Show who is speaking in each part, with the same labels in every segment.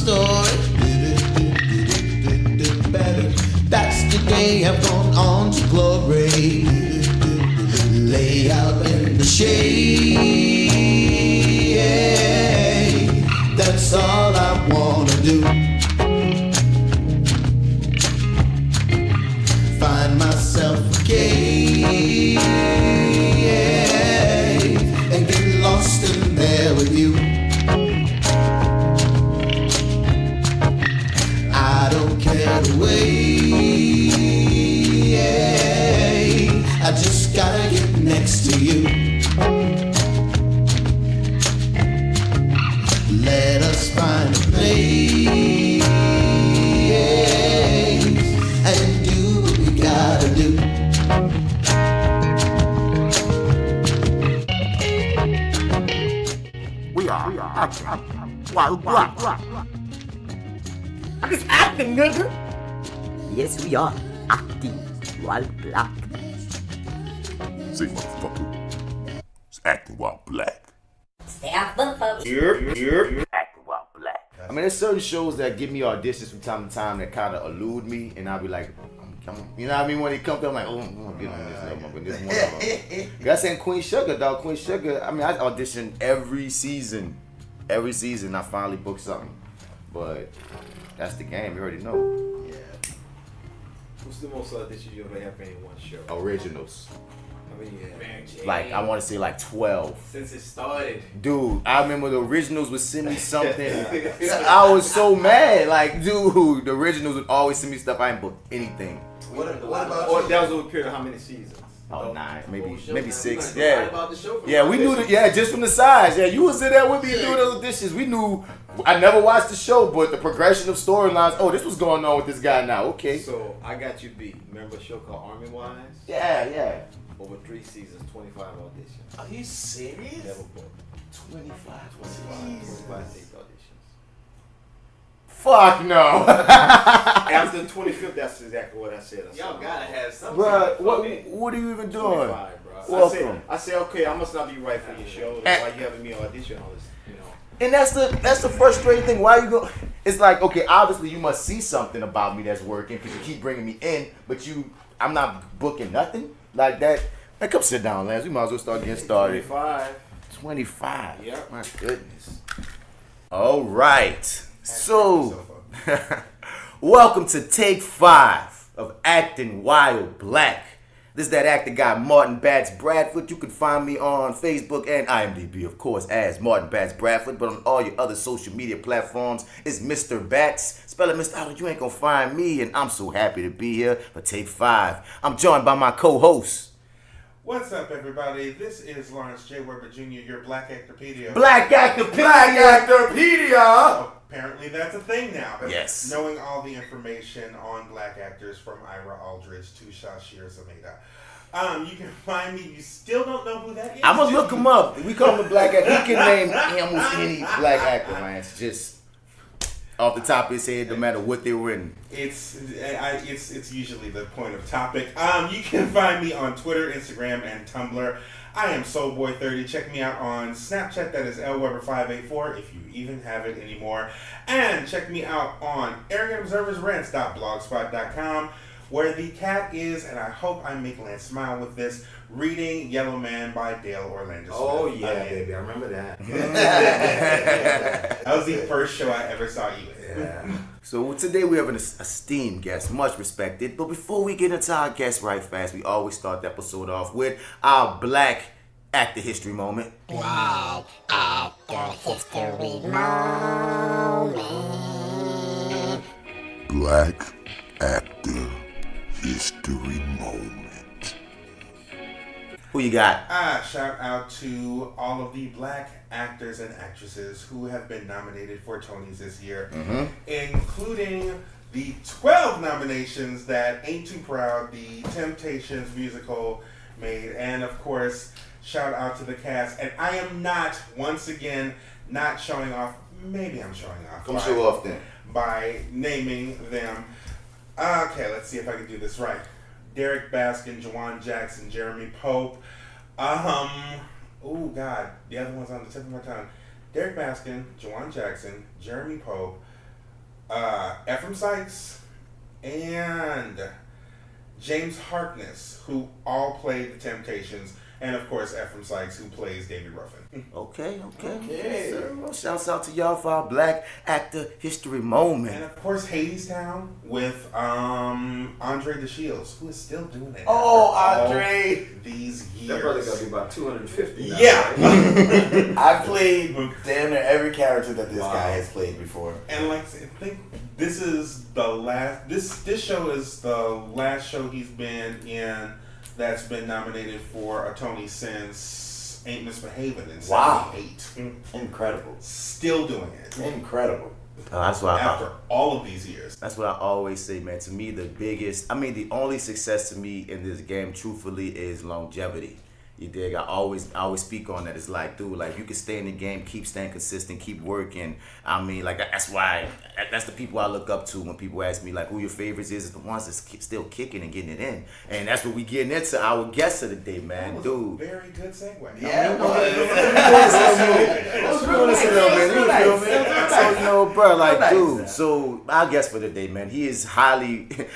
Speaker 1: story. That's the day I've gone on to glory. Lay out in the shade. That's all I wanna do. Find myself a cave and get lost in there with you. I don't care to wait. I just gotta get next to you. Let us find a place and do what we gotta do.
Speaker 2: We are acting while black. I'm just acting, nigga. Yes, we are acting while black.
Speaker 3: Say, motherfucker, it's acting while black.
Speaker 2: Stay off the folks.
Speaker 3: You're acting while black.
Speaker 4: I mean, there's certain shows that give me auditions from time to time that kind of elude me, and I'll be like, you know what I mean? When it comes up, I'm like, oh, I'm gonna get on this level, this one of them. That's saying Queen Sugar, dog. Queen Sugar. I mean, I audition every season. Every season, I finally book something, but that's the game. You already know.
Speaker 5: Yeah. What's the most auditions you ever had for any one show?
Speaker 4: Originals.
Speaker 5: I mean, yeah.
Speaker 4: Like, I want to say like 12.
Speaker 5: Since it started.
Speaker 4: Dude, I remember the originals would send me something. I was so mad. Like, dude, the originals would always send me stuff. I didn't book anything.
Speaker 5: What about you? That was over a period of how many seasons?
Speaker 4: Oh, 9, maybe 6.
Speaker 5: Yeah.
Speaker 4: Yeah,
Speaker 5: About the show
Speaker 4: yeah, we knew just from the size. Yeah, you was in there with me doing those auditions. We knew. I never watched the show, but the progression of storylines. Oh, this was going on with this guy now. Okay.
Speaker 5: So I got you beat. Remember a show called Army Wives?
Speaker 4: Yeah.
Speaker 5: Over 3 seasons, 25 auditions.
Speaker 1: Are you serious?
Speaker 5: Never booked.
Speaker 4: 25
Speaker 5: state auditions.
Speaker 4: Fuck no.
Speaker 5: After the 25th, that's exactly what I said.
Speaker 6: Y'all gotta have something.
Speaker 4: Bro, what are you even doing?
Speaker 5: 25, bro.
Speaker 4: Welcome.
Speaker 5: I said, okay, I must not be right for your show. That's why you having me audition on this, you know.
Speaker 4: And that's the frustrating thing. Why you go? It's like, okay, obviously you must see something about me that's working because you keep bringing me in, but I'm not booking nothing like that. Man, come sit down, Lance. We might as well start getting started. 25.
Speaker 5: Yep.
Speaker 4: My goodness. All right. So, welcome to Take 5 of Acting Wild Black. This is that actor guy, Martin Batts Bradford. You can find me on Facebook and IMDb, of course, as Martin Batts Bradford. But on all your other social media platforms, it's Mr. Batts. Spell it, Mr. Out. You ain't gonna find me, and I'm so happy to be here for Take 5. I'm joined by my co-host.
Speaker 7: What's up, everybody? This is Lawrence J. Weber Jr., your BlackActorPedia.
Speaker 4: BlackActorPedia!
Speaker 7: Apparently that's a thing now.
Speaker 4: Yes.
Speaker 7: Knowing all the information on black actors from Ira Aldridge to Shashir Zameda. You can find me. You still don't know who that is?
Speaker 4: I'm gonna look him up. We call him a black actor. He can name almost any black actor, man. It's just off the top of his head, no matter what they were in.
Speaker 7: It's usually the point of topic. You can find me on Twitter, Instagram, and Tumblr. I am Soulboy30. Check me out on Snapchat. That is LWeber584 if you even have it anymore. And check me out on ArrogantObserversRants.blogspot.com, where the cat is, and I hope I make Lance smile with this, reading Yellow Man by Dale Orlando Smith.
Speaker 5: Oh, yeah, baby. I remember that.
Speaker 7: That was the first show I ever saw you in.
Speaker 4: Yeah. So today we have an esteemed guest, much respected. But before we get into our guest right fast, we always start the episode off with our Black Actor History Moment.
Speaker 2: Black Actor History Moment.
Speaker 3: Black Actor History Moment.
Speaker 4: Who you got?
Speaker 7: Shout out to all of the black actors and actresses who have been nominated for Tonys this year, including the 12 nominations that Aint Too Proud, the Temptations musical, made. And of course, shout out to the cast. And I am not, once again, not showing off. Maybe I'm showing off.
Speaker 4: Come show off then.
Speaker 7: By naming them. Okay, let's see if I can do this right. Derek Baskin, Jawan Jackson, Jeremy Pope. Oh God, the other one's on the tip of my tongue. Derek Baskin, Jawan Jackson, Jeremy Pope, Ephraim Sykes, and James Harkness, who all played the Temptations, and of course Ephraim Sykes, who plays Davy Ruffin.
Speaker 4: Okay. Yes, sir. Well, shouts out to y'all for our Black Actor History Moment.
Speaker 7: And of course Hadestown with Andre DeShields, who is still doing it.
Speaker 6: Oh,
Speaker 7: after
Speaker 6: Andre!
Speaker 7: all these years.
Speaker 5: That brother got to be about 250 now.
Speaker 7: Yeah.
Speaker 5: Right?
Speaker 6: I've played damn near every character that this guy has played before.
Speaker 7: And like I think this is the last. This show is the last show he's been in that's been nominated for a Tony since Ain't Misbehaving in '78.
Speaker 6: Incredible.
Speaker 7: Still doing it
Speaker 6: Incredible.
Speaker 4: That's why
Speaker 7: after all of these years.
Speaker 4: That's what I always say, man. To me, the only success to me in this game, truthfully, is longevity. You dig? I always speak on that. It's like, dude, like you can stay in the game, keep staying consistent, keep working. I mean, like that's the people I look up to when people ask me like who your favorites is the ones that's still kicking and getting it in. And that's what we getting into our guest of the day, man,
Speaker 7: That was
Speaker 4: dude.
Speaker 7: a very good segue.
Speaker 6: Yeah,
Speaker 4: So, bro, like, dude, so our guest for the day, man, he's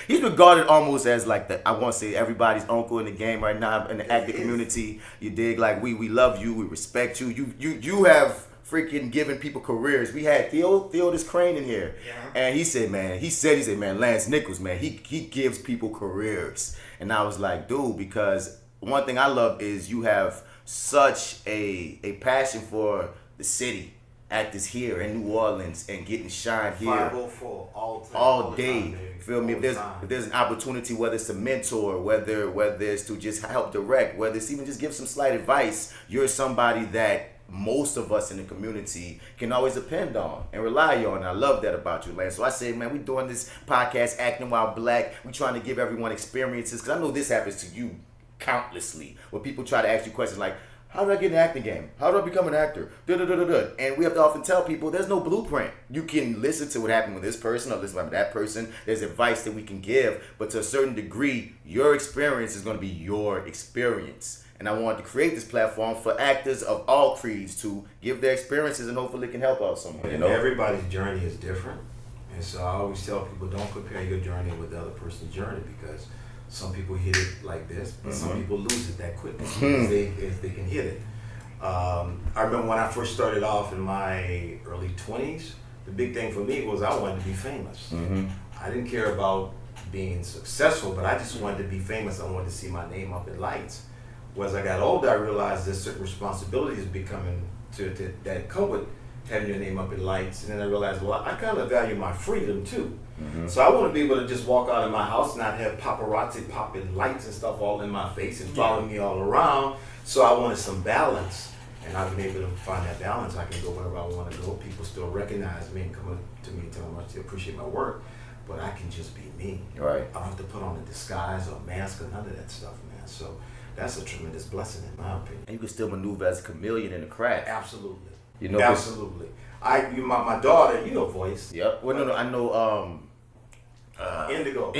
Speaker 4: regarded almost as like I want to say everybody's uncle in the game right now in the acting community. You dig? Like, we love you, we respect you. You have freaking giving people careers. We had Theodis Crane in here, and he said, man, Lance Nichols, man, he gives people careers. And I was like, dude, because one thing I love is you have such a passion for the city, actors here in New Orleans, and getting shine here
Speaker 5: 504
Speaker 4: all day. Feel me? If there's an opportunity, whether it's a mentor, whether it's to just help direct, whether it's even just give some slight advice, you're somebody that most of us in the community can always depend on and rely on. And I love that about you, Lance. So I say, man, we doing this podcast, Acting While Black. We trying to give everyone experiences, because I know this happens to you countlessly, where people try to ask you questions like, how do I get in the acting game? How do I become an actor? And we have to often tell people there's no blueprint. You can listen to what happened with this person or listen to that person. There's advice that we can give, but to a certain degree, your experience is going to be your experience. And I wanted to create this platform for actors of all creeds to give their experiences, and hopefully it can help out someone. You know?
Speaker 5: Everybody's journey is different. And so I always tell people, don't compare your journey with the other person's journey, because some people hit it like this, but some people lose it that quick if they can hit it. I remember when I first started off in my early 20s, the big thing for me was I wanted to be famous. I didn't care about being successful, but I just wanted to be famous. I wanted to see my name up in lights. As I got older, I realized there's certain responsibilities that come with having your name up in lights. And then I realized, well, I kind of value my freedom too. So I want to be able to just walk out of my house and not have paparazzi popping lights and stuff all in my face and following me all around. So I wanted some balance, and I've been able to find that balance. I can go wherever I want to go. People still recognize me and come up to me and tell me how much they appreciate my work, but I can just be me.
Speaker 4: Right.
Speaker 5: I don't have to put on a disguise or a mask or none of that stuff, man. So that's a tremendous blessing in my opinion.
Speaker 4: And you can still maneuver as a chameleon in the craft.
Speaker 5: Absolutely.
Speaker 4: You know,
Speaker 5: absolutely. My daughter, you know Voice.
Speaker 4: Yep. Well, no, I know.
Speaker 5: Indigo.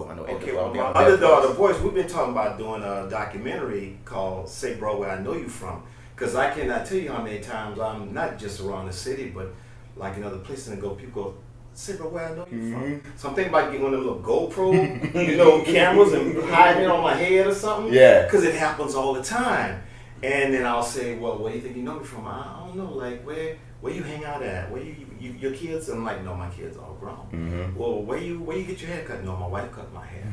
Speaker 4: I know.
Speaker 5: Okay,
Speaker 4: Indigo.
Speaker 5: well, my other daughter, Voice, we've been talking about doing a documentary called "Say Bro Where I Know You From," because I cannot tell you how many times I'm not just around the city, but like in other places, and people go, "Say Bro Where I Know You From." So I'm thinking about getting one of them little GoPro, cameras and hiding it on my head or something.
Speaker 4: Yeah.
Speaker 5: Because it happens all the time. And then I'll say, well, where do you think you know me from? I don't know, like where you hang out at? Where your kids? And I'm like, no, my kids all grown. Well, where you get your hair cut? No, my wife cut my hair.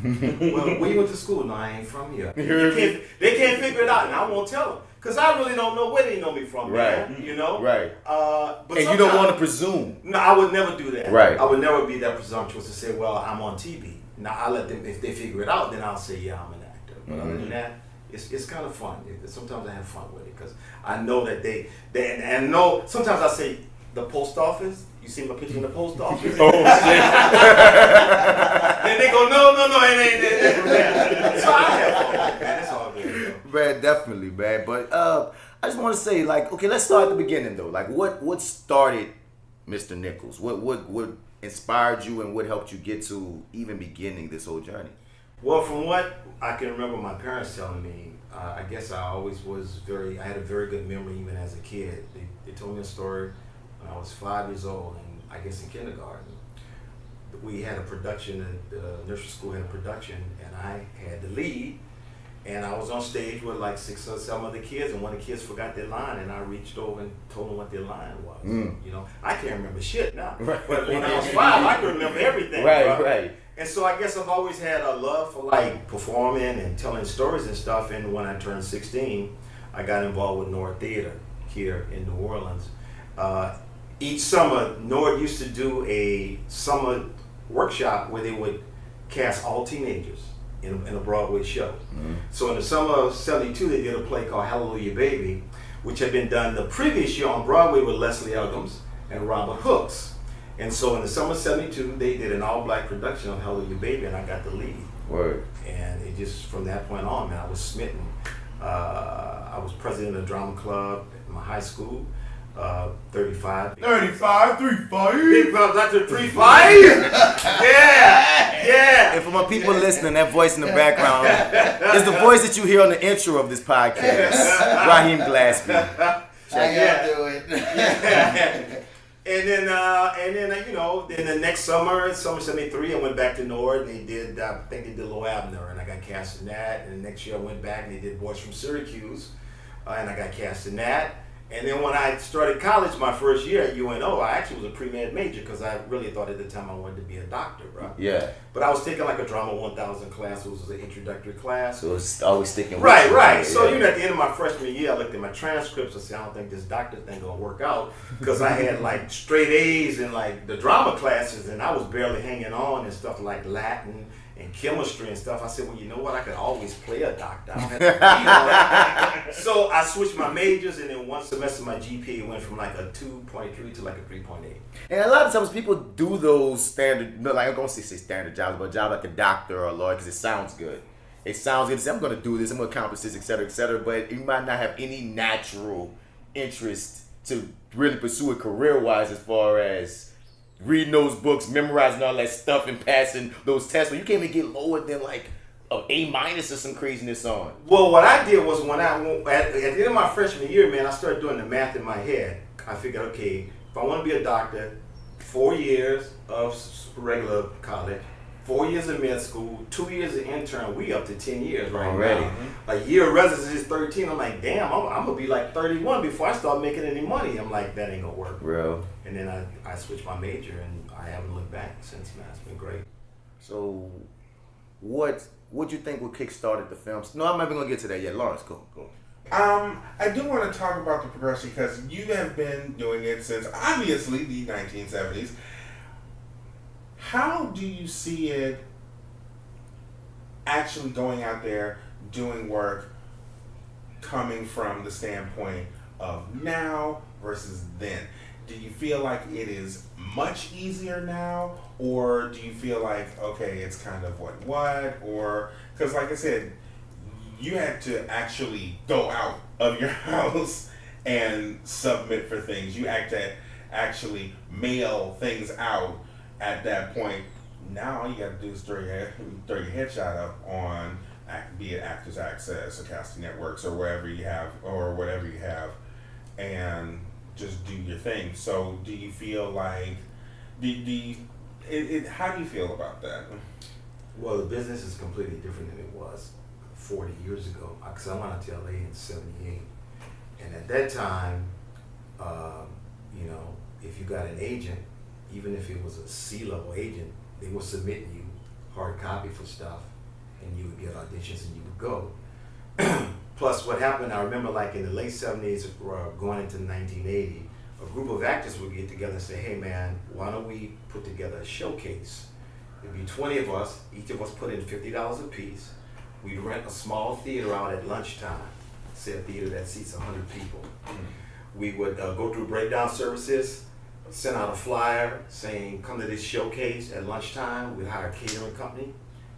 Speaker 5: Well, where you went to school? No, I ain't from here. They can't figure it out, and I won't tell them because I really don't know where they know me from.
Speaker 4: Right.
Speaker 5: Man, you know.
Speaker 4: Right.
Speaker 5: But
Speaker 4: and you don't want to presume.
Speaker 5: No, I would never do that.
Speaker 4: Right.
Speaker 5: I would never be that presumptuous to say, well, I'm on TV. Now I let them, if they figure it out, then I'll say, yeah, I'm an actor. But other than that, it's kind of fun. Sometimes I have fun with it because I know that they and know. Sometimes I say the post office. You see my picture in the post office?
Speaker 4: Oh shit!
Speaker 5: Then they go, no, it ain't that. So I have fun, man. That's all good.
Speaker 4: Man, definitely, man. But I just want to say, like, okay, let's start at the beginning though. Like, what started Mr. Nichols? What inspired you and what helped you get to even beginning this whole journey?
Speaker 5: Well, from what I can remember my parents telling me, I guess I always I had a very good memory even as a kid. They told me a story when I was 5 years old, and I guess in kindergarten. we had a production, the nursery school had a production, and I had the lead. And I was on stage with like 6 or 7 other kids, and one of the kids forgot their line, and I reached over and told them what their line was. You know, I can't remember shit now.
Speaker 4: Right.
Speaker 5: But when I was 5, I could remember everything.
Speaker 4: Right,
Speaker 5: bro.
Speaker 4: right.
Speaker 5: And so I guess I've always had a love for like performing and telling stories and stuff. And when I turned 16, I got involved with Nord Theater here in New Orleans. Each summer, Nord used to do a summer workshop where they would cast all teenagers in a Broadway show. So in the summer of '72, they did a play called Hallelujah Baby, which had been done the previous year on Broadway with Leslie Uggams and Robert Hooks. And so in the summer of '72, they did an all-black production of Hallelujah Baby, and I got the lead.
Speaker 4: Word.
Speaker 5: And it just, from that point on, man, I was smitten. I was president of the drama club at my high school. 35.
Speaker 7: 35, 35.
Speaker 5: Big club, not the 35. Yeah.
Speaker 4: And for my people listening, that voice in the background is the voice that you hear on the intro of this podcast. Raheem Glassby.
Speaker 6: Check y'all do it.
Speaker 5: And then you know, then the next summer '73, I went back to Nord, and they did, I think they did Low Abner, and I got cast in that. And the next year I went back and they did Boys from Syracuse, and I got cast in that. And then when I started college, my first year at UNO, I actually was a pre-med major because I really thought at the time I wanted to be a doctor, bro.
Speaker 4: Yeah.
Speaker 5: But I was taking like a Drama 1000 class, which was an introductory class.
Speaker 4: So it's always sticking with
Speaker 5: Right,
Speaker 4: you.
Speaker 5: right. So,
Speaker 4: Yeah.
Speaker 5: you know, at the end of my freshman year, I looked at my transcripts and said, I don't think this doctor thing gonna work out, because I had like straight A's in like the drama classes, and I was barely hanging on and stuff like Latin and chemistry and stuff. I said, well, you know what? I could always play a doctor. I don't have to be all that. So I switched my majors, and then one semester my GPA went from like a 2.3 to like a 3.8.
Speaker 4: And a lot of times people do those standard, no, like I'm going to say standard jobs, but a job like a doctor or a lawyer because it sounds good. It sounds good. Say, I'm going to do this, I'm going to accomplish this, et cetera, but you might not have any natural interest to really pursue it career-wise as far as reading those books, memorizing all that stuff, and passing those tests. But you can't even get lower than like an A- or some craziness on.
Speaker 5: Well, what I did was when at the end of my freshman year, man, I started doing the math in my head. I figured, okay, if I want to be a doctor, 4 years of regular college, 4 years of med school, 2 years of intern, we up to 10 years right
Speaker 4: Already.
Speaker 5: now. A year of residency is 13. I'm like, damn, I'm going to be like 31 before I start making any money. I'm like, that ain't going to work.
Speaker 4: Real.
Speaker 5: And then I switched my major, and I haven't looked back since, man. It's been great.
Speaker 4: So, what you think would kick-started the films? No, I'm not even gonna get to that yet. Lawrence, go.
Speaker 7: I do want to talk about the progression because you have been doing it since obviously the 1970s. How do you see it actually going out there doing work coming from the standpoint of now versus then? Do you feel like it is much easier now, or do you feel like, okay, it's kind of what, or, because like I said, you had to actually go out of your house and submit for things. You had to actually mail things out at that point. Now all you got to do is throw your headshot up on, be it Actors Access or Casting Networks or whatever you have, and just do your thing. So do you feel like, how do you feel about that?
Speaker 5: Well, the business is completely different than it was 40 years ago. Because I went out to LA in '78, and at that time, you know, if you got an agent, even if it was a C-level agent, they were submitting you hard copy for stuff, and you would get auditions and you would go. Plus, what happened, I remember like in the late '70s, going into 1980, a group of actors would get together and say, hey man, why don't we put together a showcase? It'd be 20 of us, each of us put in $50 a piece. We'd rent a small theater out at lunchtime, say a theater that seats 100 people. We would go through breakdown services, send out a flyer saying, come to this showcase at lunchtime. We'd hire a catering company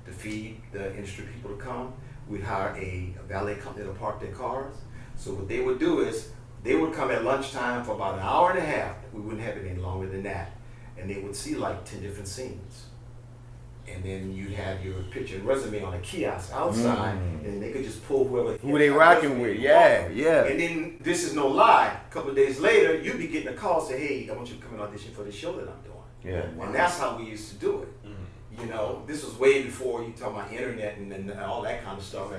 Speaker 5: to feed the industry people to come. We'd hire a valet company to park their cars. So what they would do is, they would come at lunchtime for about an hour and a half. We wouldn't have it any longer than that. And they would see like 10 different scenes. And then you'd have your picture and resume on a kiosk outside, and they could just pull
Speaker 4: Who they rocking with, yeah.
Speaker 5: And then, this is no lie, a couple of days later, you'd be getting a call, say, hey, I want you to come and audition for this show that I'm doing.
Speaker 4: Yeah.
Speaker 5: And that's how we used to do it. You know, this was way before you talk about internet and all that kind of stuff.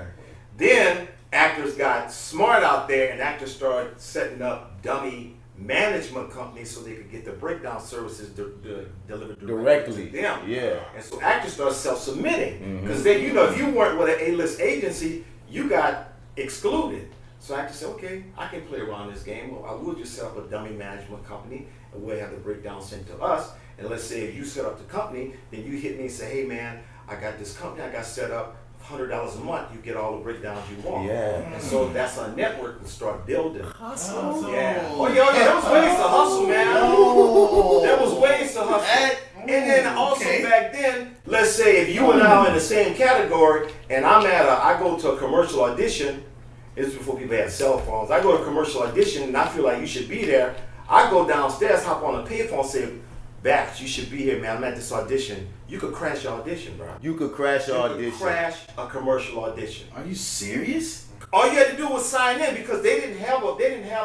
Speaker 5: Then actors got smart out there, and actors started setting up dummy management companies so they could get the breakdown services delivered directly to them.
Speaker 4: Yeah.
Speaker 5: And so actors started self-submitting because then, you know, if you weren't with an A-list agency, you got excluded. So actors said, okay, I can play around this game. Well, I will just set up a dummy management company, and we'll have the breakdown sent to us. And let's say if you set up the company, then you hit me and say, hey man, I got this company I got set up, $100 a month, you get all the breakdowns you want.
Speaker 4: Yeah.
Speaker 5: And so that's our network to start building.
Speaker 4: Hustle.
Speaker 5: Yeah. Oh, yo, there was ways to hustle, man. There was ways to hustle. And then also back then, let's say if you and I are in the same category, and I go to a commercial audition. This is before people had cell phones. I go to a commercial audition, and I feel like you should be there. I go downstairs, hop on a payphone, say, Bax, you should be here, man. I'm at this audition. You could crash your audition, bro.
Speaker 4: You could crash your audition.
Speaker 5: You could crash a commercial audition.
Speaker 6: Are you serious?
Speaker 5: All you had to do was sign in because they didn't have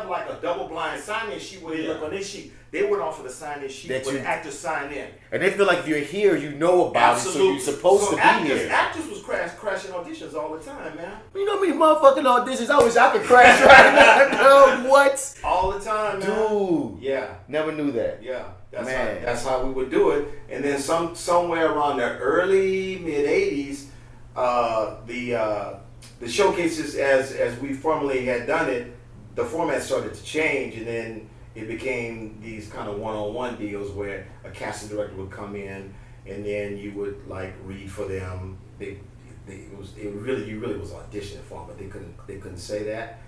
Speaker 5: like a double blind sign-in sheet where they look on this sheet. They went off of the sign-in sheet
Speaker 4: That
Speaker 5: where
Speaker 4: you-
Speaker 5: the actors sign in.
Speaker 4: And they feel like if you're here, you know about it, so you're supposed to be here.
Speaker 5: Actors was crashing auditions all the time, man.
Speaker 4: You know how many motherfucking auditions I wish I could crash right now? What?
Speaker 5: All the time, man.
Speaker 4: Dude.
Speaker 5: Yeah.
Speaker 4: Never knew that.
Speaker 5: Yeah,
Speaker 4: Man.
Speaker 5: that's how we would do it. And then somewhere around the early mid '80s, the showcases as we formerly had done it, the format started to change, and then it became these kind of one-on-one deals where a casting director would come in, and then you would like read for them. You really was auditioning for them, but they couldn't say that.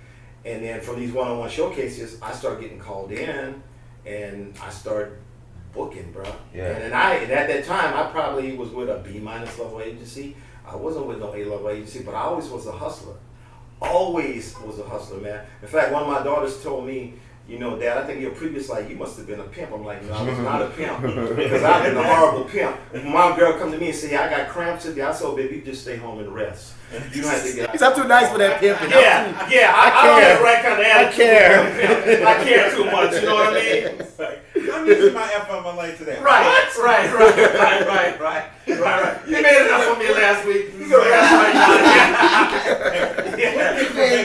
Speaker 5: And then from these one-on-one showcases, I started getting called in, and I started booking, bro.
Speaker 4: Yeah.
Speaker 5: And at that time, I probably was with a B- level agency. I wasn't with no A level agency, but I always was a hustler. Always was a hustler, man. In fact, one of my daughters told me, you know, Dad, I think your previous life, you must have been a pimp. I'm like, no, I was not a pimp because I've been a horrible pimp. When my girl come to me and say, I got cramps today, I said, oh, baby, you just stay home and rest. You don't have to get out.
Speaker 4: I'm too nice for that pimping.
Speaker 5: Yeah, I don't have the right kind of attitude. I care too much, you know what I mean?
Speaker 7: I'm using my FMLA today.
Speaker 5: Right. You made enough for me last week. You go rest right now.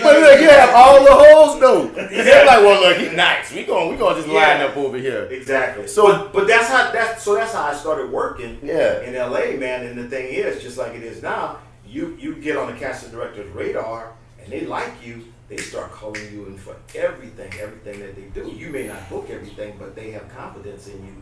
Speaker 4: But look, you have all the hoes though. They're like, well, look, he's nice. We gonna just line up over here.
Speaker 5: Exactly.
Speaker 4: So,
Speaker 5: But that's how I started working
Speaker 4: Yeah.
Speaker 5: in LA, man. And the thing is, just like it is now, you get on the casting director's radar and they like you, they start calling you in for everything that they do. You may not book everything, but they have confidence in you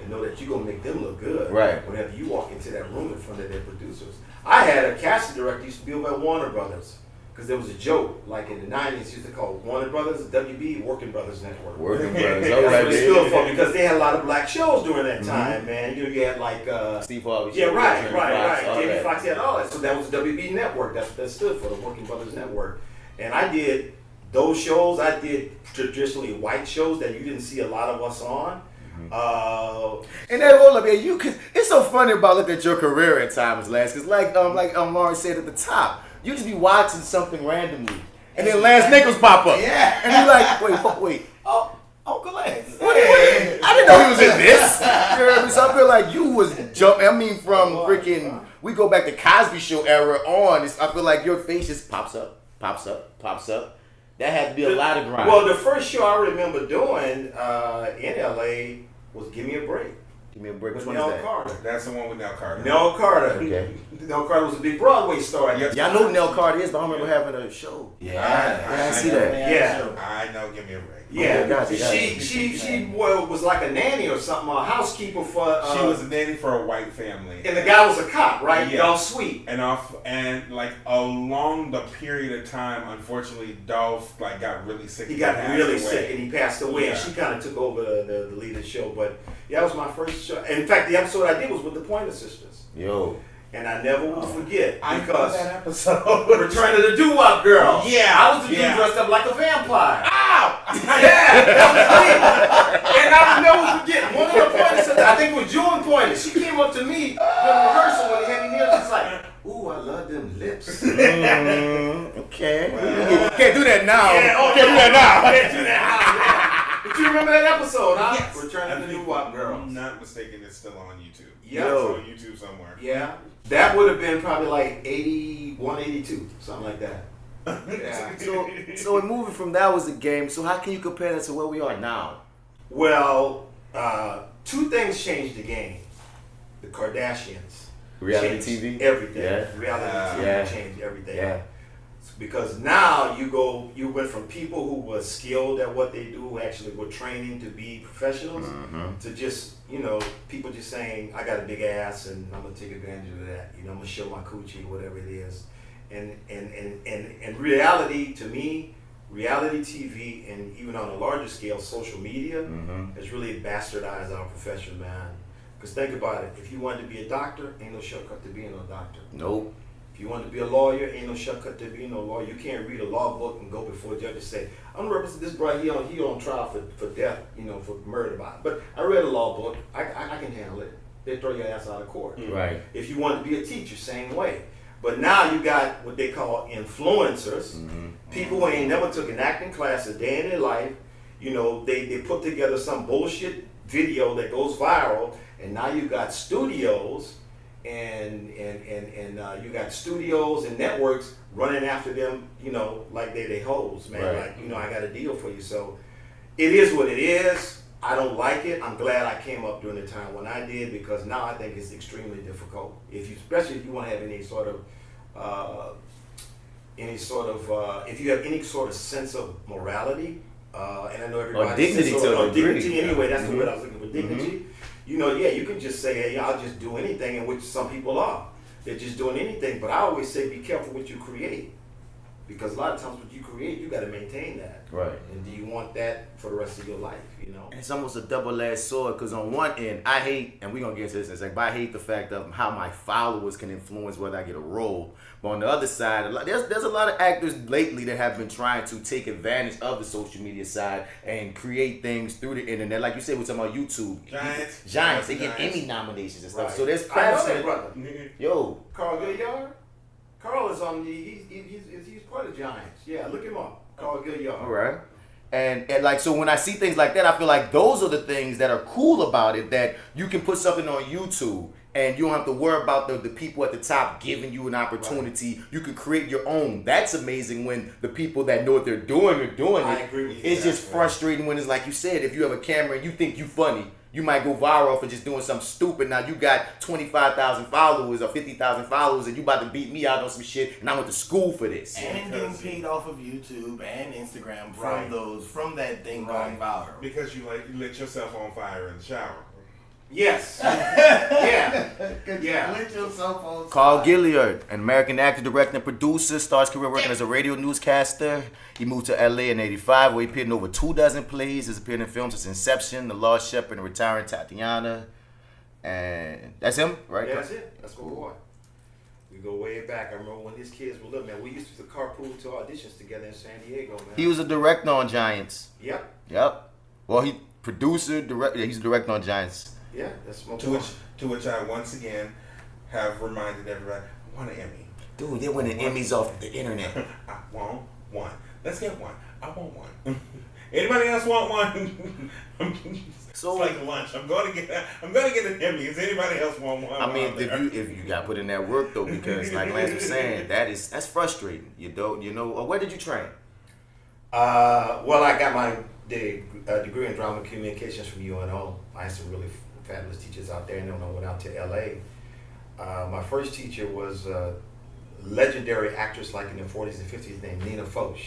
Speaker 5: and know that you're gonna make them look good.
Speaker 4: Right.
Speaker 5: Whenever you walk into that room in front of their producers. I had a casting director used to be over at Warner Brothers. Because there was a joke, like in the 90s, used to call Warner Brothers, WB, Working Brothers Network.
Speaker 4: Working Brothers,
Speaker 5: That's
Speaker 4: all
Speaker 5: what
Speaker 4: right,
Speaker 5: it stood for, because they had a lot of black shows during that time, man. You know, you had like
Speaker 4: Steve Harvey.
Speaker 5: yeah,
Speaker 4: Show,
Speaker 5: right.
Speaker 4: Jamie Foxx, all
Speaker 5: Jamie
Speaker 4: that.
Speaker 5: Foxx had all that. So that was the WB Network. That's what that stood for, the Working Brothers Network. And I did those shows. I did traditionally white shows that you didn't see a lot of us on.
Speaker 4: And then hold up, man, it's so funny about looking at your career at times, Lance, because like Maury said at the top, you just be watching something randomly, and then Lance Nichols pop up,
Speaker 6: Yeah.
Speaker 4: and you're like, wait,
Speaker 6: Oh, Uncle Lance.
Speaker 4: wait, I didn't know he was in this. You know what I mean? So I feel like you was jumping. I mean, from freaking, we go back to Cosby Show era on. I feel like your face just pops up. That had to be a lot of grind.
Speaker 5: Well, the first show I remember doing in LA was Give Me a Break.
Speaker 4: Give me a break. Which
Speaker 5: With
Speaker 4: one is
Speaker 5: Nell
Speaker 4: that?
Speaker 5: Carter.
Speaker 7: That's the one with Nell Carter.
Speaker 5: Nell Carter.
Speaker 4: Okay.
Speaker 5: Nell Carter was a big Broadway star.
Speaker 7: Yep.
Speaker 4: Yeah, I know who Nell Carter is, but I don't remember having a show.
Speaker 6: Yeah,
Speaker 4: I see that.
Speaker 5: Yeah.
Speaker 7: I know. Give me a break.
Speaker 5: Yeah,
Speaker 4: Okay, gotcha.
Speaker 5: she was like a nanny or something, a housekeeper for.
Speaker 7: She was a nanny for a white family.
Speaker 5: and the guy was a cop, right?
Speaker 7: Yeah.
Speaker 5: Y'all sweet.
Speaker 7: And like along the period of time, unfortunately, Dolph like got really sick.
Speaker 5: He
Speaker 7: and
Speaker 5: got
Speaker 7: passed
Speaker 5: really
Speaker 7: away.
Speaker 5: sick and he passed away, and
Speaker 7: Yeah.
Speaker 5: she kind of took over the lead of the show. But yeah, that was my first show. In fact, the episode I did was with the Pointer Sisters,
Speaker 4: Yo.
Speaker 5: and I never will forget
Speaker 7: I know
Speaker 5: because
Speaker 7: that episode.
Speaker 5: Return of the Doo-Wop Girl.
Speaker 7: Yeah,
Speaker 5: I was the dude
Speaker 7: yeah.
Speaker 5: dressed up like a vampire.
Speaker 7: Ow!
Speaker 5: Yeah, that was me. And I never forget one of the Pointer Sisters. I think it was June Pointer. She came up to me in rehearsal when they had me here. She's like, "Ooh, I love them lips."
Speaker 4: Okay. Can't do that now.
Speaker 5: Yeah, oh,
Speaker 4: Can't do that now.
Speaker 5: Can't do that. But you remember that episode, huh?
Speaker 7: Yes.
Speaker 5: Return to the New Wop Girls.
Speaker 7: I'm not mistaken, it's still on YouTube.
Speaker 5: Yeah.
Speaker 7: It's on YouTube somewhere.
Speaker 5: Yeah. That would have been probably like 81, 82, something like that. Yeah.
Speaker 4: So moving from that was the game. So how can you compare that to where we are now?
Speaker 5: Well, two things changed the game. The Kardashians.
Speaker 4: Reality
Speaker 5: changed
Speaker 4: TV?
Speaker 5: Everything.
Speaker 4: Yeah.
Speaker 5: Reality TV
Speaker 4: Yeah.
Speaker 5: changed everything.
Speaker 4: Yeah.
Speaker 5: Because now you went from people who were skilled at what they do, who actually were training to be professionals, to just, people just saying, I got a big ass and I'm gonna take advantage of that. I'm gonna show my coochie, whatever it is. And reality, to me, reality TV and even on a larger scale, social media has really bastardized our profession, man. Because think about it, if you wanted to be a doctor, ain't no shortcut to being a doctor.
Speaker 4: Nope.
Speaker 5: If you want to be a lawyer, ain't no shortcut to being no lawyer. You can't read a law book and go before a judge and say, I'm gonna represent this brother, he on trial for death, for murder. But I read a law book, I can handle it. They throw your ass out of court.
Speaker 4: Right.
Speaker 5: If you want to be a teacher, same way. But now you got what they call influencers, people who ain't never took an acting class a day in their life. They put together some bullshit video that goes viral, and now you got studios and you got studios and networks running after them, like they hoes, man.
Speaker 4: Right.
Speaker 5: Like, I got a deal for you. So it is what it is. I don't like it. I'm glad I came up during the time when I did, because now I think it's extremely difficult. Especially if you want to have any sort of if you have any sort of sense of morality, and I know everybody
Speaker 4: Or dignity
Speaker 5: says,
Speaker 4: to a degree.
Speaker 5: dignity anyway. That's the word I was looking for. Dignity. You can just say, hey, I'll just do anything, and which some people are. They're just doing anything. But I always say, be careful what you create. Because a lot of times what you create, you got to maintain that.
Speaker 4: Right.
Speaker 5: And do you want that for the rest of your life,
Speaker 4: It's almost a double-edged sword, because on one end, I hate, and we're going to get into this in a second, but I hate the fact of how my followers can influence whether I get a role. But on the other side, there's a lot of actors lately that have been trying to take advantage of the social media side and create things through the internet. Like you said, we're talking about YouTube. Giants. They get Emmy nominations and stuff.
Speaker 5: Right.
Speaker 4: So there's
Speaker 5: I know
Speaker 4: crafts.
Speaker 5: that brother.
Speaker 4: Yo.
Speaker 5: Carl Goodyear? Carl is on he's part of Giants. Yeah, look him up. Carl Goodyear.
Speaker 4: All right. And like, so when I see things like that, I feel like those are the things that are cool about it, that you can put something on YouTube and you don't have to worry about the people at the top giving you an opportunity. Right. You can create your own. That's amazing when the people that know what they're doing are doing it.
Speaker 5: I agree with you.
Speaker 4: It's just frustrating when it's like you said, if you have a camera and you think you funny, you might go viral for just doing something stupid. Now you got 25,000 followers or 50,000 followers and you about to beat me out on some shit, and I went to school for this.
Speaker 6: And getting paid off of YouTube and Instagram
Speaker 5: Right.
Speaker 6: from that thing going viral.
Speaker 7: Because you lit yourself on fire in the shower.
Speaker 5: Yes. Yeah.
Speaker 6: Lit yourself on
Speaker 4: Carl
Speaker 6: fire.
Speaker 4: Gilliard, an American actor, director, and producer, starts career working as a radio newscaster. He moved to LA in '85, where he appeared in over 24 plays. Has appeared in films since Inception, The Lost Shepherd, and Retiring Tatiana. And that's him, right?
Speaker 5: Yeah, that's it. That's my boy. We go way back. I remember when his kids were little, man. We used to carpool to auditions together in San Diego, man.
Speaker 4: He was a director on Giants.
Speaker 5: Yep.
Speaker 4: Well, he producer, director. He's a director on Giants.
Speaker 5: Yeah, that's my
Speaker 7: To
Speaker 5: boy.
Speaker 7: which I once again have reminded everybody, I want an Emmy.
Speaker 4: Dude, they're winning Emmys off the internet.
Speaker 7: I want one. Let's get one. I want one. Anybody else want one?
Speaker 4: So
Speaker 7: it's like lunch. I'm gonna get an Emmy. Does anybody else want one?
Speaker 4: I mean, if you got put in that work though, because like Lance was saying, that's frustrating. Where did you train?
Speaker 5: Well, I got my degree in drama communications from UNO. I had some really fabulous teachers out there, and then when I went out to LA, my first teacher was a legendary actress like in the 40s and 50s named Nina Foch,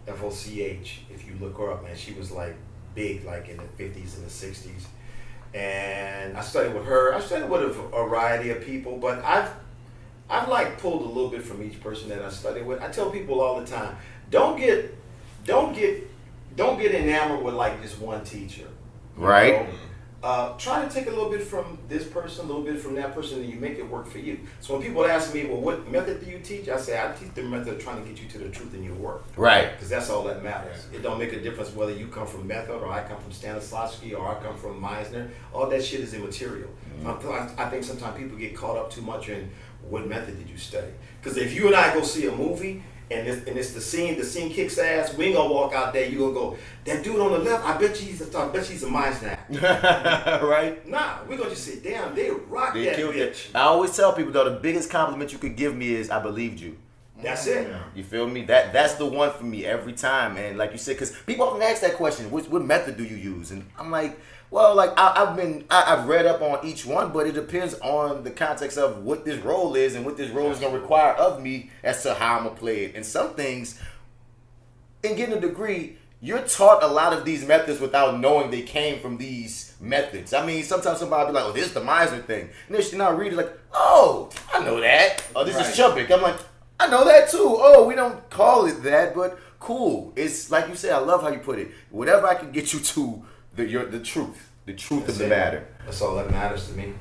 Speaker 5: F-O-C-H. If you look her up, man, she was like big like in the 50s and the 60s. And I studied with her. I studied with a variety of people, but I've like pulled a little bit from each person that I studied with. I tell people all the time, don't get enamored with like just one teacher.
Speaker 4: Right.
Speaker 5: Try to take a little bit from this person, a little bit from that person, and you make it work for you. So when people ask me, well, what method do you teach? I say, I teach the method of trying to get you to the truth in your work.
Speaker 4: Right.
Speaker 5: Because that's all that matters. It don't make a difference whether you come from method or I come from Stanislavski or I come from Meisner. All that shit is immaterial. I think sometimes people get caught up too much in what method did you study. Because if you and I go see a movie and it's the scene kicks ass, we ain't gonna walk out there, you gonna go, that dude on the left, I bet you he's a mind snap.
Speaker 4: Right?
Speaker 5: Nah, we're gonna just say, damn, they rocked
Speaker 4: They
Speaker 5: that
Speaker 4: killed
Speaker 5: bitch.
Speaker 4: it. I always tell people though, the biggest compliment you could give me is I believed you.
Speaker 5: That's it.
Speaker 4: You feel me? That's the one for me every time. And like you said, because people often ask that question, what method do you use? And I'm like, well, like I've read up on each one, but it depends on the context of what this role is and what this role is gonna require of me as to how I'm gonna play it. And some things, in getting a degree, you're taught a lot of these methods without knowing they came from these methods. I mean, sometimes somebody be like, oh, this is the Meisner thing. And then I read it like, oh, I know that. Oh, this is Chubbuck. I'm like, I know that too. Oh, we don't call it that, but cool. It's like you said, I love how you put it. Whatever I can get you to the truth of the matter.
Speaker 5: That's all that matters to me,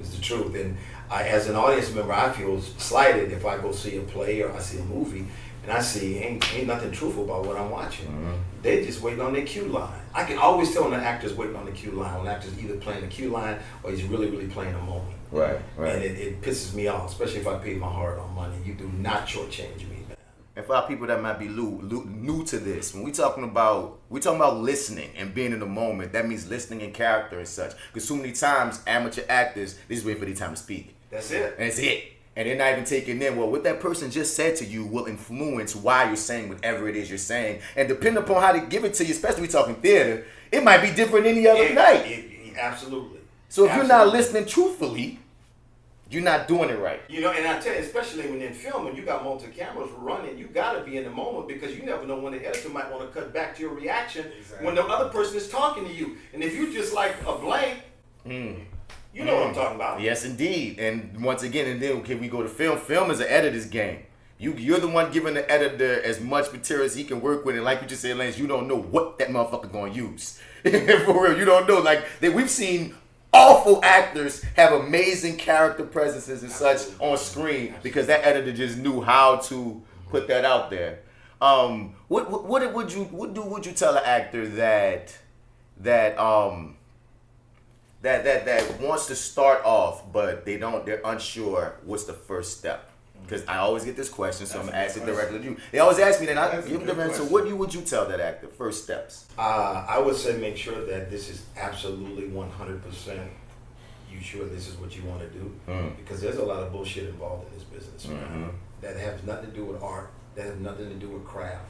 Speaker 5: is the truth. And as an audience member, I feel slighted if I go see a play or I see a movie and I see ain't nothing truthful about what I'm watching.
Speaker 4: Mm-hmm.
Speaker 5: They just waiting on their cue line. I can always tell when an actor's waiting on the cue line, when an actor's either playing the cue line or he's really, really playing a moment.
Speaker 4: Right.
Speaker 5: And it pisses me off, especially if I paid my hard-earned money. You do not shortchange me, man.
Speaker 4: And for our people that might be new to this, when we talking about listening and being in the moment, that means listening in character and such. Because so many times amateur actors, they just wait for their time to speak.
Speaker 5: That's it.
Speaker 4: And it's it. And they're not even taking in, well, what that person just said to you will influence why you're saying whatever it is you're saying. And depending upon how they give it to you, especially we talking theater, it might be different any other night.
Speaker 5: Absolutely.
Speaker 4: So if you're not listening truthfully, you're not doing it right.
Speaker 5: You know, and I tell you, especially when in film, when you got multiple cameras running, you got to be in the moment because you never know when the editor might want to cut back to your reaction when the other person is talking to you. And if you just like a blank, you know what I'm talking about.
Speaker 4: Yes, indeed. And once again, and then we go to film. Film is an editor's game. You're the one giving the editor as much material as he can work with. And like you just said, Lance, you don't know what that motherfucker going to use. For real, you don't know. Like, we've seen awful actors have amazing character presences and such on screen because that editor just knew how to put that out there. What would you tell an actor that wants to start off but they're unsure what's the first step? Because I always get this question, so I'm gonna ask it directly to you. They always ask me, then I give them the answer. So what would you tell that actor? First steps.
Speaker 5: I would say make sure that this is absolutely 100% you sure this is what you want to do, because there's a lot of bullshit involved in this business, man, that has nothing to do with art, that has nothing to do with craft,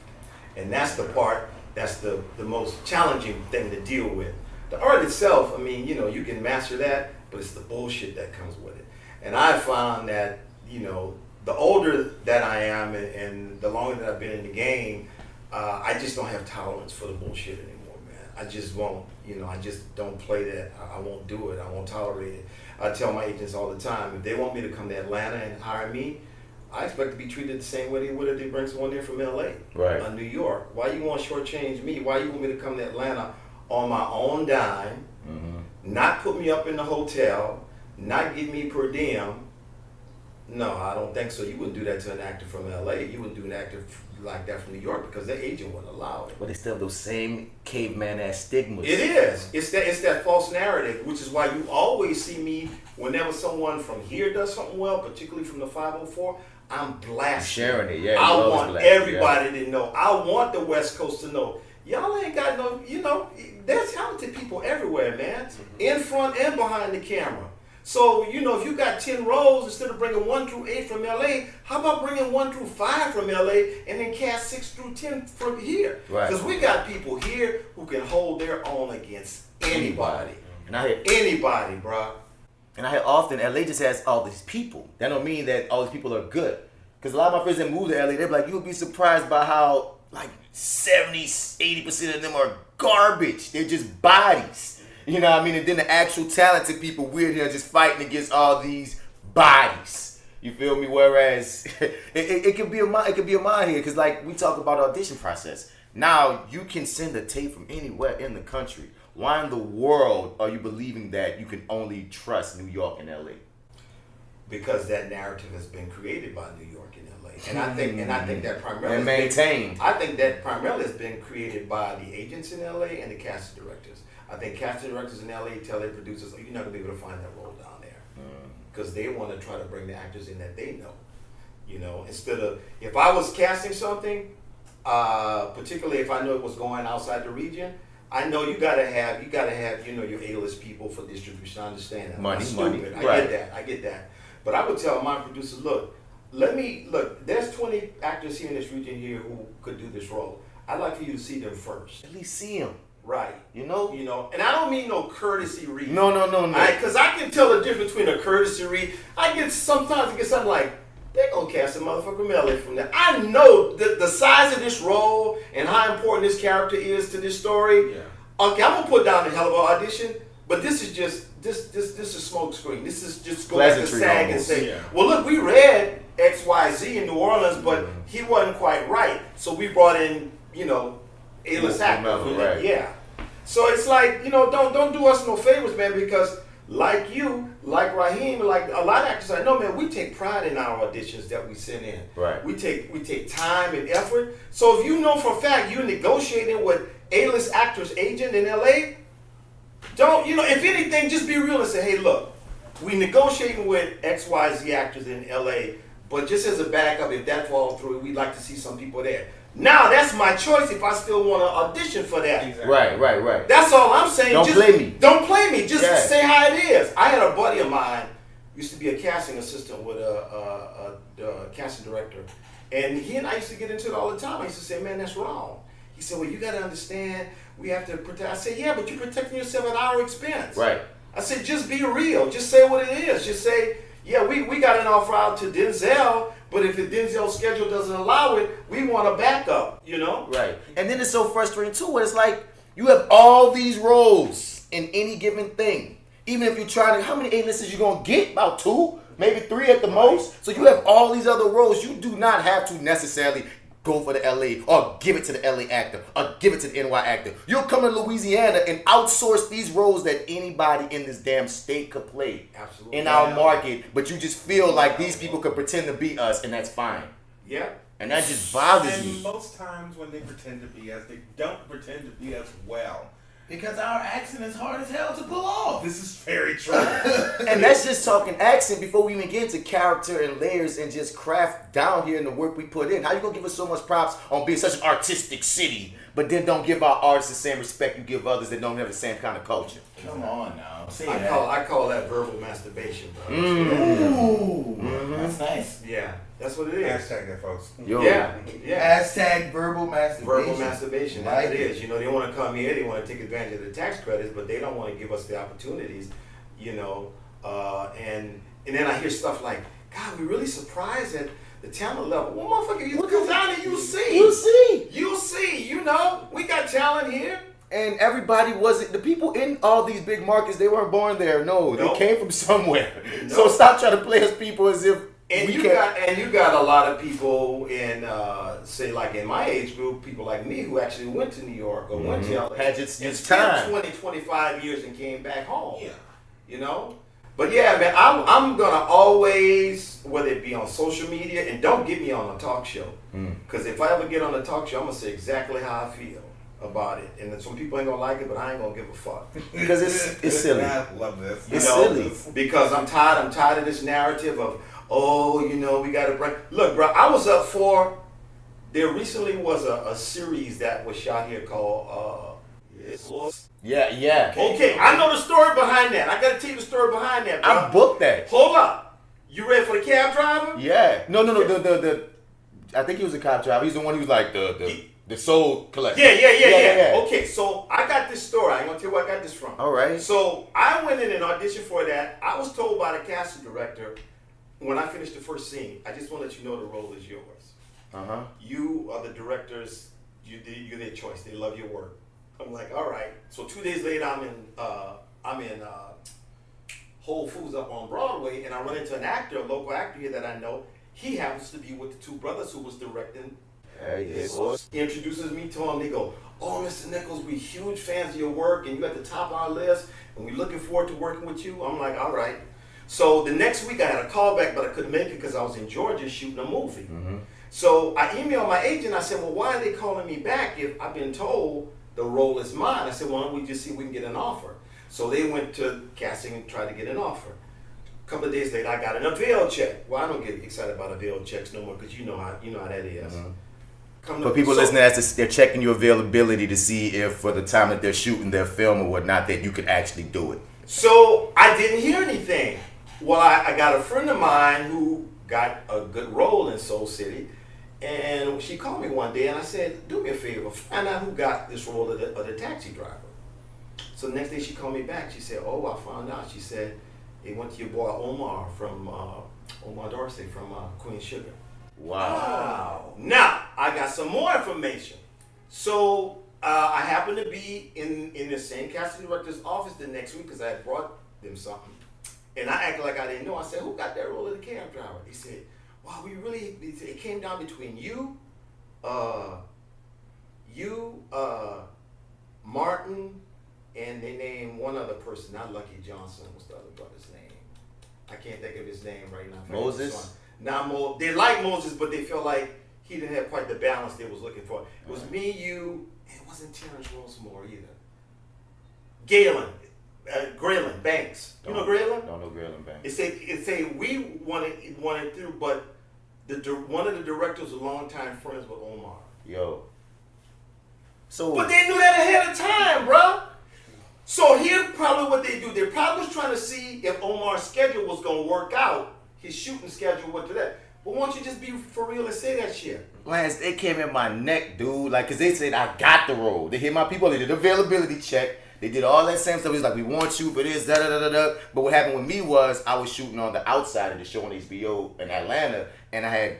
Speaker 5: and that's the part that's the most challenging thing to deal with. The art itself, I mean, you know, you can master that, but it's the bullshit that comes with it. And I found that, you know, the older that I am and the longer that I've been in the game, I just don't have tolerance for the bullshit anymore, man. I just won't, you know, I just don't play that. I won't do it. I won't tolerate it. I tell my agents all the time, if they want me to come to Atlanta and hire me, I expect to be treated the same way they would if they bring someone in from LA or New York. Why you want to shortchange me? Why you want me to come to Atlanta on my own dime, not put me up in the hotel, not give me per diem? No, I don't think so. You wouldn't do that to an actor from LA. You wouldn't do an actor like that from New York because their agent wouldn't allow it.
Speaker 4: But they still have those same caveman ass stigmas.
Speaker 5: It is. It's that false narrative, which is why you always see me whenever someone from here does something well, particularly from the 504. I'm blasting.
Speaker 4: Sharing it, yeah.
Speaker 5: I want everybody to know. I want the West Coast to know. Y'all ain't got no, you know, there's talented people everywhere, man. In front and behind the camera. So, you know, if you got 10 roles, instead of bringing 1 through 8 from LA, how about bringing 1 through 5 from LA and then cast 6 through 10 from here? Because we got people here who can hold their own against anybody.
Speaker 4: And I hear
Speaker 5: anybody, bro.
Speaker 4: And I hear often LA just has all these people. That don't mean that all these people are good. Because a lot of my friends that move to LA, they're like, you'll be surprised by how like 70, 80% of them are garbage. They're just bodies. You know what I mean? And then the actual talented people, we're here just fighting against all these bodies. You feel me? Whereas it could be a mind here, because like we talk about audition process. Now you can send a tape from anywhere in the country. Why in the world are you believing that you can only trust New York and LA?
Speaker 5: Because that narrative has been created by New York and LA. And I think that primarily
Speaker 4: and maintained.
Speaker 5: I think that primarily has been created by the agents in LA and the casting directors. I think casting directors in LA tell their producers, oh, you're not gonna be able to find that role down there. Because they want to try to bring the actors in that they know.
Speaker 8: You know, instead of, if I was casting something, particularly if I know it was going outside the region, I know you gotta have, you know, your A-list people for distribution. I understand that.
Speaker 4: Money,
Speaker 8: That's
Speaker 4: money.
Speaker 8: stupid.
Speaker 4: Right.
Speaker 8: I get that. But I would tell my producers, look, there's 20 actors here in this region here who could do this role. I'd like for you to see them first.
Speaker 4: At least see him.
Speaker 8: Right.
Speaker 4: You know?
Speaker 8: And I don't mean no courtesy read.
Speaker 4: No.
Speaker 8: Because I can tell the difference between a courtesy read. Sometimes I get something like, they're gonna cast a motherfucker Melly from that. I know the size of this role and how important this character is to this story.
Speaker 7: Yeah.
Speaker 8: Okay, I'm gonna put down a hell of an audition, but this is just this is smoke screen. This is just go back to
Speaker 4: Pleasantry
Speaker 8: SAG and
Speaker 4: almost.
Speaker 8: say,
Speaker 7: Yeah.
Speaker 8: well, look, we read XYZ in New Orleans, but he wasn't quite right, so we brought in, you know, A-list actor.
Speaker 4: Mello, right.
Speaker 8: Yeah. So it's like, you know, don't do us no favors, man, because like you, like Raheem, like a lot of actors I know, man, we take pride in our auditions that we send in.
Speaker 4: Right.
Speaker 8: We take time and effort. So if you know for a fact you're negotiating with A-list actor's agent in LA, don't, you know, if anything, just be real and say, hey, look, we negotiating with XYZ actors in LA, but just as a backup, if that falls through, we'd like to see some people there. Now that's my choice if I still want to audition for that.
Speaker 7: Exactly.
Speaker 4: Right.
Speaker 8: That's all I'm saying.
Speaker 4: Don't play me.
Speaker 8: Don't play me. Just
Speaker 4: Yeah.
Speaker 8: say how it is. I had a buddy of mine, used to be a casting assistant with a casting director, and he and I used to get into it all the time. I used to say, man, that's wrong. He said, well, you got to understand, we have to protect. I said, yeah, but you're protecting yourself at our expense.
Speaker 4: Right.
Speaker 8: I said, just be real. Just say what it is. Just say, yeah, we got an offer out to Denzel, but if the Denzel schedule doesn't allow it, we want a backup, you know?
Speaker 4: Right. And then it's so frustrating too, where it's like you have all these roles in any given thing. Even if you're trying to, how many A-listers you gonna get? About 2, maybe 3 at the most. So you have all these other roles. You do not have to necessarily go for the LA or give it to the LA actor or give it to the NY actor. You'll come to Louisiana and outsource these roles that anybody in this damn state could play.
Speaker 8: Absolutely.
Speaker 4: In our market, but you just feel like these people could pretend to be us, and that's fine.
Speaker 8: Yeah.
Speaker 4: And that just bothers
Speaker 7: And
Speaker 4: me.
Speaker 7: most times when they pretend to be us, they don't pretend to be us well.
Speaker 6: Because our accent is hard as hell to pull off.
Speaker 7: This is very true.
Speaker 4: And that's just talking accent before we even get into character and layers and just craft down here in the work we put in. How you gonna give us so much props on being such an artistic city, but then don't give our artists the same respect you give others that don't have the same kind of culture?
Speaker 6: Come on now. Say
Speaker 8: I
Speaker 6: that.
Speaker 8: call that verbal masturbation, bro.
Speaker 6: Ooh. That's nice.
Speaker 8: Yeah, that's what it is.
Speaker 7: Hashtag that, folks.
Speaker 4: Yo.
Speaker 8: Yeah.
Speaker 6: Hashtag verbal masturbation.
Speaker 8: Verbal masturbation. That's
Speaker 6: Like
Speaker 8: what it
Speaker 6: it.
Speaker 8: is. You know, they want to come here, they want to take advantage of the tax credits, but they don't want to give us the opportunities, you know. And then I hear stuff like, God, we're really surprised at the talent level. Well, motherfucker, you look down and you see. You'll see, you know. We got talent here.
Speaker 4: And everybody wasn't, the people in all these big markets, they weren't born there. No,
Speaker 8: Nope.
Speaker 4: they came from somewhere.
Speaker 8: Nope.
Speaker 4: So stop trying to play us people as if
Speaker 8: And
Speaker 4: we
Speaker 8: you got a lot of people in say like in my age group, people like me who actually went to New York or went to LA
Speaker 4: Had
Speaker 8: and
Speaker 4: its
Speaker 8: spent
Speaker 4: time.
Speaker 8: 20, 25 years and came back home.
Speaker 7: Yeah.
Speaker 8: You know? But yeah, man, I'm gonna always, whether it be on social media, and don't get me on a talk show. Because if I ever get on a talk show, I'm gonna say exactly how I feel about it. And then some people ain't gonna like it, but I ain't gonna give a fuck.
Speaker 4: because it's silly.
Speaker 7: I love this.
Speaker 8: You
Speaker 4: It's
Speaker 8: know,
Speaker 4: silly.
Speaker 8: because I'm tired of this narrative of, oh, you know, we gotta bring. Look, bro, I was up for. There recently was a series that was shot here called.
Speaker 4: Yeah.
Speaker 8: Okay, I know the story behind that. I gotta tell you the story behind that, bro.
Speaker 4: I booked that.
Speaker 8: Hold up, you ready for the cab driver?
Speaker 4: Yeah. No. The I think he was a cop driver. He's the one who was like the soul collector.
Speaker 8: Yeah. Okay, so I got this story. I'm gonna tell you where I got this from.
Speaker 4: All right.
Speaker 8: So I went in and auditioned for that. I was told by the casting director when I finished the first scene, I just want to let you know the role is yours. You are the directors. You're their choice. They love your work. I'm like, all right. So 2 days later, I'm in Whole Foods up on Broadway, and I run into an actor, a local actor here that I know. He happens to be with the two brothers who was directing. He introduces me to him. They go, oh, Mr. Nichols, we're huge fans of your work, and you're at the top of our list, and we're looking forward to working with you. I'm like, all right. So the next week I had a call back, but I couldn't make it because I was in Georgia shooting a movie. So I emailed my agent. I said, well, why are they calling me back if I've been told the role is mine? I said, why don't we just see if we can get an offer? So they went to casting and tried to get an offer. couple of days later, I got an avail check. Well, I don't get excited about avail checks no more because you know how that is.
Speaker 4: For people listening, they're checking your availability to see if for the time that they're shooting their film or whatnot that you can actually do it.
Speaker 8: So I didn't hear anything. Well, I got a friend of mine who got a good role in Soul City, and she called me one day and I said, do me a favor, find out who got this role of the taxi driver. So the next day she called me back. She said, oh, I found out. She said, it went to your boy Omar Dorsey from Queen Sugar.
Speaker 4: Wow.
Speaker 8: Now, I got some more information. So I happened to be in the same casting director's office the next week because I had brought them something. And I acted like I didn't know. I said, who got that role of the cab driver? He said, wow, it came down between you, Martin, and they named one other person, not Lucky Johnson. What's the other brother's name? I can't think of his name right now.
Speaker 4: Moses?
Speaker 8: Now, they like Moses, but they feel like he didn't have quite the balance they was looking for. It was me, you, and it wasn't Terrence Rosemore either. Graylin Banks. You know Graylin?
Speaker 4: Don't know Graylin Banks.
Speaker 8: It say we wanted through, but one of the directors was longtime friends with Omar.
Speaker 4: Yo. So.
Speaker 8: But they knew that ahead of time, bro. So here's probably what they do. They probably was trying to see if Omar's schedule was gonna work out. His shooting schedule, what to that. But why don't you just be for real and say that shit?
Speaker 4: Lance, they came in my neck, dude. Like, cause they said I got the role. They hit my people. They did availability check. They did all that same stuff. He's like, we want you for this, da da da da da. But what happened with me was I was shooting on the outside of the show on HBO in Atlanta, and I had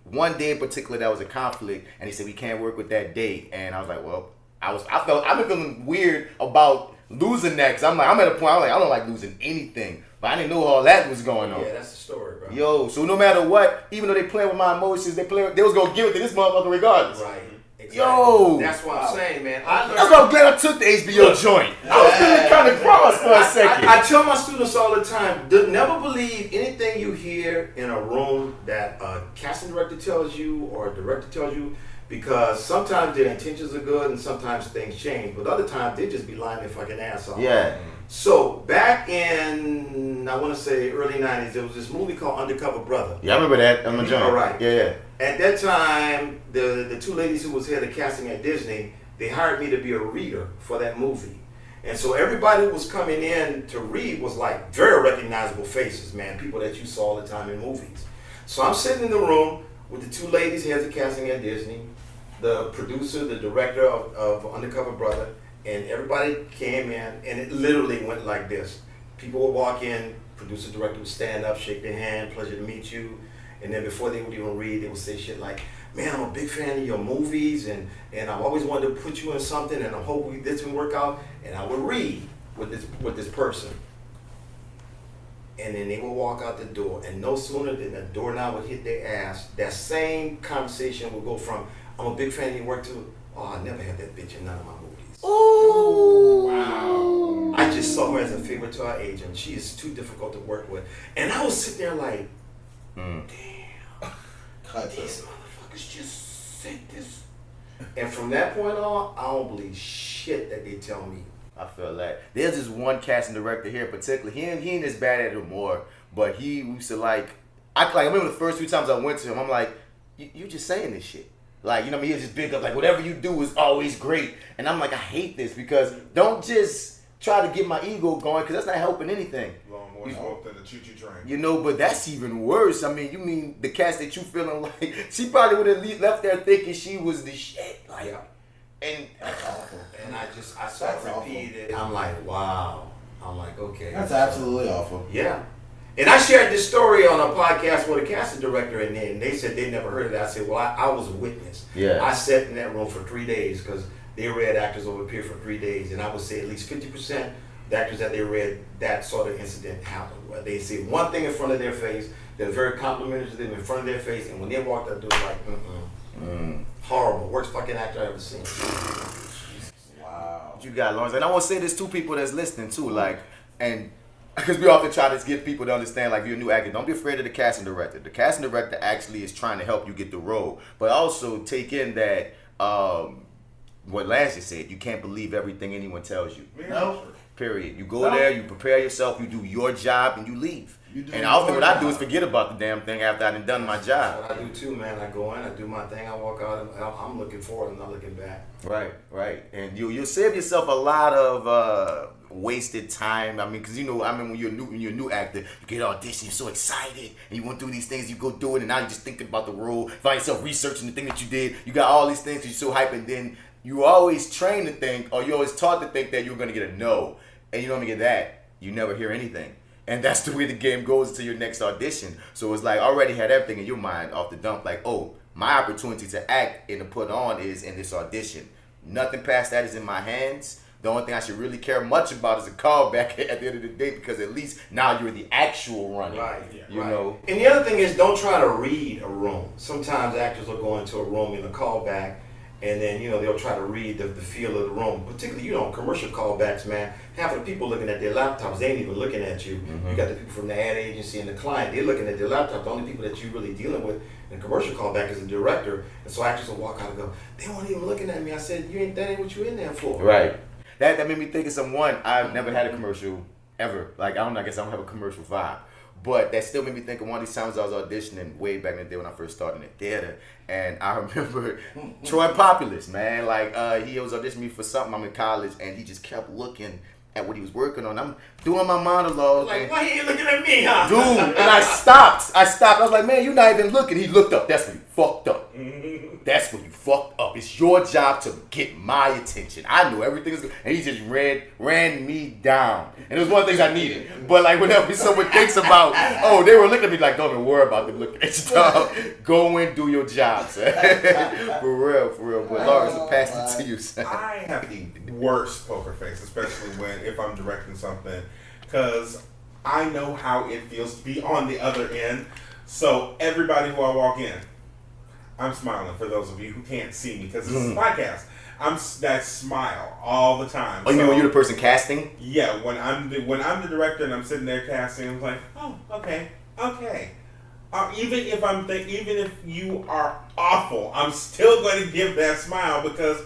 Speaker 4: one day in particular that was a conflict, and he said we can't work with that date. And I was like, well, I've been feeling weird about losing that, cause I'm at a point I'm like, I don't like losing anything. But I didn't know all that was going on.
Speaker 8: Yeah, that's the story, bro.
Speaker 4: Yo, so no matter what, even though they playing with my emotions, they was gonna give it to this motherfucker regardless.
Speaker 8: Right. Exactly.
Speaker 4: Yo.
Speaker 8: That's what I'm saying, man.
Speaker 4: That's why I'm glad I took the HBO joint. I was feeling kind of cross for a second.
Speaker 8: I tell my students all the time, never believe anything you hear in a room that a casting director tells you or a director tells you, because sometimes their intentions are good and sometimes things change, but other times they just be lying their fucking ass off.
Speaker 4: Yeah.
Speaker 8: So back in, I want to say early 90s, there was this movie called Undercover Brother.
Speaker 4: Yeah, I remember that. I'm a joint.
Speaker 8: All right.
Speaker 4: Yeah.
Speaker 8: At that time, the two ladies who was head of casting at Disney, they hired me to be a reader for that movie. And so everybody who was coming in to read was like very recognizable faces, man, people that you saw all the time in movies. So I'm sitting in the room with the two ladies heads of casting at Disney, the producer, the director of Undercover Brother, and everybody came in, and it literally went like this. People would walk in, producer, director would stand up, shake their hand, pleasure to meet you. And then before they would even read, they would say shit like, man, I'm a big fan of your movies, and I've always wanted to put you in something, and I hope this will work out. And I would read with this person. And then they would walk out the door, and no sooner than the doorknob would hit their ass, that same conversation would go from, I'm a big fan of your work, to, oh, I never had that bitch in none of my movies.
Speaker 4: Ooh.
Speaker 8: Wow. I just saw her as a favor to our agent. She is too difficult to work with. And I was sitting there like, damn, these motherfuckers just said this. And from that point on, I don't believe shit that they tell me.
Speaker 4: I feel that. There's this one casting director here in particular. He ain't as bad at it more, but he used to I remember the first few times I went to him, I'm like, you just saying this shit. Like, you know what I mean? He'll just big up, like, whatever you do is always great. And I'm like, I hate this, because don't just try to get my ego going, because that's not helping anything.
Speaker 7: Long more smoke than the choo-choo train.
Speaker 4: You know, but that's even worse. I mean, you mean the cast that you feeling like, she probably would have left there thinking she was the shit. Like,
Speaker 8: Yeah.
Speaker 4: And
Speaker 8: That's awful. And I saw it repeated. I'm like, wow. I'm like, okay.
Speaker 6: That's absolutely awful.
Speaker 8: Yeah. And I shared this story on a podcast with a casting director, and they said they never heard of it. I said, well, I was a witness.
Speaker 4: Yeah.
Speaker 8: I sat in that room for 3 days because they read actors over here for 3 days, and I would say at least 50% the actors that they read, that sort of incident happened. Where they say one thing in front of their face, they're very complimentary to them in front of their face, and when they walked out, they was like, horrible, worst fucking actor I've ever seen.
Speaker 6: Wow.
Speaker 4: what you got, Lawrence? And I want to say this to people that's listening too, like, and because we often try to get people to understand, like, if you're a new actor, don't be afraid of the casting director. The casting director actually is trying to help you get the role, but also take in that what Lance just said, you can't believe everything anyone tells you.
Speaker 6: No.
Speaker 4: Period. You go there, you prepare yourself, you do your job, and you leave. And often what I do is forget about the damn thing after I've done my job.
Speaker 8: What I do too, man. I go in, I do my thing, I walk out, and I'm looking forward, I'm not looking back.
Speaker 4: Right. And you'll save yourself a lot of wasted time. I mean, because when you're a new actor, you get audition, you're so excited, and you want to do these things, you go do it, and now you're just thinking about the role, find yourself researching the thing that you did. You got all these things, you're so hyped, and then you always trained to think, or you always taught to think that you're going to get a no, and you don't get that, you never hear anything. And that's the way the game goes to your next audition. So it's like already had everything in your mind off the dump, like, oh, my opportunity to act and to put on is in this audition. Nothing past that is in my hands. The only thing I should really care much about is a callback at the end of the day, because at least now you're the actual running.
Speaker 8: Right.
Speaker 4: You know.
Speaker 8: And the other thing is, don't try to read a room. Sometimes actors will go into a room in a callback, and then they'll try to read the feel of the room. Particularly, commercial callbacks, man. Half of the people looking at their laptops, they ain't even looking at you. You got the people from the ad agency and the client, they're looking at their laptop. The only people that you're really dealing with in a commercial callback is the director. And so actors will walk out and go, they weren't even looking at me. I said, that ain't what you in there for.
Speaker 4: Right. That made me think of someone. I've never had a commercial ever. Like, I guess I don't have a commercial vibe. But that still made me think of one of these times I was auditioning way back in the day when I first started in the theater. And I remember Troy Populous, man. Like, he was auditioning me for something. I'm in college, and he just kept looking at what he was working on. I'm doing my monologue.
Speaker 8: Like, why he ain't looking at me, huh?
Speaker 4: Dude, and I stopped. I was like, man, you're not even looking. He looked up. That's when you fucked up. That's when you fucked up. It's your job to get my attention. I knew everything was good. And he just ran me down. And it was one of the things I needed. But like whenever someone thinks about, oh, they were looking at me like, don't even worry about them looking at you, dog. Go and do your job, son. For real. But Lawrence, I'll pass it to you, son.
Speaker 7: I have the worst poker face, especially if I'm directing something, because I know how it feels to be on the other end. So everybody who I walk in, I'm smiling for those of you who can't see me because this is a podcast. I'm that smile all the time.
Speaker 4: Oh, you mean when you're the person casting?
Speaker 7: Yeah, when I'm the director and I'm sitting there casting, I'm like, oh, okay. Even if you are awful, I'm still going to give that smile because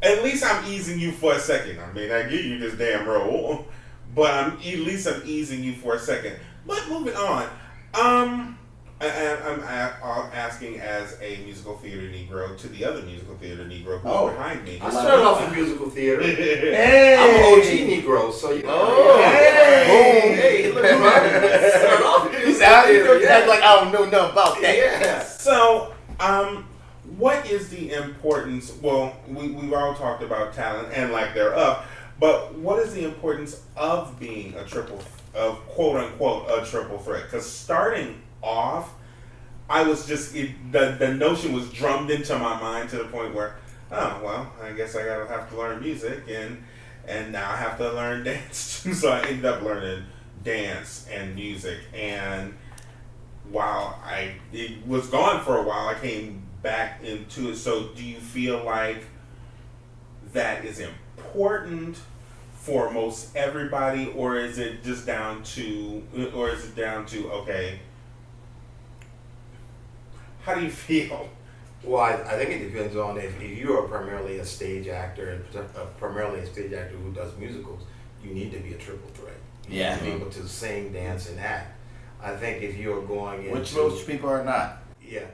Speaker 7: at least I'm easing you for a second. I mean, I give you this damn role, but at least I'm easing you for a second. But moving on, I'm asking as a musical theater Negro to the other musical theater Negro who's behind me.
Speaker 8: I started off in musical theater.
Speaker 7: Hey!
Speaker 8: I'm an OG Negro, so you know. Hey, look at me. Started off in musical theater.
Speaker 4: You act like I don't know nothing about that.
Speaker 8: Yeah.
Speaker 7: So, what is the importance? Well, we've all talked about talent and lack thereof, but what is the importance of being quote unquote a triple threat? Because starting off, I was just the notion was drummed into my mind to the point where, oh well, I guess I gotta have to learn music and now I have to learn dance too. So I ended up learning dance and music, and while it was gone for a while, I came back into it. So do you feel like that is important for most everybody, or is it just down to okay? How do you feel?
Speaker 8: Well, I think it depends on if you are primarily a stage actor who does musicals, you need to be a triple threat. You need to be able to sing, dance, and act. I think if you are going into...
Speaker 6: Which most people are not.
Speaker 8: Yeah.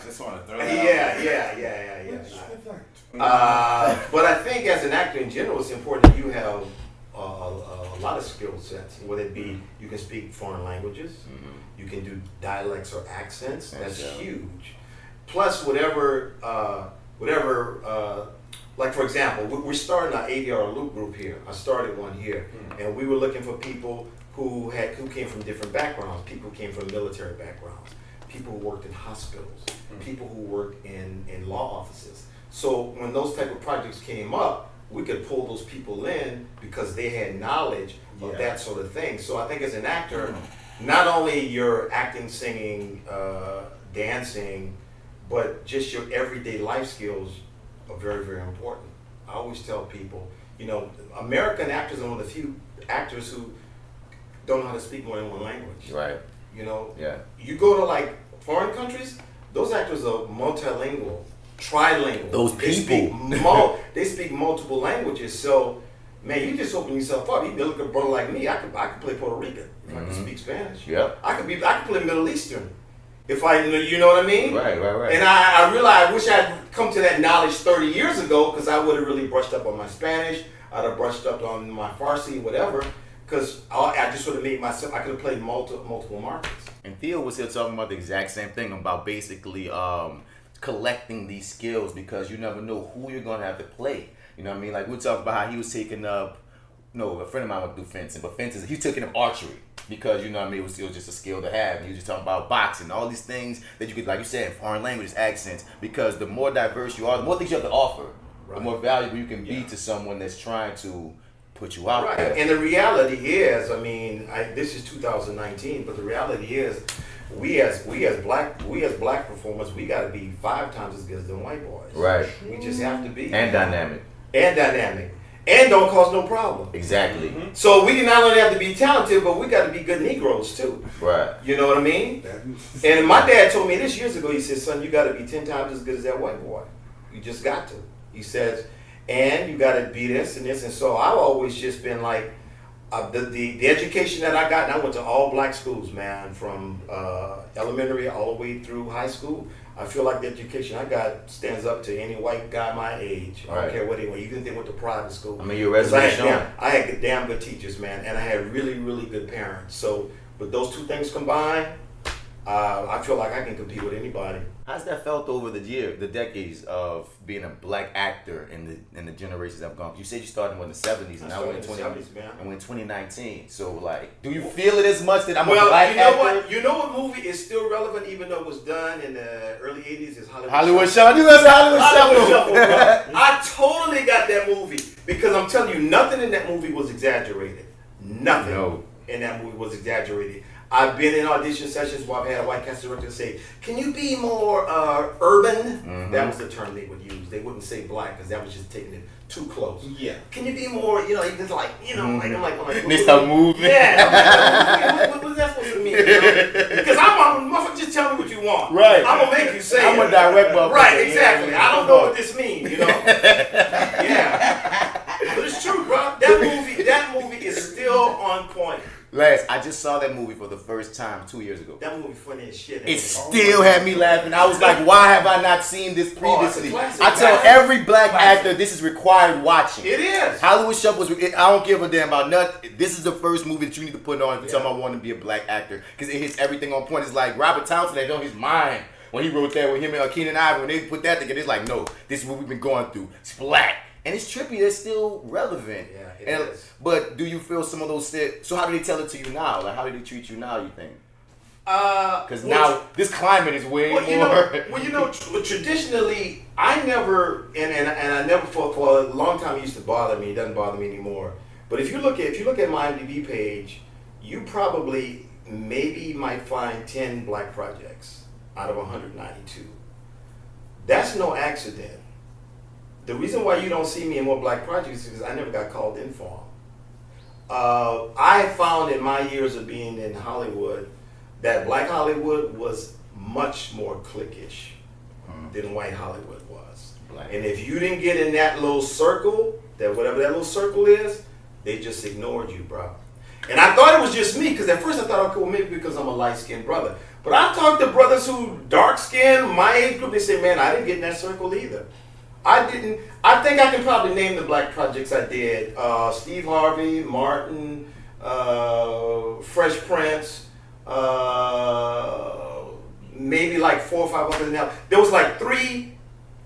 Speaker 6: Just want to throw that
Speaker 8: Yeah. But I think as an actor in general, it's important that you have a lot of skill sets. Whether it be you can speak foreign languages, you can do dialects or accents. That's huge. Plus, whatever, like for example, we're starting our ADR loop group here. I started one here, and we were looking for people who came from different backgrounds. People came from military backgrounds. People who worked in hospitals. People who worked in law offices. So when those type of projects came up, we could pull those people in because they had knowledge of that sort of thing. So I think as an actor, not only your acting, singing, dancing, but just your everyday life skills are very, very important. I always tell people, American actors are one of the few actors who don't know how to speak more than one language.
Speaker 4: Right.
Speaker 8: You go to like foreign countries, those actors are multilingual, trilingual.
Speaker 4: Those people.
Speaker 8: They speak multiple languages. So, man, you just open yourself up. You can look at a brother like me. I could play Puerto Rican if I could speak Spanish.
Speaker 4: Yep.
Speaker 8: I could play Middle Eastern if I, you know what I mean?
Speaker 4: Right.
Speaker 8: And I realized I wish I'd come to that knowledge 30 years ago, because I would have really brushed up on my Spanish. I'd have brushed up on my Farsi, whatever. Because I just would have made myself. I could have played multiple markets.
Speaker 4: And Theo was here talking about the exact same thing about basically collecting these skills, because you never know who you're gonna have to play. You know what I mean? Like we talked about how he was taking up. No, a friend of mine would do fencing, but fencing he was taking up archery because you know what I mean. It was still just a skill to have. And he was just talking about boxing, all these things that you could, like you said, foreign languages, accents. Because the more diverse you are, the more things you have to offer, the more valuable you can be to someone that's trying to put you out there.
Speaker 8: And the reality is, I mean, this is 2019, but the reality is, we as black performers, we got to be 5 times as good as them white boys.
Speaker 4: Right.
Speaker 8: We just have to be.
Speaker 4: And dynamic.
Speaker 8: And don't cause no problem.
Speaker 4: Exactly.
Speaker 8: So we not only have to be talented, but we got to be good Negroes too.
Speaker 4: Right.
Speaker 8: You know what I mean? And my dad told me this years ago. He said, "Son, you got to be 10 times as good as that white boy. You just got to." He says, "And you got to be this and this." And so I've always just been like, the education that I got, and I went to all black schools, man, from elementary all the way through high school. I feel like the education I got stands up to any white guy my age. I don't care what they went, even if they went to private school.
Speaker 4: I mean, your resume showing.
Speaker 8: I had damn good teachers, man, and I had really, really good parents. So with those two things combined, I feel like I can compete with anybody.
Speaker 4: How's that felt over the decades of being a black actor in the generations that have gone? You said you started in the 70s, and now we're in 2019. So, like, do you feel it as much that I'm a black actor?
Speaker 8: You know what movie is still relevant, even though it was done in the early 80s? Is
Speaker 4: Hollywood Show. You know
Speaker 8: Hollywood Shuffle, bro. I totally got that movie because I'm telling you, nothing in that movie was exaggerated. Nothing in that movie was exaggerated. I've been in audition sessions where I've had a white cast director say, "Can you be more urban?" Mm-hmm. That was the term they would use. They wouldn't say black because that was just taking it too close. Yeah. Can you be more, even like, like I'm like,
Speaker 4: they start moving.
Speaker 8: Yeah. What was that supposed to mean? Because I'm motherfucker, just tell me what you want.
Speaker 4: Right.
Speaker 8: I'm gonna make you say
Speaker 4: I'm a direct motherfucker.
Speaker 8: Right, exactly. I don't know what this means, Yeah. But it's true, bro. That movie is still on point.
Speaker 4: Last, I just saw that movie for the first time 2 years ago.
Speaker 8: That movie funny as shit.
Speaker 4: It still had me laughing. I was like, why have I not seen this previously?
Speaker 8: Classic,
Speaker 4: I tell every black actor this is required watching.
Speaker 8: It is.
Speaker 4: Hollywood Shuffle was, I don't give a damn about nothing. This is the first movie that you need to put on if you tell me I want to be a black actor. Because it hits everything on point. It's like Robert Townsend had on his mind when he wrote that with him and Keenan Ivory. When they put that together, it's like, no, this is what we've been going through. It's black. And it's trippy. It's still relevant.
Speaker 8: Yeah, it is.
Speaker 4: But do you feel some of those? So how do they tell it to you now? Like how do they treat you now? You think? Because now this climate is way more.
Speaker 8: Traditionally, I never and I never for a long time it used to bother me. It doesn't bother me anymore. But if you look at my IMDb page, you probably maybe might find 10 black projects out of 192. That's no accident. The reason why you don't see me in more black projects is because I never got called in for them. I found in my years of being in Hollywood that black Hollywood was much more cliquish than white Hollywood was. And if you didn't get in that little circle, that whatever that little circle is, they just ignored you, bro. And I thought it was just me, because at first I thought, okay, well, maybe because I'm a light-skinned brother. But I've talked to brothers who dark-skinned, my age group, they say, man, I didn't get in that circle either. I didn't. I think I can probably name the black projects I did. Steve Harvey, Martin, Fresh Prince, maybe like 4 or 5 others now. There was like three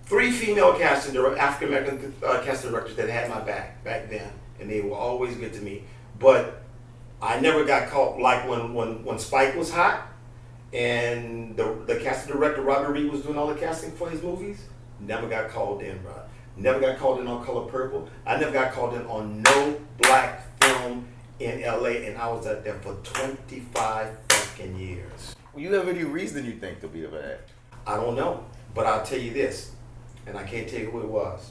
Speaker 8: female African American casting directors that had my back then, and they were always good to me. But I never got caught like when Spike was hot, and the casting director Robert Reed was doing all the casting for his movies. Never got called in, bro. Never got called in on Color Purple. I never got called in on no black film in LA, and I was out there for 25 fucking years.
Speaker 4: Well, you have any reason you think to be of that?
Speaker 8: I don't know, but I'll tell you this, and I can't tell you who it was.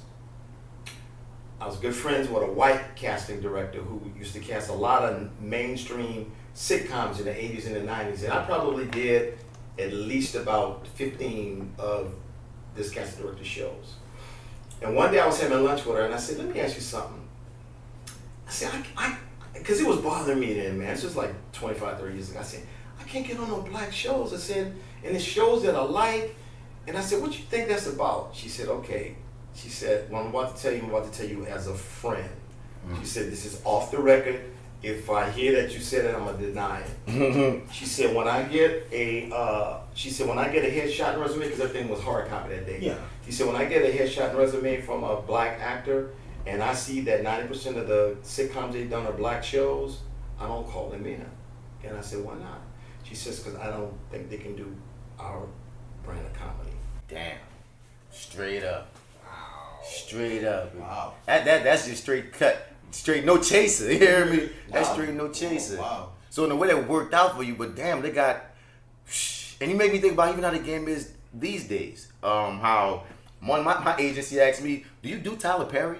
Speaker 8: I was good friends with a white casting director who used to cast a lot of mainstream sitcoms in the 80s and the 90s, and I probably did at least about 15 of this casting director shows. And one day I was having lunch with her and I said, let me ask you something. said, because it was bothering me then, man. It's just like 25, 30 years ago. I said, I can't get on no black shows. I said, and it's shows that I like. And I said, what you think that's about? She said, okay. She said, well, I'm about to tell you as a friend. She said, this is off the record. If I hear that you said it, I'm gonna deny it. She said, when I get a headshot and resume, because everything was hard copy that day.
Speaker 7: Yeah.
Speaker 8: She said, when I get a headshot and resume from a black actor, and I see that 90% of the sitcoms they've done are black shows, I don't call them in. And I said, why not? She says, because I don't think they can do our brand of comedy.
Speaker 4: Damn. Straight up. Wow. Straight up.
Speaker 6: Wow.
Speaker 4: That's just straight cut. Straight no chaser. You hear me? That's straight no chaser.
Speaker 6: Wow.
Speaker 4: So in the way that worked out for you, but damn, they got. And you make me think about even how the game is these days. How my agency asked me, "Do you do Tyler Perry?"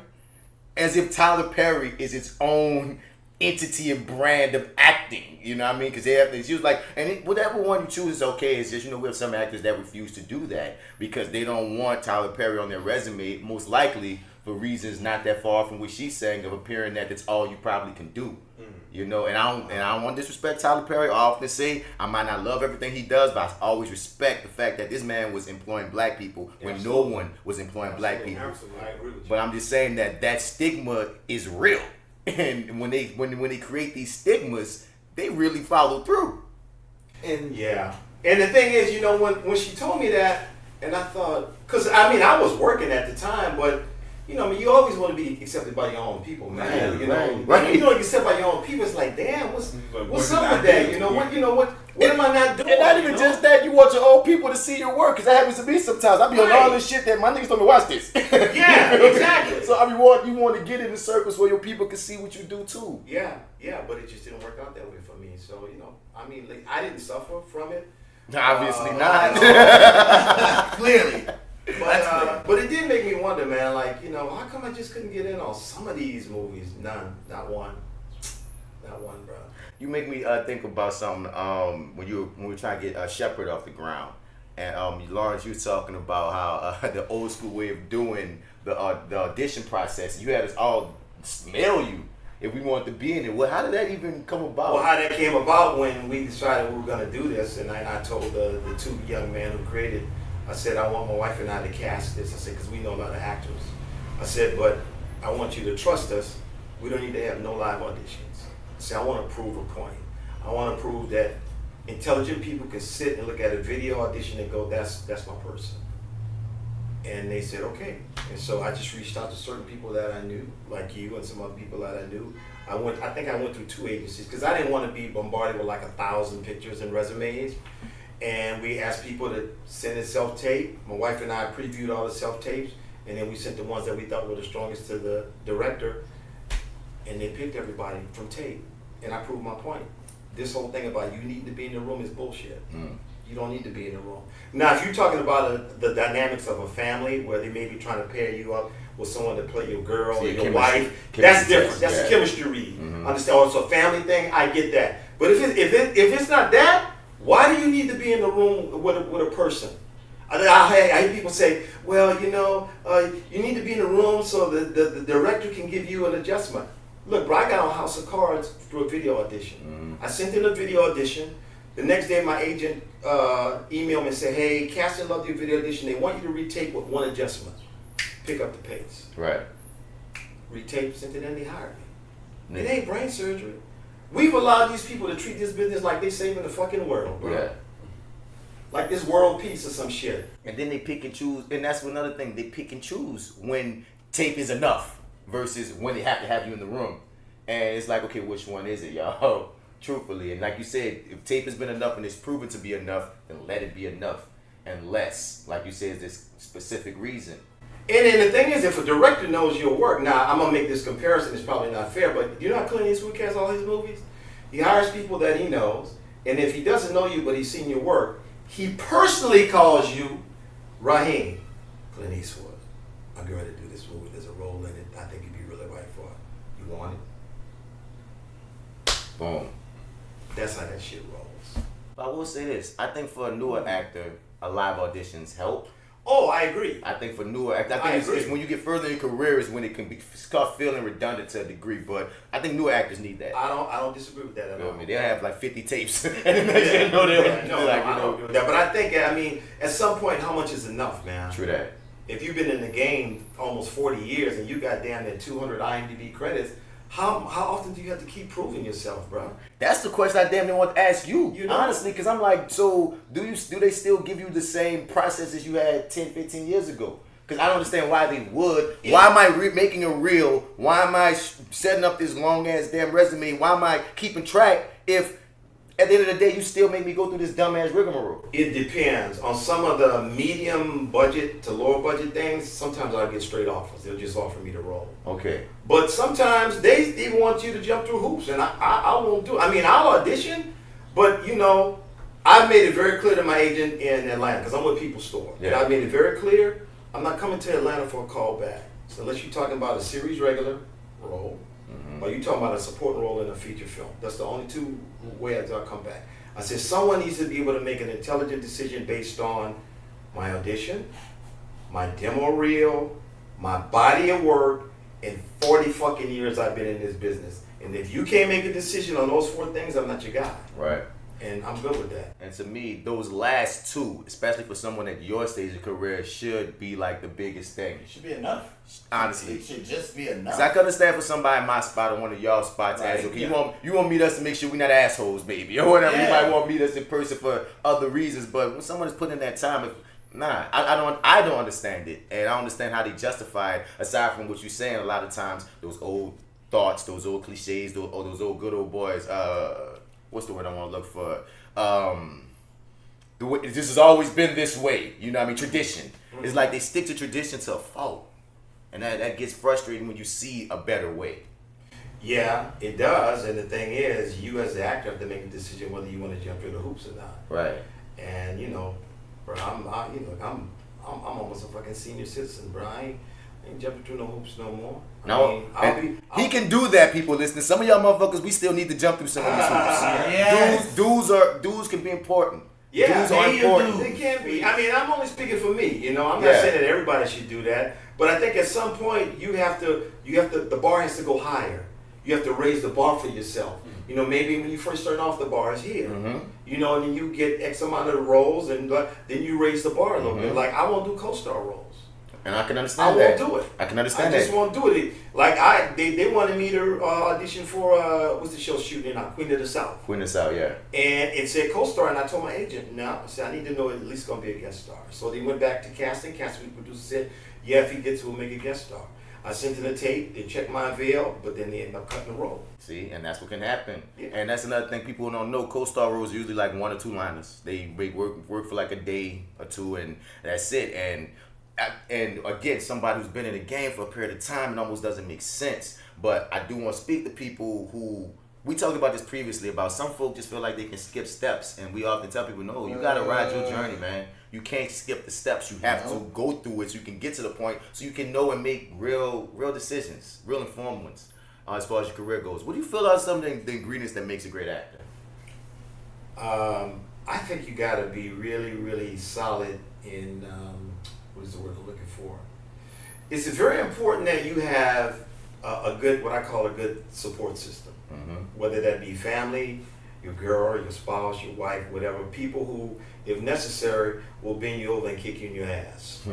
Speaker 4: As if Tyler Perry is its own entity and brand of acting. You know what I mean? Because they have things. She was like, whatever one you choose is okay. It's just, we have some actors that refuse to do that because they don't want Tyler Perry on their resume, most likely for reasons not that far from what she's saying of appearing that that's all you probably can do. And I don't want to disrespect Tyler Perry. I often say I might not love everything he does, but I always respect the fact that this man was employing black people when no one was employing black people.
Speaker 8: Absolutely, I agree with you.
Speaker 4: But I'm just saying that stigma is real, and when they create these stigmas, they really follow through.
Speaker 8: And yeah, and the thing is, when she told me that, and I thought, because I was working at the time, but you always want to be accepted by your own people, man.
Speaker 4: Right.
Speaker 8: When you don't get accepted by your own people, it's like, damn, what's up with that? What am I not doing?
Speaker 4: And not even just that, you want your own people to see your work, because that happens to me sometimes. I be on all this shit that my niggas don't even watch this.
Speaker 8: Yeah, exactly.
Speaker 4: So you want to get in the circles where your people can see what you do too.
Speaker 8: Yeah, but it just didn't work out that way for me. So I didn't suffer from it.
Speaker 4: Obviously not.
Speaker 6: Clearly.
Speaker 8: But it did make me wonder, man, how come I just couldn't get in on some of these movies? None. Not one, bro.
Speaker 4: You make me think about something when we were trying to get Shepherd off the ground. And Lawrence, you were talking about how the old school way of doing the audition process, you had us all smell you if we wanted to be in it. Well, how did that even come about?
Speaker 8: Well, how that came about when we decided we were going to do this, and I told the two young men who created, I said, I want my wife and I to cast this. I said, because we know a lot of actors. I said, but I want you to trust us. We don't need to have no live auditions. I said, I want to prove a point. I want to prove that intelligent people can sit and look at a video audition and go, that's my person. And they said, okay. And so I just reached out to certain people that I knew, like you and some other people that I knew. I think I went through 2 agencies because I didn't want to be bombarded with like 1,000 pictures and resumes. And we asked people to send in self-tape. My wife and I previewed all the self-tapes, and then we sent the ones that we thought were the strongest to the director, and they picked everybody from tape. And I proved my point. This whole thing about you needing to be in the room is bullshit. You don't need to be in the room. Now, if you're talking about the dynamics of a family where they may be trying to pair you up with someone to play your girl or your wife, that's different. That's a chemistry read. Understand? Also, a family thing, I get that. But if it's not that, why do you need to be in the room with a person? I hear people say, well, you need to be in the room so the director can give you an adjustment. Look, bro, I got on House of Cards through a video audition. I sent in a video audition. The next day, my agent emailed me and said, hey, casting loved your video audition. They want you to retape with one adjustment. Pick up the pace.
Speaker 4: Right.
Speaker 8: Retape, sent it in, they hired me. It ain't brain surgery. We've allowed these people to treat this business like they saving the fucking world, bro. Yeah. Like this world peace or some shit.
Speaker 4: And then they pick and choose, and that's another thing. They pick and choose when tape is enough versus when they have to have you in the room. And it's like, okay, which one is it, y'all? Truthfully. And like you said, if tape has been enough and it's proven to be enough, then let it be enough. Unless, like you said, there's specific reason.
Speaker 8: And then the thing is, if a director knows your work, now I'm gonna make this comparison, it's probably not fair, but you know how Clint Eastwood casts all his movies? He hires people that he knows, and if he doesn't know you but he's seen your work, he personally calls you, Raheem, Clint Eastwood, I'm going to do this movie, there's a role in it, I think you'd be really right for it. You want it?
Speaker 4: Boom.
Speaker 8: That's how that shit rolls.
Speaker 4: But I will say this, I think for a newer actor, a live auditions help.
Speaker 8: Oh, I agree.
Speaker 4: I think for newer actors, I think it's when you get further in your career is when it can start feeling redundant to a degree. But I think newer actors need that.
Speaker 8: I don't disagree with that at all.
Speaker 4: They'll have like 50 tapes, and the next thing you know, they'll
Speaker 8: I don't agree with that. But I think, I mean, at some point, how much is enough, man?
Speaker 4: True that.
Speaker 8: If you've been in the game almost 40 years and you got damn near 200 IMDb credits, how often do you have to keep proving yourself, bro?
Speaker 4: That's the question I damn near want to ask you,
Speaker 8: You know?
Speaker 4: honestly, because I'm like, so do they still give you the same processes you had 10, 15 years ago? Because I don't understand why they would.
Speaker 8: Yeah.
Speaker 4: Why am I making a reel? Why am I setting up this long ass damn resume? Why am I keeping track if at the end of the day you still make me go through this dumb ass rigmarole?
Speaker 8: It depends. On some of the medium budget to lower budget things, sometimes I'll get straight offers. They'll just offer me the role.
Speaker 4: Okay.
Speaker 8: But sometimes they even want you to jump through hoops, and I won't do it. I mean, I'll audition, but you know, I've made it very clear to my agent in Atlanta, because I'm with People's Store.
Speaker 4: Yeah.
Speaker 8: And I've made it very clear, I'm not coming to Atlanta for a call back. So unless you're talking about a series regular role, or you're talking about a supporting role in a feature film. That's the only two ways I'll come back. I said, someone needs to be able to make an intelligent decision based on my audition, my demo reel, my body of work, and 40 fucking years I've been in this business. And if you can't make a decision on those 4 things, I'm not your guy.
Speaker 4: Right.
Speaker 8: And I'm good with that.
Speaker 4: And to me, those last 2, especially for someone at your stage of career, should be like the biggest thing.
Speaker 6: It should be enough.
Speaker 4: Honestly.
Speaker 6: It should just be enough.
Speaker 4: Cause I can understand for somebody in my spot or one of y'all spots,
Speaker 6: Right,
Speaker 4: as okay,
Speaker 6: yeah.
Speaker 4: you want to meet us to make sure we're not assholes, baby, or whatever.
Speaker 6: Yeah.
Speaker 4: You might want to meet us in person for other reasons, but when someone is putting in that time, I don't understand it, and I don't understand how they justify it. Aside from what you're saying, a lot of times those old thoughts, those old cliches, those old good old boys. What's the word I want to look for? The way, this has always been this way. You know what I mean? Tradition. It's like they stick to tradition to a fault. And that gets frustrating when you see a better way.
Speaker 8: Yeah, it does. And the thing is, you as the actor have to make a decision whether you want to jump through the hoops or not.
Speaker 4: Right.
Speaker 8: And you know, bro, I'm almost a fucking senior citizen, bro. I ain't jumping through no hoops no more.
Speaker 4: No, he can do that. People listening, some of y'all motherfuckers, we still need to jump through some of these hoops.
Speaker 6: Yes.
Speaker 4: Dudes can be important.
Speaker 8: Yeah,
Speaker 4: Dudes are important.
Speaker 8: they can be. I mean, I'm only speaking for me. You know, I'm not saying that everybody should do that, but I think at some point you have to. The bar has to go higher. You have to raise the bar for yourself. You know, maybe when you first start off, the bar is here. You know, and then you get X amount of roles, and then you raise the bar a little bit. Like I won't do co-star roles.
Speaker 4: And I can understand
Speaker 8: I
Speaker 4: that.
Speaker 8: won't do it.
Speaker 4: I can understand
Speaker 8: I just
Speaker 4: that.
Speaker 8: won't do it. Like they wanted me to audition for what's the show shooting in Queen of the South.
Speaker 4: Queen of the South, yeah.
Speaker 8: And it said co-star, and I told my agent, no, I said I need to know at least gonna be a guest star. So they went back to casting. Casting producer said, yeah, if he gets, we'll make a guest star. I sent in the tape. They checked my veil, but then they ended up cutting the role.
Speaker 4: See, and that's what can happen.
Speaker 8: Yeah.
Speaker 4: And that's another thing people don't know. Co-star roles are usually like 1 or 2 liners. They work for like a day or 2, and that's it. And again, somebody who's been in the game for a period of time, it almost doesn't make sense. But I do want to speak to people who, we talked about this previously, about some folk just feel like they can skip steps. And we often tell people, no, you got to ride your journey, man. You can't skip the steps. You have to go through it so you can get to the point so you can know and make real decisions, real informed ones as far as your career goes. What do you feel are some of the ingredients that makes a great actor?
Speaker 8: I think you got to be really, really solid in what is the word I'm looking for? It's very important that you have a good, what I call a good support system, whether that be family, your girl, your spouse, your wife, whatever. People who, if necessary, will bend you over and kick you in your ass.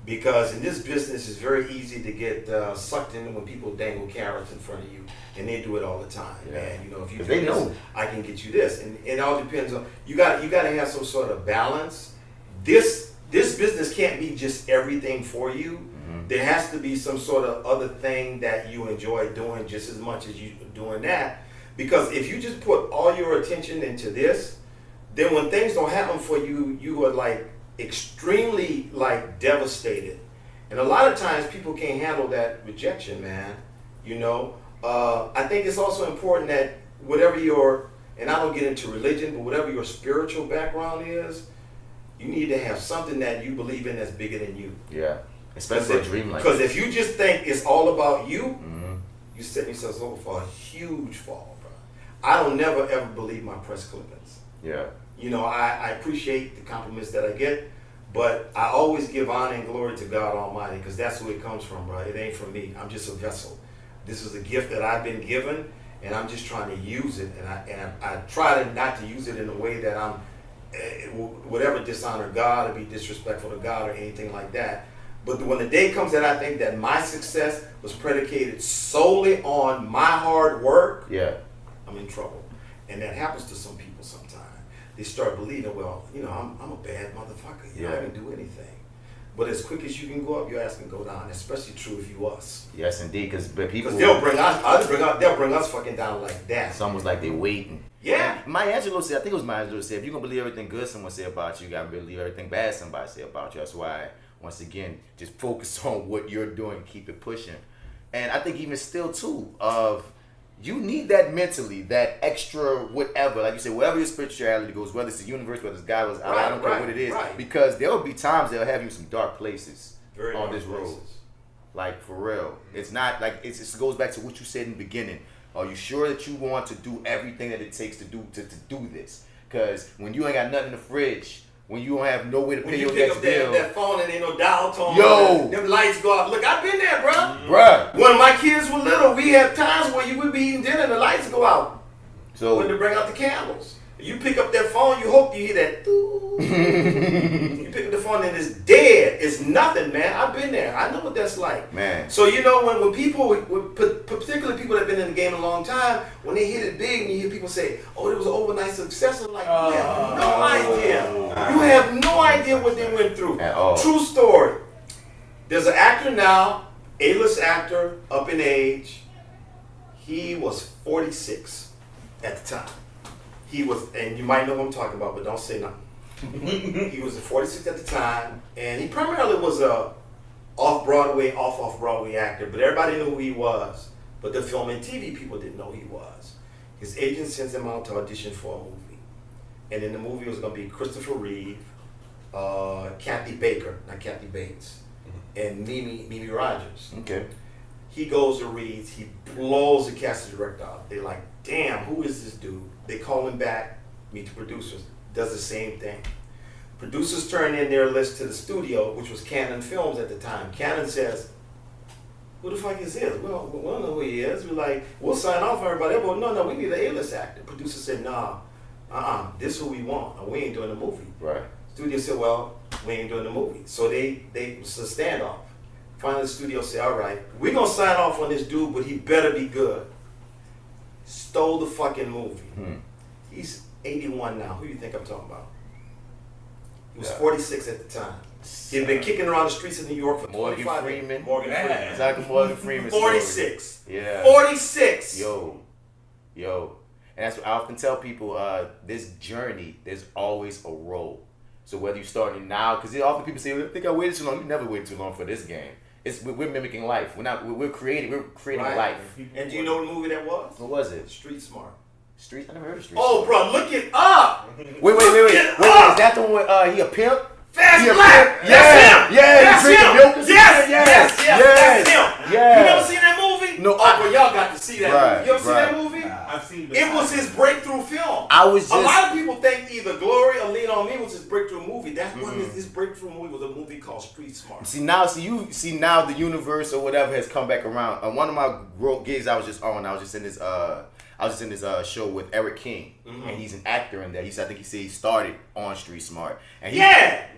Speaker 8: Because in this business, it's very easy to get sucked in when people dangle carrots in front of you, and they do it all the time.
Speaker 4: Yeah.
Speaker 8: Man, you know, if you do
Speaker 4: They
Speaker 8: this,
Speaker 4: know.
Speaker 8: I can get you this, and it all depends on you. Got to have some sort of balance. This business can't be just everything for you. There has to be some sort of other thing that you enjoy doing just as much as you doing that. Because if you just put all your attention into this, then when things don't happen for you, you are like extremely like devastated. And a lot of times people can't handle that rejection, man. You know, I think it's also important that whatever your, and I don't get into religion, but whatever your spiritual background is, you need to have something that you believe in that's bigger than you.
Speaker 4: Yeah. Especially a dream like
Speaker 8: Because if you just think it's all about you, you set yourself over for a huge fall, bro. I don't never ever believe my press clippings.
Speaker 4: Yeah.
Speaker 8: You know, I appreciate the compliments that I get, But I always give honor and glory to God Almighty because that's who it comes from, bro. It ain't from me. I'm just a vessel. This is a gift that I've been given, and I'm just trying to use it. And I try to not to use it in a way that I'm whatever dishonor God or be disrespectful to God or anything like that. But when the day comes that I think that my success was predicated solely on my hard work,
Speaker 4: Yeah.
Speaker 8: I'm in trouble. And that happens to some people sometimes. They start believing, well, I'm a bad motherfucker. I didn't do anything. But as quick as you can go up, your ass can go down. Especially true if you us.
Speaker 4: Yes, indeed. Because people,
Speaker 8: they'll bring us fucking down like that.
Speaker 4: It's almost like they're waiting.
Speaker 8: Yeah.
Speaker 4: Maya Angelou said, I think it was Maya Angelou said, if you're gonna believe everything good someone say about you, you gotta believe everything bad somebody say about you. That's why, once again, just focus on what you're doing, keep it pushing. And I think even still too, you need that mentally, that extra whatever, like you said, whatever your spirituality goes, whether it's the universe, whether it's God, I don't care what it is, because there will be times they'll have you in some dark places on this road. Like, for real. It's not like, it goes back to what you said in the beginning. Are you sure that you want to do everything that it takes to do this? Because when you ain't got nothing in the fridge, when you don't have no way to pay your next bill.
Speaker 8: When you pick up that phone and ain't no dial tone, them lights go out. Look, I've been there, bro.
Speaker 4: Bruh.
Speaker 8: When my kids were little, we had times where you would be eating dinner and the lights go out.
Speaker 4: So
Speaker 8: when to bring out the candles. You pick up that phone, you hope you hear that. You pick up the phone and it's dead. It's nothing, man. I've been there. I know what that's like.
Speaker 4: Man.
Speaker 8: So when people, particularly people that have been in the game a long time, when they hit it big and you hear people say, oh, it was an overnight success, I'm like, you have no idea. You have no idea what they went through.
Speaker 4: At all.
Speaker 8: True story. There's an actor now, A-list actor, up in age. He was 46 at the time. He was, and you might know what I'm talking about, but don't say nothing. He was 46 at the time, and he primarily was a off-Broadway actor, but everybody knew who he was. But the film and TV people didn't know who he was. His agent sends him out to audition for a movie. And in the movie it was going to be Christopher Reeve, Kathy Baker, not Kathy Bates, and Mimi Rogers.
Speaker 4: Okay.
Speaker 8: He goes to reads, he blows the casting director out. They're like, damn, who is this dude? They call him back, meet the producers, does the same thing. Producers turn in their list to the studio, which was Canon Films at the time. Canon says, who the fuck is this? Well, we don't know who he is. We're like, we'll sign off on everybody. Well, no, we need an A-list actor. Producer said, nah, this is who we want, and we ain't doing the movie.
Speaker 4: Right.
Speaker 8: Studio said, well, we ain't doing the movie. So they was a standoff. Finally, the studio said, all right, we're going to sign off on this dude, but he better be good. Stole the fucking movie. He's 81 now. Who do you think I'm talking about? He was 46 at the time. He'd been kicking around the streets of New York for 25 years. Morgan Freeman.
Speaker 4: It's like a Morgan Freeman
Speaker 8: 46.
Speaker 4: Story. Yeah.
Speaker 8: 46.
Speaker 4: Yo. And that's what I often tell people, this journey, there's always a role. So whether you're starting now, because often people say, I think I waited too long. You never waited too long for this game. We're mimicking life. We're creating
Speaker 8: right.
Speaker 4: life.
Speaker 8: And do you know what movie that was?
Speaker 4: What was it?
Speaker 8: Street Smart.
Speaker 4: Street? I never heard of Street
Speaker 8: Oh,
Speaker 4: Smart.
Speaker 8: bro, look it up.
Speaker 4: Wait. Is that the one where he a pimp?
Speaker 8: Fast
Speaker 4: He a
Speaker 8: Black.
Speaker 4: pimp?
Speaker 8: That's him.
Speaker 4: Yeah,
Speaker 8: That's
Speaker 4: he drinking
Speaker 8: him.
Speaker 4: milk or something?
Speaker 8: Yes. That's him.
Speaker 4: Yeah.
Speaker 8: You never seen that movie?
Speaker 4: No,
Speaker 8: Oh, bro, y'all got to see that
Speaker 4: Right,
Speaker 8: movie. You ever seen
Speaker 4: right.
Speaker 8: that movie?
Speaker 7: I've seen
Speaker 8: It was his breakthrough film.
Speaker 4: I was
Speaker 8: A
Speaker 4: just
Speaker 8: lot of people think either Glory or Lean on Me was his breakthrough movie. That wasn't his breakthrough movie. Was a movie called Street Smart.
Speaker 4: see now the universe or whatever has come back around. On one of my gigs I was just in this show with Eric King, and he's an actor in there. I think he said he started on Street Smart. And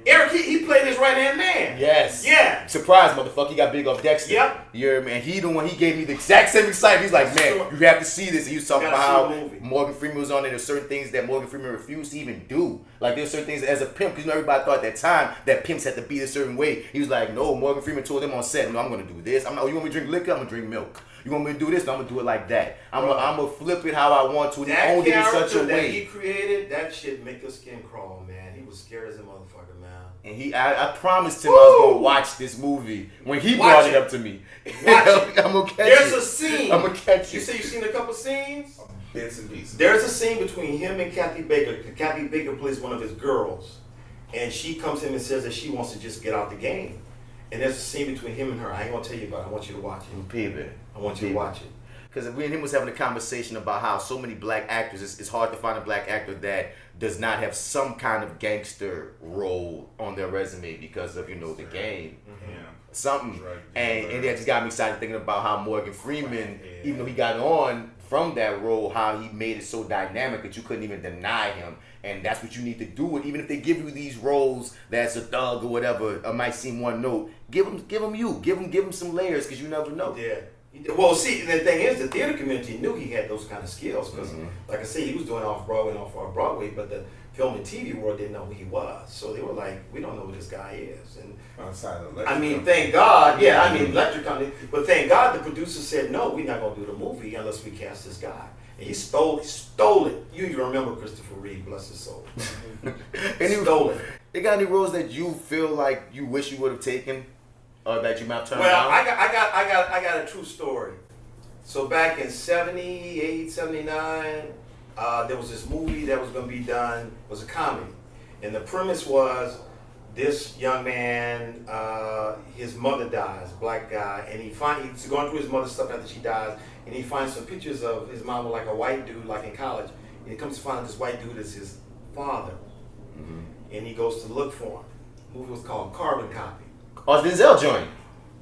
Speaker 8: Eric, he played his right hand man.
Speaker 4: Yes.
Speaker 8: Yeah.
Speaker 4: Surprise, motherfucker! He got big off Dexter.
Speaker 8: Yep.
Speaker 4: You hear me? And he the one. He gave me the exact same excitement. He's like, man, you have to see this. And he was talking about how Morgan Freeman was on it. There's certain things that Morgan Freeman refused to even do. Like there's certain things as a pimp, because everybody thought at that time that pimps had to be a certain way. He was like, no. Morgan Freeman told him on set, no, I'm gonna do this. I'm not. You want me to drink liquor? I'm gonna drink milk. You want me to do this? No, I'm gonna do it like that. I'm gonna flip it how I want to. And
Speaker 8: That
Speaker 4: owned it in such
Speaker 8: character
Speaker 4: a
Speaker 8: that
Speaker 4: way.
Speaker 8: he created, that shit make your skin crawl, man. He was scary as a motherfucker, man.
Speaker 4: And I promised him I was gonna watch this movie when he brought it up to me.
Speaker 8: Watch it.
Speaker 4: I'm gonna catch
Speaker 8: There's
Speaker 4: it.
Speaker 8: a scene.
Speaker 4: I'm gonna catch
Speaker 8: You
Speaker 4: it.
Speaker 8: say you've seen a couple scenes?
Speaker 7: bits and pieces.
Speaker 8: There's a scene between him and Kathy Baker. Kathy Baker plays one of his girls, and she comes to him and says that she wants to just get out the game. And there's a scene between him and her. I ain't gonna tell you about it. I want you to watch it.
Speaker 4: Baby.
Speaker 8: I want you to watch it.
Speaker 4: because we and him was having a conversation about how so many black actors, it's hard to find a black actor that does not have some kind of gangster role on their resume because of, the game.
Speaker 7: Yeah.
Speaker 4: Something.
Speaker 7: Right.
Speaker 4: And that just got me excited thinking about how Morgan Freeman, even though he got on from that role, how he made it so dynamic that you couldn't even deny him. And that's what you need to do. Even if they give you these roles that's a thug or whatever, it might seem one note. Give him some layers, because you never know.
Speaker 8: Yeah. Well, see, the thing is, the theater community knew he had those kind of skills because, like I say, he was doing off-Broadway and off-Broadway, but the film and TV world didn't know who he was. So they were like, we don't know who this guy is. And
Speaker 7: Outside of
Speaker 8: thank God, Electric Company, but thank God the producer said, no, we're not going to do the movie unless we cast this guy. And he stole it. You even remember Christopher Reeve, bless his soul.
Speaker 4: And he
Speaker 8: stole it.
Speaker 4: They got any roles that you feel like you wish you would have taken, or that you might have turned
Speaker 8: Well,
Speaker 4: down?
Speaker 8: I got a true story. So back in 78, 79, there was this movie that was going to be done. It was a comedy. And the premise was this young man, his mother dies, black guy, and he's going through his mother's stuff after she dies, and he finds some pictures of his mom with like a white dude, like in college. And he comes to find out this white dude is his father. And he goes to look for him. The movie was called Carbon Copy.
Speaker 4: Oh, Denzel joint.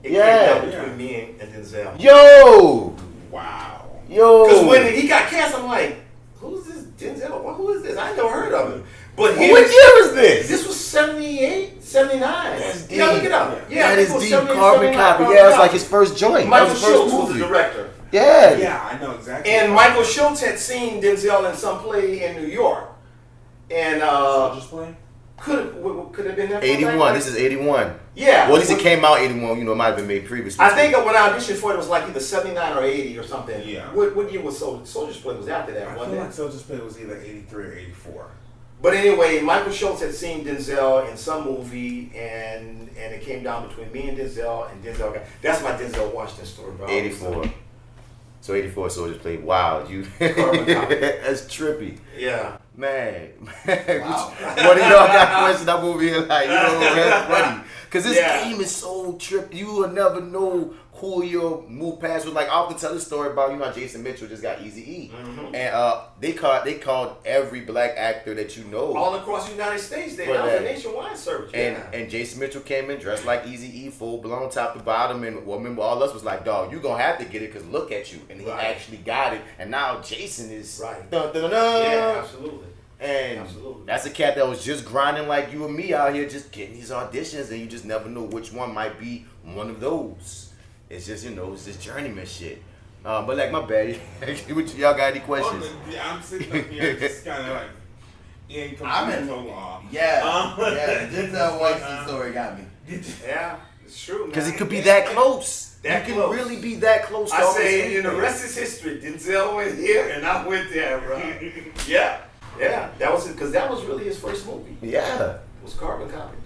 Speaker 8: It came down between me and Denzel.
Speaker 4: Yo!
Speaker 7: Wow.
Speaker 4: Yo!
Speaker 8: Because when he got cast, I'm like, who's this Denzel? Well, who is this? I never heard of him. But
Speaker 4: What year is this?
Speaker 8: This was 78, 79.
Speaker 4: That's
Speaker 8: Yeah,
Speaker 4: deep.
Speaker 8: look it up. Yeah,
Speaker 4: that
Speaker 8: it
Speaker 4: is
Speaker 8: was
Speaker 4: deep.
Speaker 8: 78,
Speaker 4: Carbon
Speaker 8: 79,
Speaker 4: Copy.
Speaker 8: Carbon
Speaker 4: Yeah, it's
Speaker 8: Copy.
Speaker 4: like his first joint.
Speaker 8: Michael
Speaker 4: that was the first
Speaker 8: Schultz was
Speaker 4: movie.
Speaker 8: the director.
Speaker 4: Yeah.
Speaker 7: Yeah, I know exactly.
Speaker 8: And Michael Schultz had seen Denzel in some play in New York. And
Speaker 7: Soldier's Play?
Speaker 8: could have been that.
Speaker 4: 81. This is 81.
Speaker 8: Yeah.
Speaker 4: Well, at least it came out 81. It might have been made previously.
Speaker 8: I think when I auditioned for it, it was like either 79 or 80 or something.
Speaker 7: Yeah.
Speaker 8: What year was Soldier's Play? Was after that,
Speaker 7: I
Speaker 8: wasn't
Speaker 7: feel
Speaker 8: it?
Speaker 7: like Soldier's Play was either 83 or 84.
Speaker 8: But anyway, Michael Schultz had seen Denzel in some movie, and it came down between me and Denzel, and Denzel got. That's my Denzel Washington story, bro.
Speaker 4: 84. So 84 Soldiers played. Wow, you.
Speaker 8: Carbon Copy.
Speaker 4: That's trippy.
Speaker 8: Yeah.
Speaker 4: Man. Wow. One of y'all got questions, I'm over here like, that's funny. Because this game is so trippy. You will never know who you'll move past with. Like, I often tell this story about, how Jason Mitchell just got Eazy-E. And they called every black actor that you know.
Speaker 8: All across the United States, that was a nationwide search.
Speaker 4: And Jason Mitchell came in dressed like Eazy-E, full blown top to bottom, and remember all us was like, dog, you gonna have to get it because look at you. And he actually got it, and now Jason is dun, dun, dun.
Speaker 8: Yeah, absolutely.
Speaker 4: And that's a cat that was just grinding like you and me out here, just getting these auditions, and you just never know which one might be one of those. It's just, it's just journeyman shit. But like, my bad. Y'all got any questions?
Speaker 7: Yeah, I'm sitting up here just kind of like,
Speaker 6: I'm in
Speaker 7: so long.
Speaker 6: Yeah. Denzel Washington story got me.
Speaker 8: Yeah, it's true.
Speaker 4: Because it could be that close.
Speaker 8: That
Speaker 4: you
Speaker 8: close.
Speaker 4: can really be that close. To
Speaker 8: I
Speaker 4: almost
Speaker 8: say,
Speaker 4: anything.
Speaker 8: the rest is history. Denzel went here, and I went there, bro. Yeah, that was it, because that was really his first movie.
Speaker 4: Yeah.
Speaker 8: It was Carbon Copy.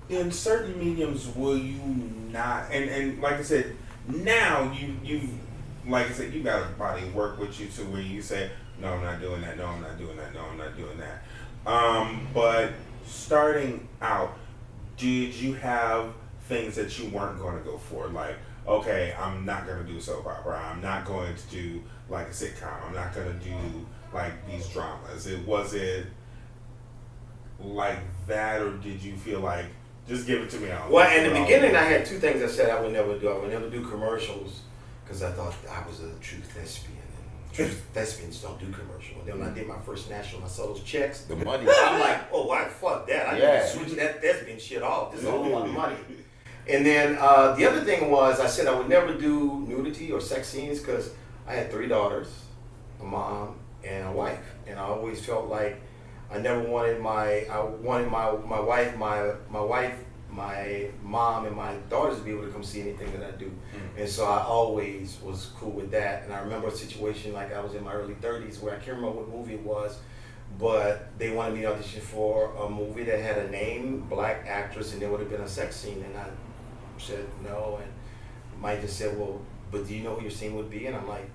Speaker 7: In certain mediums, will you not? And like I said, now you like I said, you got a body work with you to where you say, no, I'm not doing that. No, I'm not doing that. No, I'm not doing that. But starting out, did you have things that you weren't going to go for? Like, okay, I'm not going to do soap opera. I'm not going to do like a sitcom. I'm not going to do like these dramas. Was it like that, or did you feel like, just give it to me?
Speaker 8: Well, in the beginning, I had two things I said I would never do. I would never do commercials because I thought I was a true thespian. And true thespians don't do commercials. And then when I did my first national, I saw those checks.
Speaker 4: The money.
Speaker 8: I'm like, oh, fuck that. I need to switch that thespian shit off. This is a whole lot of money. And then the other thing was, I said I would never do nudity or sex scenes because I had 3 daughters, a mom, and a wife. And I always felt like I never wanted my wife, my mom, and my daughters to be able to come see anything that I do. And so I always was cool with that. And I remember a situation like I was in my early 30s where I can't remember what movie it was, but they wanted me to audition for a movie that had a name, black actress, and there would have been a sex scene. And I said no. And Mike just said, well, but do you know who your scene would be? And I'm like,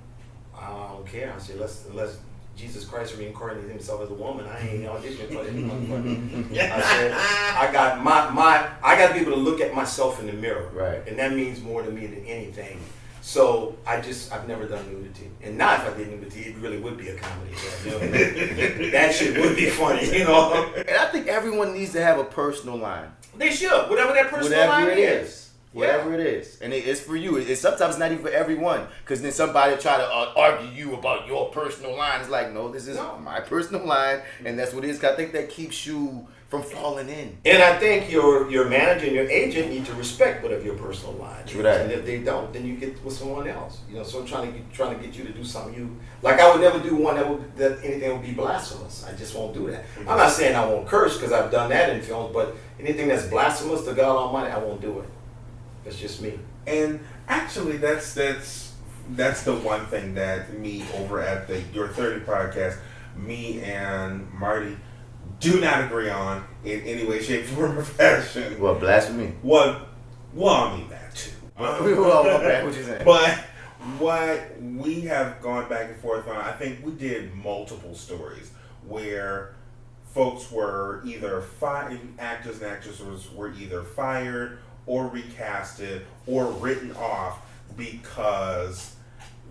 Speaker 8: I don't care. I said, unless Jesus Christ reincarnated himself as a woman, I ain't auditioning for that motherfucker. I said, I got to be able to look at myself in the mirror.
Speaker 4: Right.
Speaker 8: And that means more to me than anything. So I've never done nudity, and now if I did nudity, it really would be a comedy show. You know? That shit would be funny, you know.
Speaker 4: And I think everyone needs to have a personal line.
Speaker 8: They should, whatever that personal
Speaker 4: Whatever
Speaker 8: line
Speaker 4: it is. Whatever
Speaker 8: Yeah.
Speaker 4: it is. And it's for you. It's sometimes not even for everyone. Because then somebody will try to argue you about your personal line. It's like, no, this is my personal line. And that's what it is. 'Cause I think that keeps you from falling in.
Speaker 8: And I think your manager and your agent need to respect whatever your personal line is.
Speaker 4: True that.
Speaker 8: And if they don't, then you get with someone else. You know, so I'm trying to get you to do something you like. I would never do one that anything would be blasphemous. I just won't do that. I'm not saying I won't curse because I've done that in films, but anything that's blasphemous to God Almighty, I won't do it. That's just me.
Speaker 7: And actually, that's the one thing that me over at the Your 30 podcast, me and Marty do not agree on in any way, shape, form, or fashion.
Speaker 4: Well, blasphemy.
Speaker 7: Well, I mean that too.
Speaker 4: Well, okay, what you saying?
Speaker 7: But what we have gone back and forth on, I think we did multiple stories where folks were either actors and actresses were either fired or recasted or written off because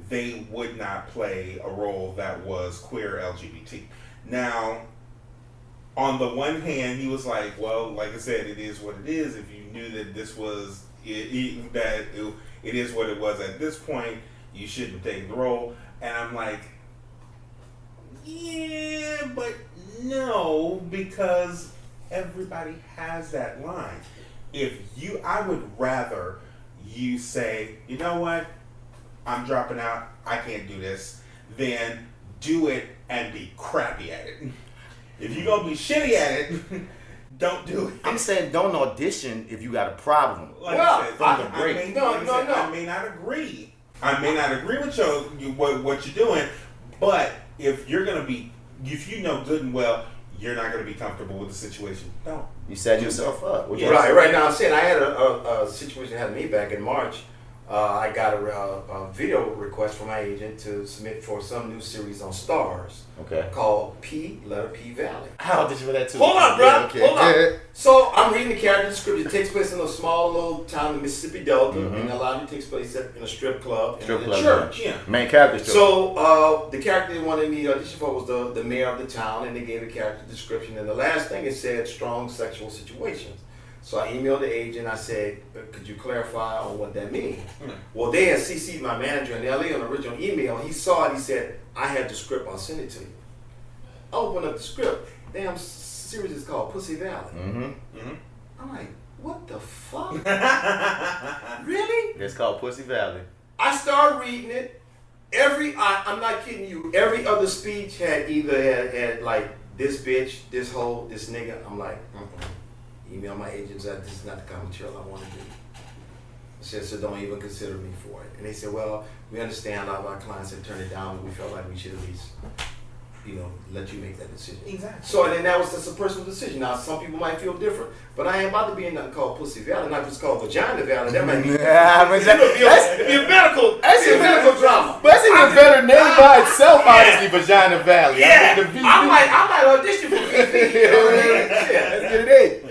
Speaker 7: they would not play a role that was queer LGBT. Now, on the one hand, he was like, well, like I said, it is what it is. If you knew that this was it is what it was at this point, you shouldn't take the role. And I'm like, yeah, but no, because everybody has that line. I would rather you say, you know what, I'm dropping out, I can't do this, than do it and be crappy at it. If you're going to be shitty at it, don't do it.
Speaker 4: I'm saying don't audition if you got a problem.
Speaker 7: Like
Speaker 8: Well,
Speaker 7: I said,
Speaker 4: from the
Speaker 7: I
Speaker 4: break.
Speaker 7: may,
Speaker 8: No,
Speaker 7: like I
Speaker 8: no,
Speaker 7: said,
Speaker 8: no.
Speaker 7: I may not agree. I may not agree with what you're doing, but if you know good and well, you're not going to be comfortable with the situation, don't.
Speaker 4: You set yourself up. What you
Speaker 8: Right now I'm saying I had a situation that happened to me back in March. I got a video request from my agent to submit for some new series on Stars.
Speaker 4: Okay.
Speaker 8: Called P Valley.
Speaker 4: I auditioned for that too.
Speaker 8: Hold on, bro.
Speaker 4: Yeah, okay.
Speaker 8: Hold on. So I'm reading the character description. It takes place in a small little town in the Mississippi Delta, and a lot of it takes place in a strip club and in a church.
Speaker 7: Yeah.
Speaker 4: Main character.
Speaker 8: So the character they wanted me to audition for was the mayor of the town, and they gave a character description. And the last thing it said strong sexual situations. So I emailed the agent. I said, could you clarify on what that means? Well, they had CC'd my manager in LA on the original email. He saw it. He said, I have the script. I'll send it to you. I opened up the script. Damn series is called Pussy Valley. I'm like, what the fuck? Really?
Speaker 4: It's called Pussy Valley.
Speaker 8: I started reading it. I'm not kidding you. Every other speech had either had like this bitch, this hoe, this nigga. I'm like, email my agents that this is not the kind of material I want to do. I said, so don't even consider me for it. And they said, well, we understand a lot of our clients have turned it down, but we felt like we should at least, let you make that decision.
Speaker 7: Exactly.
Speaker 8: So and then that's a personal decision. Now some people might feel different, but I ain't about to be in nothing called Pussy Valley, not just called Vagina Valley. That might be it'd be a medical drama.
Speaker 4: But that's even a better name by itself, honestly, Vagina Valley.
Speaker 8: Yeah,
Speaker 4: I mean, the VP.
Speaker 8: I might audition for PV. You know what I mean? Yeah.
Speaker 4: Let's get it in.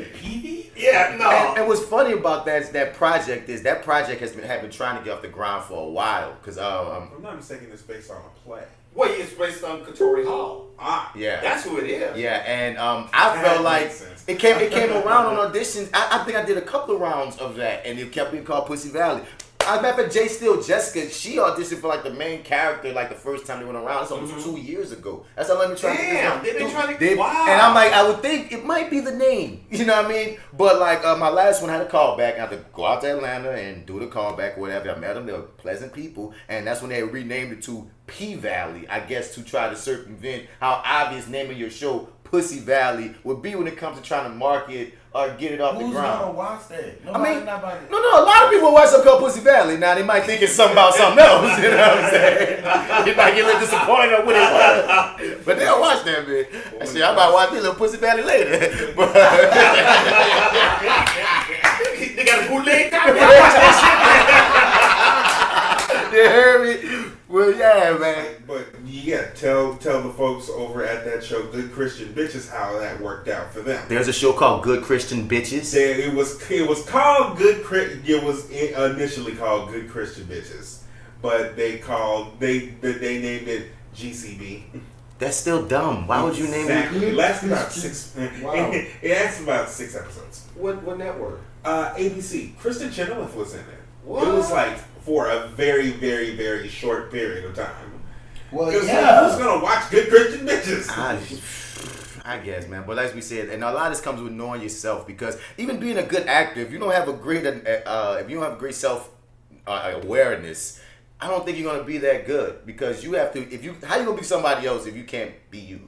Speaker 8: Yeah, no.
Speaker 4: And what's funny about that project has been trying to get off the ground for a while. Cause
Speaker 7: If I'm not mistaken, it's based on a play.
Speaker 8: Well, it's based on Katori Hall.
Speaker 4: yeah,
Speaker 8: That's who it is.
Speaker 4: yeah, and I felt like
Speaker 7: makes sense.
Speaker 4: it came around on auditions. I think I did a couple of rounds of that, and it kept being called Pussy Valley. I remember Jay Steele, Jessica, she auditioned for like the main character like the first time they went around. It's almost 2 years ago. That's how let me try to
Speaker 8: Damn, they've been trying to wow.
Speaker 4: And I'm like, I would think it might be the name. You know what I mean? But like my last one had a callback. I had to go out to Atlanta and do the callback, whatever. I met them. They were pleasant people. And that's when they renamed it to P Valley, I guess, to try to circumvent how obvious naming your show Pussy Valley would be when it comes to trying to market or get it off the
Speaker 6: Who's
Speaker 4: ground.
Speaker 6: gonna watch that?
Speaker 4: I mean,
Speaker 6: nobody.
Speaker 4: no, a lot of people watch something called Pussy Valley. Now, they might think it's something about something else, you know what I'm saying? They might get a little disappointed on what it was. But they'll watch that, man. I said, I might watch this little Pussy Valley later. But
Speaker 8: They got a bootleg copy.
Speaker 4: you heard me? Well, yeah, man.
Speaker 7: But yeah, tell the folks over at that show, Good Christian Bitches, how that worked out for them.
Speaker 4: There's a show called Good Christian Bitches.
Speaker 7: It was called Good. It was initially called Good Christian Bitches, but they named it GCB.
Speaker 4: That's still dumb. Why would you name
Speaker 7: Exactly.
Speaker 4: it?
Speaker 7: It lasted about 6.
Speaker 2: Wow.
Speaker 7: It lasted about 6 episodes.
Speaker 8: What network?
Speaker 7: ABC. Kristen Chenoweth was in it.
Speaker 8: What?
Speaker 7: It was like for a very, very, very short period of time.
Speaker 6: Well,
Speaker 7: Because
Speaker 6: yeah.
Speaker 7: who's gonna watch good Christian bitches?
Speaker 4: I guess, man. But as we said, and a lot of this comes with knowing yourself, because even being a good actor, if you don't have a great, self awareness, I don't think you're gonna be that good, because you have to. How you gonna be somebody else if you can't be you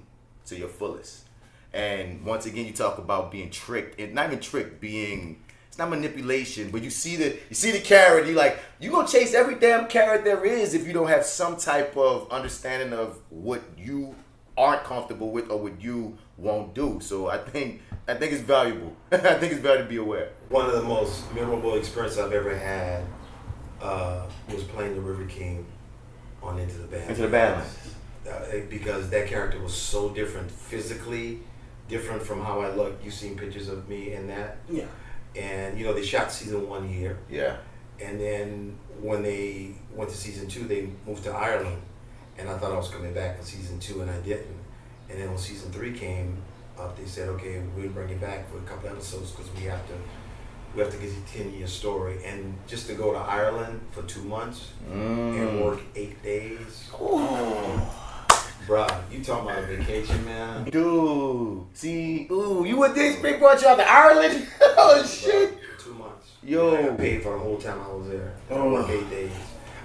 Speaker 4: to your fullest? And once again, you talk about being tricked, and not even tricked, it's not manipulation, but you see the carrot, you gonna chase every damn carrot there is if you don't have some type of understanding of what you aren't comfortable with or what you won't do. So I think it's valuable. I think it's valuable to be aware.
Speaker 8: One of the most memorable experiences I've ever had was playing the River King on Into the Badlands.
Speaker 4: Into the Badlands.
Speaker 8: Because that character was so different, physically different from how I look. You've seen pictures of me in that.
Speaker 7: Yeah.
Speaker 8: And they shot season 1 here.
Speaker 4: Yeah.
Speaker 8: And then when they went to season 2, they moved to Ireland. And I thought I was coming back in season 2, and I didn't. And then when season 3 came up, they said, okay, we'll bring you back for a couple episodes because we have to get a 10-year story. And just to go to Ireland for 2 months and work 8 days. Bruh, you talking about a vacation, man?
Speaker 4: Dude, see, you would think they brought you out to Ireland? Oh shit!
Speaker 8: For 2 months.
Speaker 4: Yo.
Speaker 8: I got paid for the whole time I was there. I worked 8 days.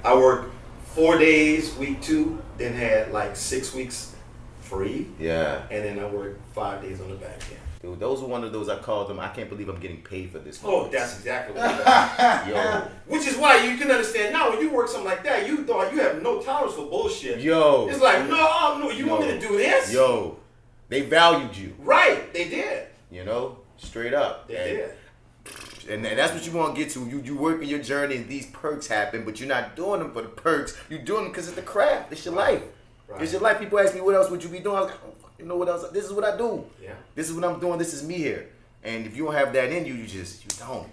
Speaker 8: I worked 4 days, week 2, then had like 6 weeks free,
Speaker 4: Yeah.
Speaker 8: and then I worked 5 days on the back end.
Speaker 4: Dude, those were one of those I called them. I can't believe I'm getting paid for this.
Speaker 8: Oh, that's exactly what it
Speaker 4: Yo.
Speaker 8: Which is why you can understand now when you work something like that, you thought you have no tolerance for bullshit.
Speaker 4: Yo.
Speaker 8: It's like, no, you want me to do this?
Speaker 4: Yo. They valued you.
Speaker 8: Right, they did.
Speaker 4: Straight up.
Speaker 8: They did.
Speaker 4: And that's what you want to get to. You work in your journey and these perks happen, but you're not doing them for the perks. You're doing them because it's the craft. It's your life.
Speaker 8: Right.
Speaker 4: It's your life. People ask me, what else would you be doing? I was like, oh, you know what else? This is what I do.
Speaker 8: Yeah.
Speaker 4: This is what I'm doing. This is me here. And if you don't have that in you, you don't.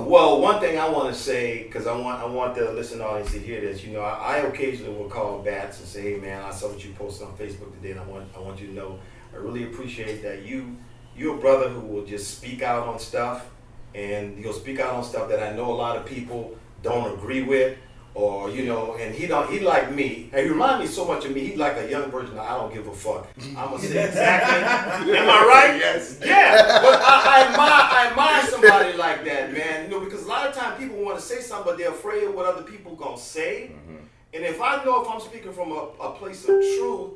Speaker 8: Well, one thing I want to say, because I want the listening audience to hear this. I occasionally will call Bats and say, "Hey, man, I saw what you posted on Facebook today, and I want you to know I really appreciate that you're a brother who will just speak out on stuff, and he'll speak out on stuff that I know a lot of people don't agree with, or and he like me. And he remind me so much of me. He's like a young version of I don't give a fuck. I'm gonna say exactly. Am I right?
Speaker 4: Yes.
Speaker 8: Yeah. But I admire somebody like that, man. Because a lot of times people want to say something, but they're afraid of what other people gonna say. Mm-hmm. And if I know if I'm speaking from a place of truth,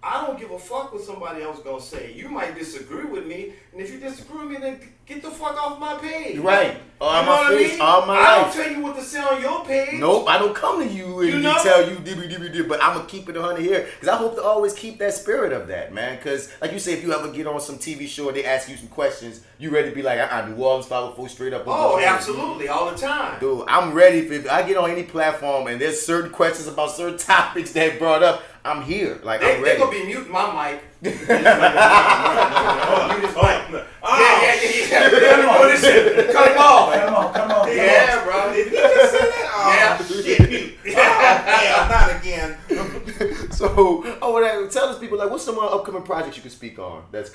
Speaker 8: I don't give a fuck what somebody else gonna say. You might disagree with me, and if you disagree with me, then get the fuck off my page.
Speaker 4: Right. All
Speaker 8: You know
Speaker 4: my
Speaker 8: what I
Speaker 4: face,
Speaker 8: mean?
Speaker 4: all my
Speaker 8: I
Speaker 4: life.
Speaker 8: don't tell you what to say on your page.
Speaker 4: Nope, I don't come to you and tell you dibby, but I'm gonna keep it 100 here because I hope to always keep that spirit of that, man. Because like you say, if you ever get on some TV show and they ask you some questions, you ready to be like, New Orleans 504 straight up.
Speaker 8: Oh, absolutely, all the time.
Speaker 4: Dude, I'm ready. If I get on any platform and there's certain questions about certain topics that brought up, I'm here. Like I'm ready.
Speaker 8: They're gonna be muting my mic. Mute his mic. Yeah. Cut him off.
Speaker 6: Come on.
Speaker 8: Yeah, bro. Did he just say that? Oh, shit.
Speaker 7: Not again.
Speaker 4: So, tell us people what's some upcoming projects you can speak on? That's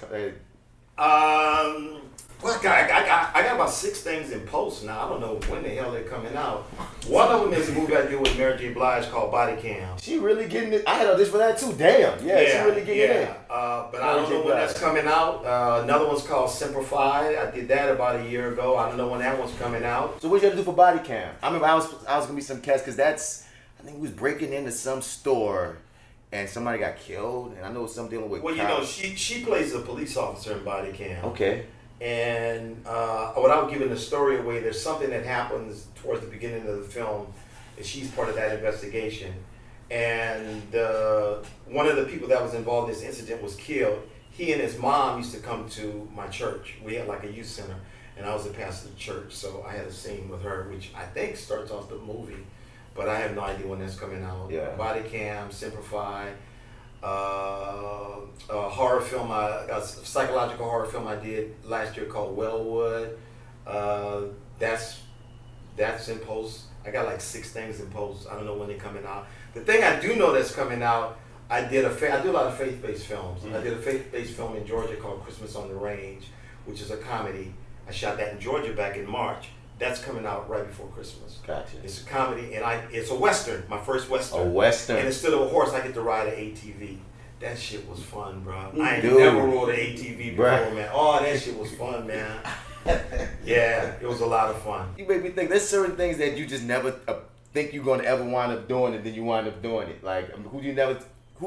Speaker 8: Well, I got about 6 things in post now. I don't know when the hell they're coming out. One of them is a movie I did with Mary J. Blige called Body Cam.
Speaker 4: She really getting it. I had audition for that too. Damn. Yeah, she really getting it.
Speaker 8: But I don't know when that's coming out. Another one's called Simplified. I did that about a year ago. I don't know when that one's coming out.
Speaker 4: So what you had to do for Body Cam? I remember I was gonna be some cast because I think we was breaking into some store and somebody got killed, and I know some dealing with.
Speaker 8: Well,
Speaker 4: cops.
Speaker 8: she plays a police officer in Body Cam.
Speaker 4: Okay.
Speaker 8: And without giving the story away, there's something that happens towards the beginning of the film, and she's part of that investigation. And one of the people that was involved in this incident was killed. He and his mom used to come to my church. We had like a youth center, and I was the pastor of the church, so I had a scene with her, which I think starts off the movie, but I have no idea when that's coming out.
Speaker 4: Yeah. Body
Speaker 8: Cam, Simplify. A horror film, a psychological horror film I did last year called Wellwood. That's That's in post. I got like 6 things in post. I don't know when they're coming out. The thing I do know that's coming out, I do a lot of faith-based films. I did a faith-based film in Georgia called Christmas on the Range, which is a comedy. I shot that in Georgia back in March. That's coming out right before Christmas.
Speaker 4: Gotcha.
Speaker 8: It's a comedy, and it's a Western, my first Western.
Speaker 4: A Western.
Speaker 8: And instead of a horse, I get to ride an ATV. That shit was fun, bro. I ain't
Speaker 4: Dude.
Speaker 8: never rode an ATV before,
Speaker 4: Bruh.
Speaker 8: man. Oh, that shit was fun, man. Yeah, it was a lot of fun.
Speaker 4: You made me think there's certain things that you just never think you're gonna ever wind up doing, and then you wind up doing it. Like who'd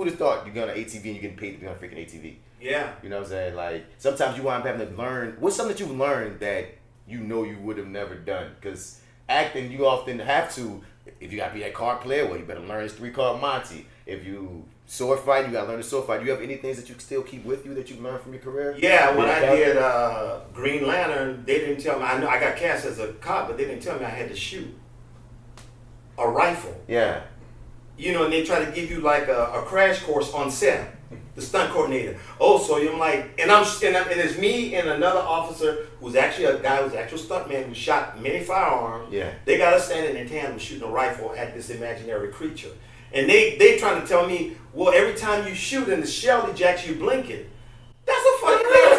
Speaker 4: have thought you're gonna ATV and you're getting paid to be on a freaking ATV?
Speaker 8: Yeah.
Speaker 4: You know what I'm saying? Like sometimes you wind up having to learn. What's something that you've learned that you know you would have never done? Because acting, you often have to. If you gotta be that card player, well, you better learn this 3-card Monty. If you sword fight, you gotta learn the sword fight. Do you have any things that you still keep with you that you've learned from your career?
Speaker 8: Yeah, when I did Green Lantern, they didn't tell me. I know I got cast as a cop, but they didn't tell me I had to shoot a rifle.
Speaker 4: Yeah.
Speaker 8: You know, and they try to give you like a crash course on set. The stunt coordinator. Oh, so I'm like, and it's me and another officer who's actually a guy who's an actual stuntman who shot many firearms.
Speaker 4: Yeah.
Speaker 8: They got us standing in tandem shooting a rifle at this imaginary creature. And they trying to tell me, well, every time you shoot and the shell ejects, you blink it. That's a fucking thing.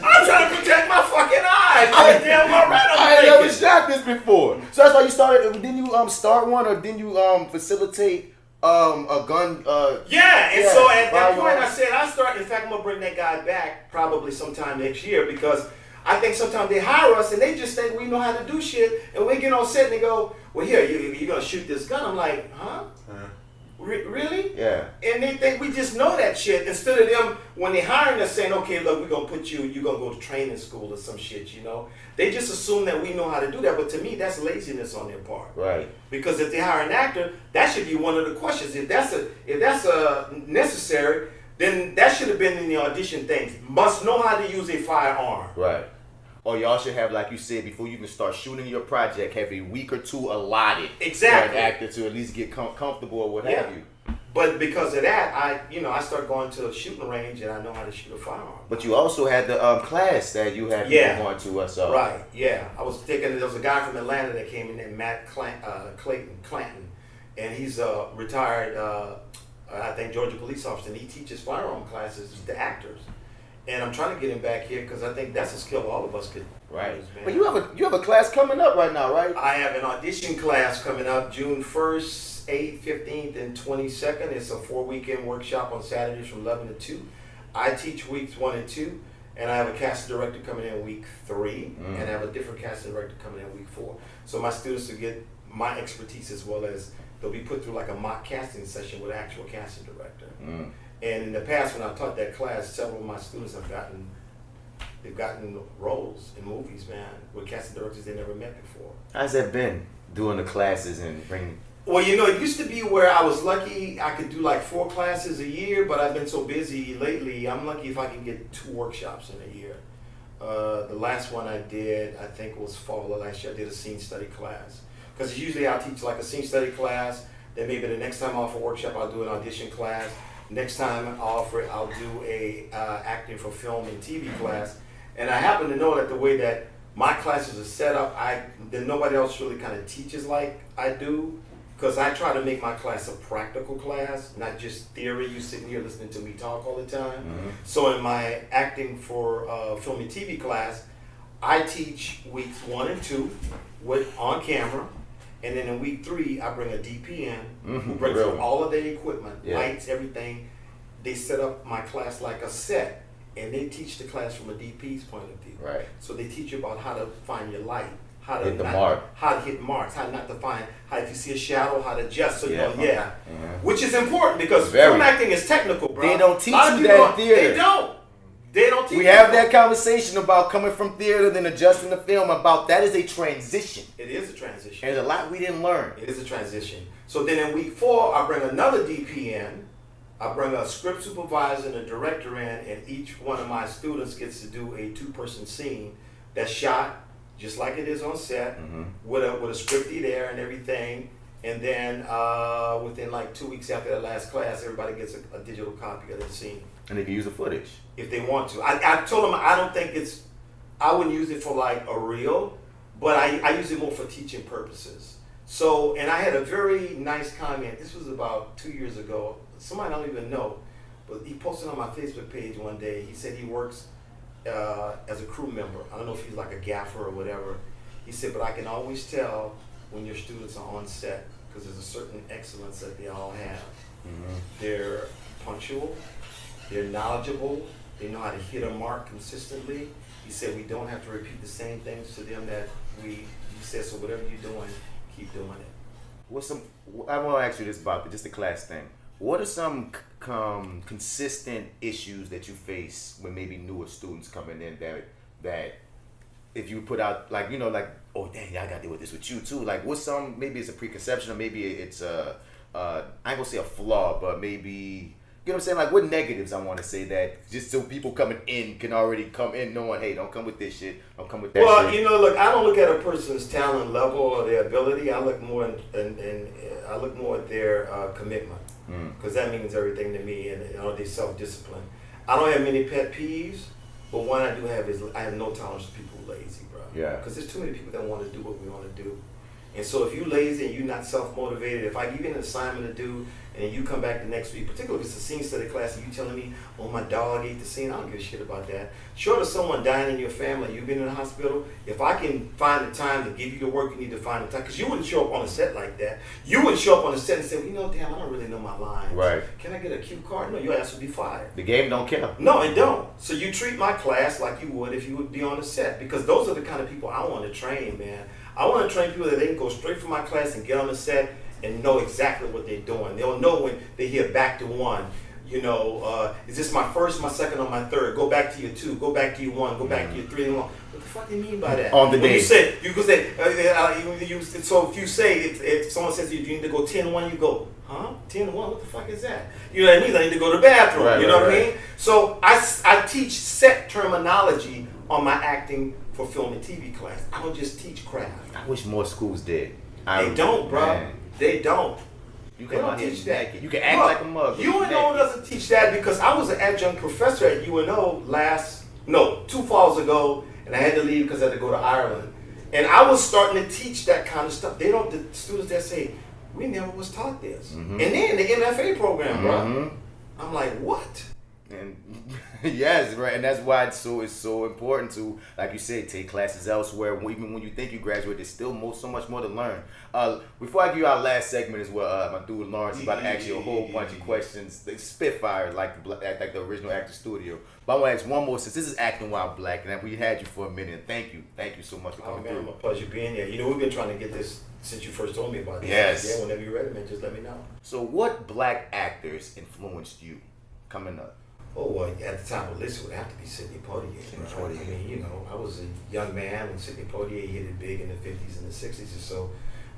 Speaker 8: I'm trying to protect my fucking eyes. Like, damn, my right,
Speaker 4: I
Speaker 8: I'm
Speaker 4: ain't never
Speaker 8: blinking.
Speaker 4: shot this before. So that's why you started. Didn't you start one, or didn't you facilitate a gun?
Speaker 8: Yeah, and so at that
Speaker 4: firearm.
Speaker 8: point I said I start. In fact, I'm gonna bring that guy back probably sometime next year because I think sometimes they hire us and they just think we know how to do shit, and we get on set and they go, "Well, here you're gonna shoot this gun." I'm like, "Huh? Really?"
Speaker 4: Yeah.
Speaker 8: And they think we just know that shit instead of them when they hiring us saying, "Okay, look, we're gonna put you're gonna go to training school or some shit," you know. They just assume that we know how to do that, but to me, that's laziness on their part.
Speaker 4: Right.
Speaker 8: Because if they hire an actor, that should be one of the questions. If that's necessary, then that should have been in the audition things. Must know how to use a firearm.
Speaker 4: Right. Or y'all should have, like you said, before you even start shooting your project, have a week or 2 allotted
Speaker 8: Exactly.
Speaker 4: for an actor to at least get comfortable or what
Speaker 8: Yeah.
Speaker 4: have you.
Speaker 8: But because of that, I started going to a shooting range and I know how to shoot a firearm.
Speaker 4: But you also had the class that you had
Speaker 8: Yeah.
Speaker 4: going to us. So.
Speaker 8: Right, yeah. There was a guy from Atlanta that came in named Matt Clanton, and he's a retired, I think, Georgia police officer, and he teaches firearm classes to actors. And I'm trying to get him back here because I think that's a skill all of us could
Speaker 4: Right.
Speaker 8: use, man.
Speaker 4: But you have a class coming up right now, right?
Speaker 8: I have an audition class coming up June 1st, 8th, 15th, and 22nd. It's a 4-weekend workshop on Saturdays from 11 to 2. I teach weeks 1 and 2, and I have a casting director coming in week 3, and I have a different casting director coming in week 4. So my students will get my expertise as well as they'll be put through like a mock casting session with an actual casting director. And in the past, when I taught that class, several of my students have gotten roles in movies, man, with casting directors they never met before.
Speaker 4: How's that been doing the classes and bringing?
Speaker 8: Well, it used to be where I was lucky I could do like 4 classes a year, but I've been so busy lately, I'm lucky if I can get 2 workshops in a year. The last one I did, I think was fall of last year, I did a scene study class. Because usually I'll teach like a scene study class, then maybe the next time I offer a workshop, I'll do an audition class. Next time I'll do a acting for film and TV class. And I happen to know that the way that my classes are set up, then nobody else really kind of teaches like I do. Because I try to make my class a practical class, not just theory. You sitting here listening to me talk all the time. So in my acting for film and TV class, I teach weeks 1 and 2 on camera. And then in week 3, I bring a DP in who brings in all of their equipment, lights, everything. They set up my class like a set, and they teach the class from a DP's point of view.
Speaker 4: Right.
Speaker 8: So they teach you about how to find your light, how to
Speaker 4: Hit the mark.
Speaker 8: how to hit marks, how not to find, how if you see a shadow, how to adjust. So
Speaker 4: Yeah.
Speaker 8: which is important because
Speaker 4: Very.
Speaker 8: film acting is technical, bro.
Speaker 4: They don't teach
Speaker 8: A lot of
Speaker 4: you
Speaker 8: people
Speaker 4: that in theater.
Speaker 8: They don't. They don't teach
Speaker 4: We
Speaker 8: you
Speaker 4: have that conversation about coming from theater, then adjusting the film. About that is a transition.
Speaker 8: It is a transition.
Speaker 4: There's a lot we didn't learn.
Speaker 8: It is a transition. So then in week 4, I bring another DP in. I bring a script supervisor and a director in, and each one of my students gets to do a 2-person scene that's shot just like it is on set, with a scripty there and everything. And then within like 2 weeks after that last class, everybody gets a digital copy of the scene.
Speaker 4: And they can use the footage.
Speaker 8: If they want to. I told them I don't think I wouldn't use it for like a reel, but I use it more for teaching purposes. So, and I had a very nice comment. This was about 2 years ago. Somebody I don't even know, but he posted on my Facebook page one day. He said he works as a crew member. I don't know if he's like a gaffer or whatever. He said, but I can always tell when your students are on set because there's a certain excellence that they all have. They're punctual, they're knowledgeable, they know how to hit a mark consistently. He said we don't have to repeat the same things to them that he said, so whatever you're doing, keep doing it.
Speaker 4: I want to ask you this about just the class thing. What are some consistent issues that you face when maybe newer students coming in that if you put out, like, you know, like, oh dang, I got to deal with this with you too. Like, what's some, maybe it's a preconception or maybe it's I ain't gonna say a flaw, but maybe, you know what I'm saying? Like, what negatives I want to say that just so people coming in can already come in knowing, hey, don't come with this shit, don't come with that shit.
Speaker 8: Well, you know, look, I don't look at a person's talent level or their ability. I look more I look more at their commitment, because that means everything to me, and their self-discipline. I don't have many pet peeves, but one I do have is I have no tolerance for people who are lazy, bro.
Speaker 4: Yeah.
Speaker 8: Because there's too many people that want to do what we want to do. And so if you're lazy and you're not self-motivated, if I give you an assignment to do and you come back the next week, particularly if it's a scene study class and you telling me, oh, my dog ate the scene, I don't give a shit about that. Short of someone dying in your family, you've been in the hospital, if I can find the time to give you the work you need to find the time, because you wouldn't show up on a set like that. You wouldn't show up on a set and say, well, you know, damn, I don't really know my lines.
Speaker 4: Right.
Speaker 8: Can I get a cue card? No, your ass would be fired.
Speaker 4: The game don't care.
Speaker 8: No, it don't. So you treat my class like you would if you would be on the set, because those are the kind of people I want to train, man. I want to train people that they can go straight from my class and get on the set and know exactly what they're doing. They'll know when they hear back to one. You know, is this my first, my second, or my third? Go back to your two. Go back to your one. Go back to your three and one. What the fuck do you mean by that?
Speaker 4: On the
Speaker 8: when
Speaker 4: day.
Speaker 8: you could say, so if you say, if someone says you need to go 10-1, you go, huh? 10-1? What the fuck is that? You know what I mean? I need to go to the bathroom.
Speaker 4: Right,
Speaker 8: you know
Speaker 4: right,
Speaker 8: what I mean? So I teach set terminology on my acting for film and TV class. I don't just teach craft.
Speaker 4: I wish more schools did.
Speaker 8: They don't, bro.
Speaker 4: Man.
Speaker 8: They don't.
Speaker 4: You
Speaker 8: They
Speaker 4: come
Speaker 8: don't
Speaker 4: out here
Speaker 8: teach that.
Speaker 4: naked. You can act
Speaker 8: Look,
Speaker 4: like a mug.
Speaker 8: UNO doesn't teach that because I was an adjunct professor at UNO 2 falls ago, and I had to leave because I had to go to Ireland. And I was starting to teach that kind of stuff. The students that say, we never was taught this. And then the MFA program, bro. I'm like, what?
Speaker 4: And yes, right, and that's why it's so important to, like you say, take classes elsewhere. Even when you think you graduate, there's still so much more to learn. Before I give you our last segment as well, my dude Lawrence is about to ask you a whole bunch of questions. They spitfire like the original Actor Studio. But I want to ask one more, since this is Acting While Black, and we had you for a minute. Thank you so much for coming
Speaker 8: Man,
Speaker 4: through.
Speaker 8: a pleasure being here. You know, we've been trying to get this since you first told me about this.
Speaker 4: Yes.
Speaker 8: Yeah, whenever you're ready, man, just let me know.
Speaker 4: So, what black actors influenced you coming up?
Speaker 8: Oh, well, at the time, Alyssa would have to be Sidney Poitier. Right? I mean, you know, I was a young man when Sidney Poitier hit it big in the 50s and the 60s or so.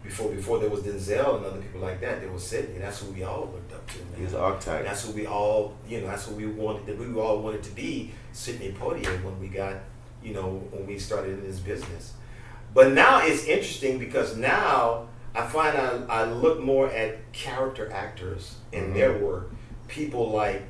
Speaker 8: Before there was Denzel and other people like that, there was Sidney. That's who we all looked up to, man.
Speaker 4: He was an archetype.
Speaker 8: That's who we all, that's who we wanted. We all wanted to be Sidney Poitier when we got, when we started in this business. But now it's interesting because now I find I look more at character actors and their work. People like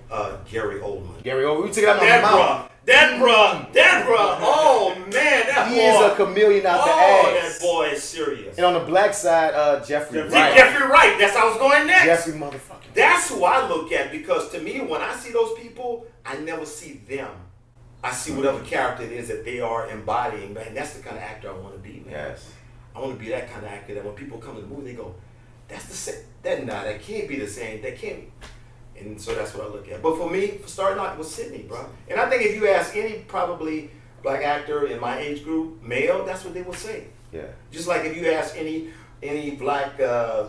Speaker 8: Gary Oldman.
Speaker 4: We took it out my mouth.
Speaker 8: That bruh. Oh man, that
Speaker 4: He
Speaker 8: boy.
Speaker 4: is a chameleon out the ass.
Speaker 8: That boy is serious.
Speaker 4: And on the black side, Jeffrey Wright.
Speaker 8: Jeffrey Wright. That's how I was going next.
Speaker 4: Jeffrey motherfucking.
Speaker 8: That's who I look at, because to me, when I see those people, I never see them. I see whatever character it is that they are embodying, man. That's the kind of actor I want to be, man.
Speaker 4: Yes.
Speaker 8: I want to be that kind of actor that when people come to the movie, they go, "That's the same." That can't be the same. That can't. And so that's what I look at. But for me, for starting out, it was Sidney, bro. And I think if you ask any probably black actor in my age group, male, that's what they will say.
Speaker 4: Yeah.
Speaker 8: Just like if you ask any black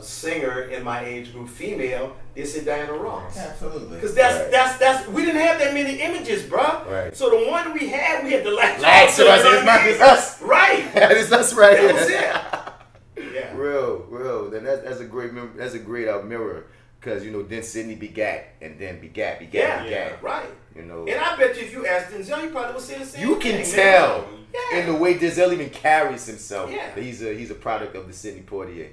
Speaker 8: singer in my age group, female, they say Diana Ross.
Speaker 6: Absolutely.
Speaker 8: Because that's we didn't have that many images, bro.
Speaker 4: Right.
Speaker 8: So the one we had to latch
Speaker 4: Latch
Speaker 8: on to.
Speaker 4: on, it's us.
Speaker 8: Right.
Speaker 4: It's us right
Speaker 8: That
Speaker 4: here.
Speaker 8: was it. Yeah.
Speaker 4: Real. Then that's a great mirror. Because, then Sidney begat, and then begat.
Speaker 8: Yeah, right. And I bet you if you asked Denzel, he probably would say the same thing.
Speaker 4: You can tell
Speaker 8: Yeah.
Speaker 4: in the way Denzel even carries himself
Speaker 8: Yeah.
Speaker 4: that he's a product of the Sidney Poitier.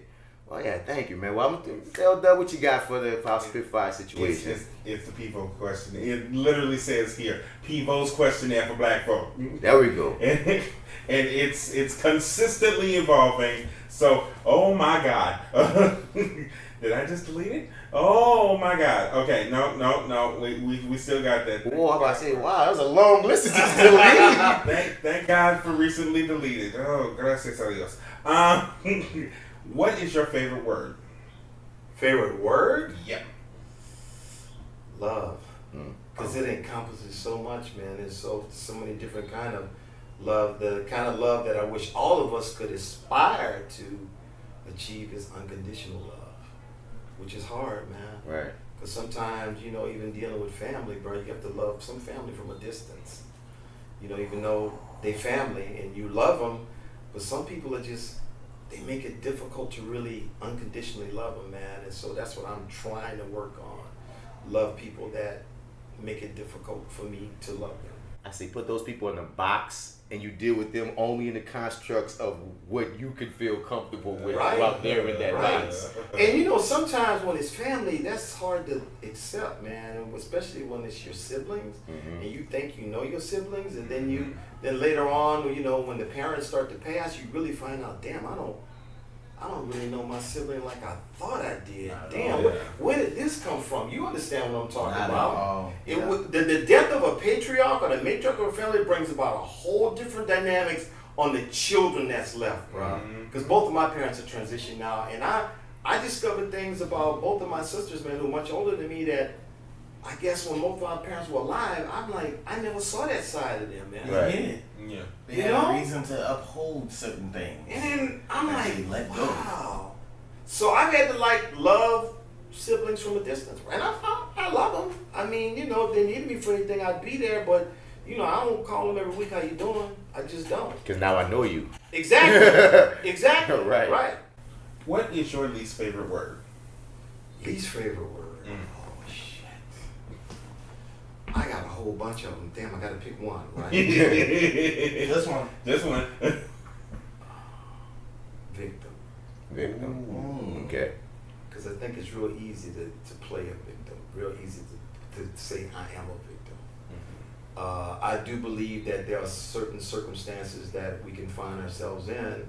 Speaker 4: Oh yeah, thank you, man. Well, I'm gonna tell Doug what you got for our Spitfire situation.
Speaker 7: It's the Pivo question. It literally says here, Pivo's questionnaire for black folk.
Speaker 4: There we go.
Speaker 7: And it's consistently evolving. So, oh my God. Did I just delete it? Oh my God. Okay, no. We still got that.
Speaker 4: Oh, I'm about to say, wow, that was a long list to just delete.
Speaker 7: Thank God for recently deleted. Oh, gracias a Dios. What is your favorite word?
Speaker 8: Favorite word?
Speaker 7: Yep.
Speaker 8: Love. Because it encompasses so much, man. There's so many different kind of love. The kind of love that I wish all of us could aspire to achieve is unconditional love, which is hard, man.
Speaker 4: Right.
Speaker 8: Because sometimes, even dealing with family, bro, you have to love some family from a distance. Even though they family and you love them, but some people are just, they make it difficult to really unconditionally love them, man. And so that's what I'm trying to work on. Love people that make it difficult for me to love them.
Speaker 4: I say put those people in a box and you deal with them only in the constructs of what you can feel comfortable with while they're in that box.
Speaker 8: And sometimes when it's family, that's hard to accept, man. And especially when it's your siblings, and you think you know your siblings, and then later on, when the parents start to pass, you really find out, damn, I don't really know my sibling like I thought I did. Damn, where did this come from? You understand what I'm talking about? The death of a patriarch or the matriarch of a family brings about a whole different dynamics on the children that's left, bro. Because both of my parents are transitioned now, and I discovered things about both of my sisters, man, who are much older than me, that I guess when both of our parents were alive, I'm like, I never saw that side of them, man.
Speaker 6: Right.
Speaker 7: Yeah.
Speaker 6: They had a reason to uphold certain things.
Speaker 8: And then I'm
Speaker 6: And
Speaker 8: like,
Speaker 6: they let go.
Speaker 8: wow. So I've had to love siblings from a distance, and I love them. I mean, if they needed me for anything, I'd be there. But I don't call them every week. How you doing? I just don't.
Speaker 4: Because now I know you.
Speaker 8: Exactly. Exactly.
Speaker 4: Right.
Speaker 7: What is your least favorite word?
Speaker 8: Least favorite word. Oh shit. I got a whole bunch of them. Damn, I got to pick one, right?
Speaker 6: This one.
Speaker 8: Victim.
Speaker 4: Victim. Okay.
Speaker 8: Because I think it's real easy to play a victim. Real easy to say I am a victim. I do believe that there are certain circumstances that we can find ourselves in,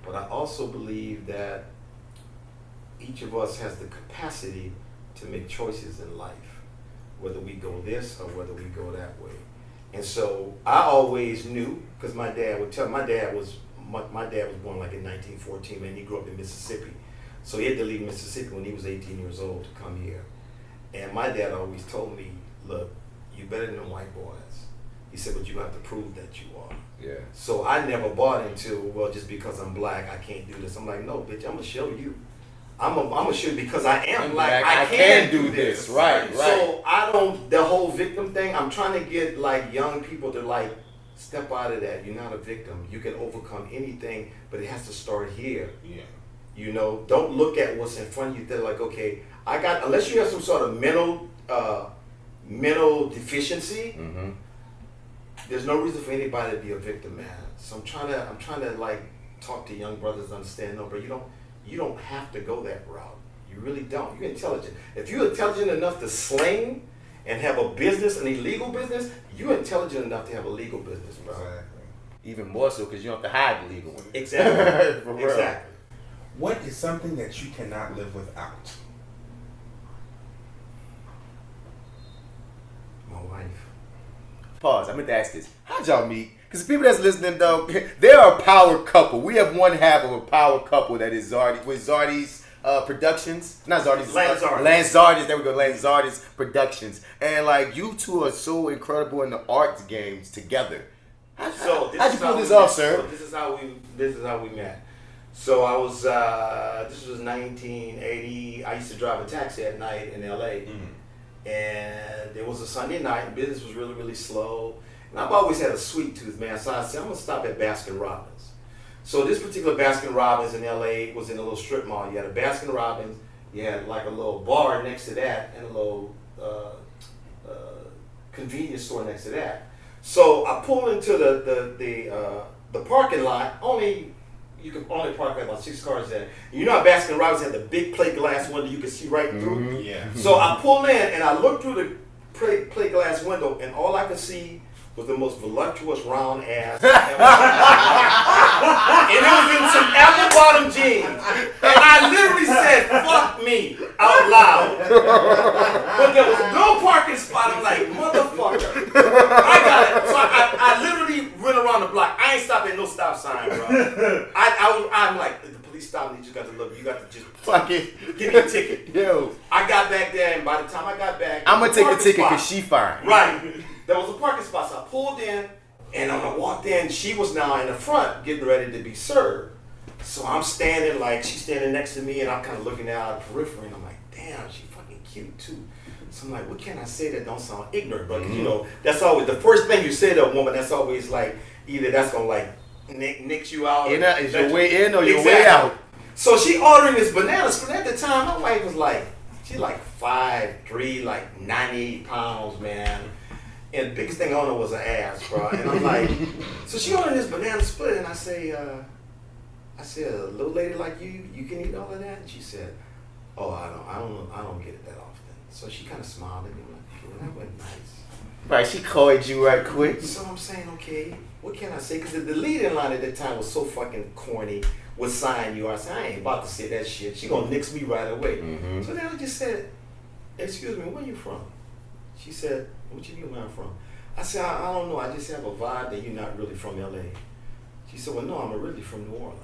Speaker 8: but I also believe that each of us has the capacity to make choices in life, whether we go this or whether we go that way. And so I always knew, because my dad was born like in 1914, and he grew up in Mississippi. So he had to leave Mississippi when he was 18 years old to come here. And my dad always told me, look, you better than white boys. He said, but you have to prove that you are.
Speaker 4: Yeah.
Speaker 8: So I never bought into, well, just because I'm black, I can't do this. I'm like, no, bitch, I'm going to show you. I'm gonna show you because I am black, I can do this.
Speaker 4: Right.
Speaker 8: So the whole victim thing, I'm trying to get young people to step out of that. You're not a victim. You can overcome anything, but it has to start here.
Speaker 7: Yeah.
Speaker 8: Don't look at what's in front of you. They're like, okay, unless you have some sort of mental deficiency, there's no reason for anybody to be a victim, man. So I'm trying to talk to young brothers to understand, no, bro, you don't have to go that route. You really don't. You're intelligent. If you're intelligent enough to sling and have a business, an illegal business, you're intelligent enough to have a legal business, bro.
Speaker 7: Exactly.
Speaker 4: Even more so because you don't have to hide the legal one.
Speaker 8: Exactly.
Speaker 4: For real.
Speaker 8: Exactly.
Speaker 7: What is something that you cannot live without?
Speaker 8: My wife.
Speaker 4: Pause. I meant to ask this. How'd y'all meet? Because the people that's listening, though, they're a power couple. We have one half of a power couple that is Zardy, with Zardy's Productions. Not Zardy's. Lance Zardy's. There we go. Lance Zardy's Productions. And you two are so incredible in the arts games together. How'd you pull this off, sir?
Speaker 8: So this is how we met. So I was, this was 1980. I used to drive a taxi at night in LA. And it was a Sunday night, and business was really, really slow. And I've always had a sweet tooth, man. So I said, I'm going to stop at Baskin Robbins. So this particular Baskin Robbins in LA was in a little strip mall. You had a Baskin Robbins, you had a little bar next to that, and a little convenience store next to that. So I pulled into the parking lot, only you could only park about 6 cars there. You know how Baskin Robbins had the big plate glass window you could see right through?
Speaker 7: Yeah.
Speaker 8: So I pull in and I look through the plate glass window and all I could see was the most voluptuous round ass ever. And it was in some apple bottom jeans. And I literally said, fuck me, out loud. But there was no parking spot. I'm like, motherfucker. I got it. So I literally went around the block. I ain't stopped at no stop sign, bro. I'm like, the police stopped me. You just got to look. You got to just
Speaker 4: Fuck it.
Speaker 8: give me a ticket.
Speaker 4: Yo.
Speaker 8: I got back there, and by the time I got back,
Speaker 4: I'm gonna take the ticket
Speaker 8: spot.
Speaker 4: because she fine.
Speaker 8: Right. There was a parking spot, so I pulled in, and when I walked in, she was now in the front getting ready to be served. So I'm standing, like, she's standing next to me, and I'm kind of looking out the periphery, and I'm like, damn, she fucking cute, too. So I'm like, what can I say that don't sound ignorant, bro? Because, you know, that's always, the first thing you say to a woman, that's always like, either that's going to, like, nix you out.
Speaker 4: Is your way in or your way out?
Speaker 8: So she ordering this banana split. At the time, my wife was like, she's like 5'3", like 98 pounds, man. And the biggest thing on her was her ass, bro. And I'm like, so she ordering this banana split, and I said, a little lady like you can eat all of that? And she said, oh, I don't get it that often. So she kind of smiled at me, like, well, that wasn't nice.
Speaker 4: Right, she called you right quick.
Speaker 8: So I'm saying, okay, what can I say? Because the lead-in line at that time was so fucking corny. What sign you are? I said, I ain't about to say that shit. She gonna nix me right away. So then I just said, excuse me, where you from? She said, what you mean where I'm from? I said, I don't know. I just have a vibe that you're not really from LA. She said, well, no, I'm originally from New Orleans.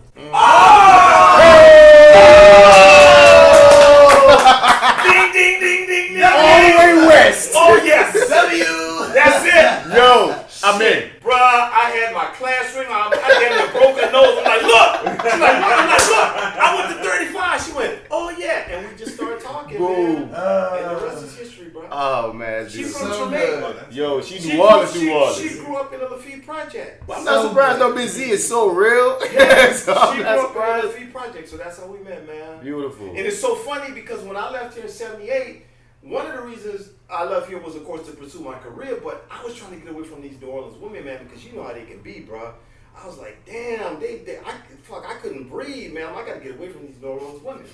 Speaker 8: Ding, ding, ding, ding, ding.
Speaker 4: All the way west.
Speaker 8: Oh, yes.
Speaker 6: W.
Speaker 8: That's it.
Speaker 4: Yo, I'm in.
Speaker 8: Bruh, I had my class ring on. I had a broken nose. I'm like, look. She's like, what? I'm like, look. I went to 35. She went, oh, yeah. And we just started talking,
Speaker 4: Boom.
Speaker 8: man. And the rest is history, bro.
Speaker 4: Oh, man.
Speaker 8: She
Speaker 4: dude.
Speaker 8: from
Speaker 6: so
Speaker 8: Jamaica.
Speaker 4: Yo, she
Speaker 8: She
Speaker 4: New Orleans,
Speaker 8: grew-
Speaker 4: New Orleans.
Speaker 8: She grew up in the Lafitte Project.
Speaker 4: I'm not surprised no Big Z is so real.
Speaker 8: Yeah,
Speaker 4: So I'm
Speaker 8: she
Speaker 4: not
Speaker 8: grew up in the
Speaker 4: surprised.
Speaker 8: Lafitte Project, so that's how we met, man.
Speaker 4: Beautiful.
Speaker 8: And it's so funny because when I left here in '78, one of the reasons I left here was, of course, to pursue my career, but I was trying to get away from these New Orleans women, man, because you know how they can be, bro. I was like, damn, I couldn't breathe, man. I got to get away from these New Orleans women.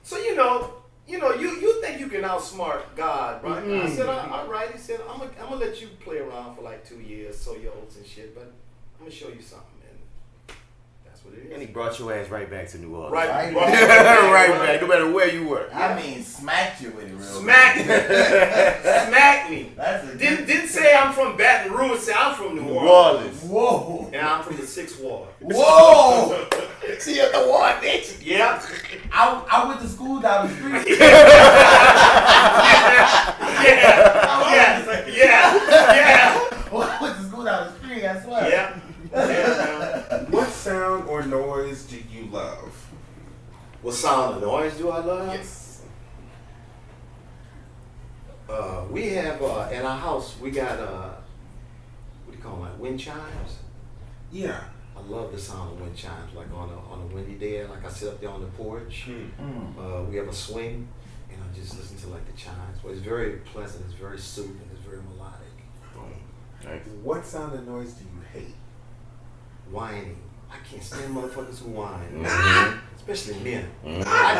Speaker 8: So, you think you can outsmart God, right? I said, all right. He said, I'm gonna let you play around for like 2 years, sow your oats and shit, but I'm gonna show you something, man. That's what it is.
Speaker 4: And he brought your ass right back to New Orleans.
Speaker 8: Right,
Speaker 6: Right
Speaker 8: right,
Speaker 4: Right back, no matter where you were.
Speaker 6: I mean, smacked you with it real
Speaker 8: Smack me. Smack me.
Speaker 6: That's a
Speaker 8: Didn't say I'm from Baton Rouge, say I'm from New
Speaker 4: New
Speaker 8: Orleans.
Speaker 4: Orleans.
Speaker 6: Whoa.
Speaker 8: And I'm from the 6th Ward.
Speaker 6: Whoa.
Speaker 4: See you at the war, bitch.
Speaker 8: Yeah.
Speaker 6: I went to school down the street.
Speaker 8: Yeah.
Speaker 6: I went to school down the street, I swear.
Speaker 8: Yeah.
Speaker 7: What sound or noise do you love?
Speaker 8: What sound of noise do I love?
Speaker 7: Yes.
Speaker 8: We have in our house we got what do you call them, like wind chimes?
Speaker 7: Yeah.
Speaker 8: I love the sound of wind chimes, like on a windy day, like I sit up there on the porch. We have a swing, and I just listen to like the chimes. But it's very pleasant, it's very soothing, it's very melodic.
Speaker 7: What sound or noise do you hate?
Speaker 8: Whining. I can't stand motherfuckers who whine. Especially men. I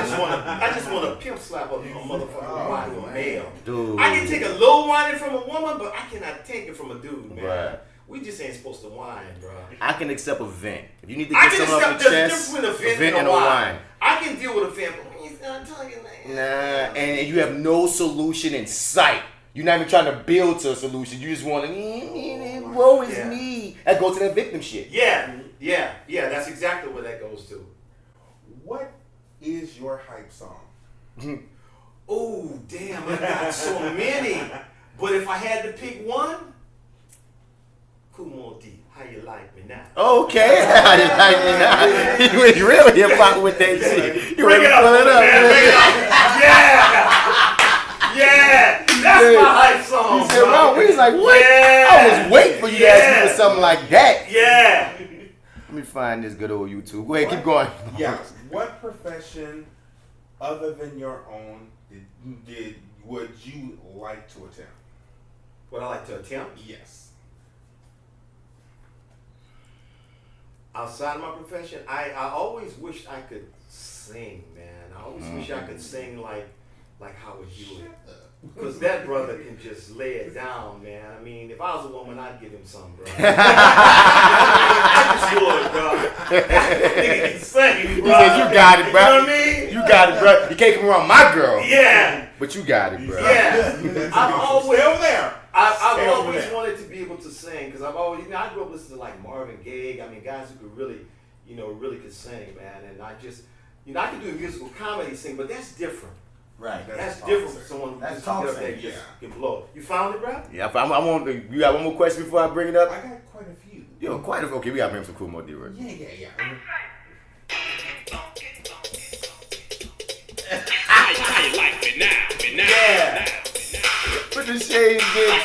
Speaker 8: just want to pimp slap a motherfucker who whine, a male.
Speaker 4: Dude.
Speaker 8: I can take a little whining from a woman, but I cannot take it from a dude, man.
Speaker 4: Right.
Speaker 8: We just ain't supposed to whine, bro.
Speaker 4: I can accept a vent. If you need to
Speaker 8: I
Speaker 4: get
Speaker 8: can
Speaker 4: something off
Speaker 8: accept
Speaker 4: your
Speaker 8: the
Speaker 4: chest,
Speaker 8: difference between a
Speaker 4: a
Speaker 8: vent
Speaker 4: vent
Speaker 8: and a whine. I can deal with a vent, but when you start talking like
Speaker 4: Nah, and you have no solution in sight. You're not even trying to build to a solution. You just want to, woe is me. That goes to that victim shit.
Speaker 8: Yeah, that's exactly where that goes to.
Speaker 7: What is your hype song?
Speaker 8: Oh, damn, I got so many. But if I had to pick one, Kumoti, how you like me now?
Speaker 4: Okay. How you like me now? You was really hip hop with that shit. You
Speaker 8: Bring
Speaker 4: really
Speaker 8: it up,
Speaker 4: pull it up.
Speaker 8: man, bring it up. Yeah, that's my hype song.
Speaker 4: You said,
Speaker 8: bro.
Speaker 4: wow, we was like, what?
Speaker 8: Yeah.
Speaker 4: I was waiting for you to ask me for something like that.
Speaker 8: Yeah.
Speaker 4: Let me find this good old YouTube. Go ahead, keep going.
Speaker 7: Yeah. What profession other than your own would you like to attempt?
Speaker 8: What I like to attempt?
Speaker 7: Yes.
Speaker 8: outside of my profession, I always wished I could sing, man. I always wish I could sing like Howard Hewitt. Because that brother can just lay it down, man. I mean, if I was a woman, I'd give him some, bro. I just would, bro. Nigga can sing, bro.
Speaker 4: He said, you got it, bro.
Speaker 8: You know what I mean?
Speaker 4: You got it, bro. You can't come around my girl.
Speaker 8: Yeah.
Speaker 4: But you got it, bro.
Speaker 8: Yeah. I've always,
Speaker 7: Stay over there.
Speaker 8: I've always wanted to be able to sing because I've always, I grew up listening to like Marvin Gaye. I mean, guys who could really, really could sing, man. And I just, I could do a musical comedy sing, but that's different.
Speaker 6: Right.
Speaker 8: That's different from someone who
Speaker 6: That's
Speaker 8: just get up
Speaker 6: toxic,
Speaker 8: there and just can blow. You found it, bro?
Speaker 4: Yeah, I want. You got one more question before I bring it up?
Speaker 7: I got quite a few.
Speaker 4: Yo, quite a few. Okay, we gotta bring some cool more D-Word.
Speaker 7: Yeah.
Speaker 9: How you like me now?
Speaker 8: Yeah.
Speaker 4: Put the shades, bitch.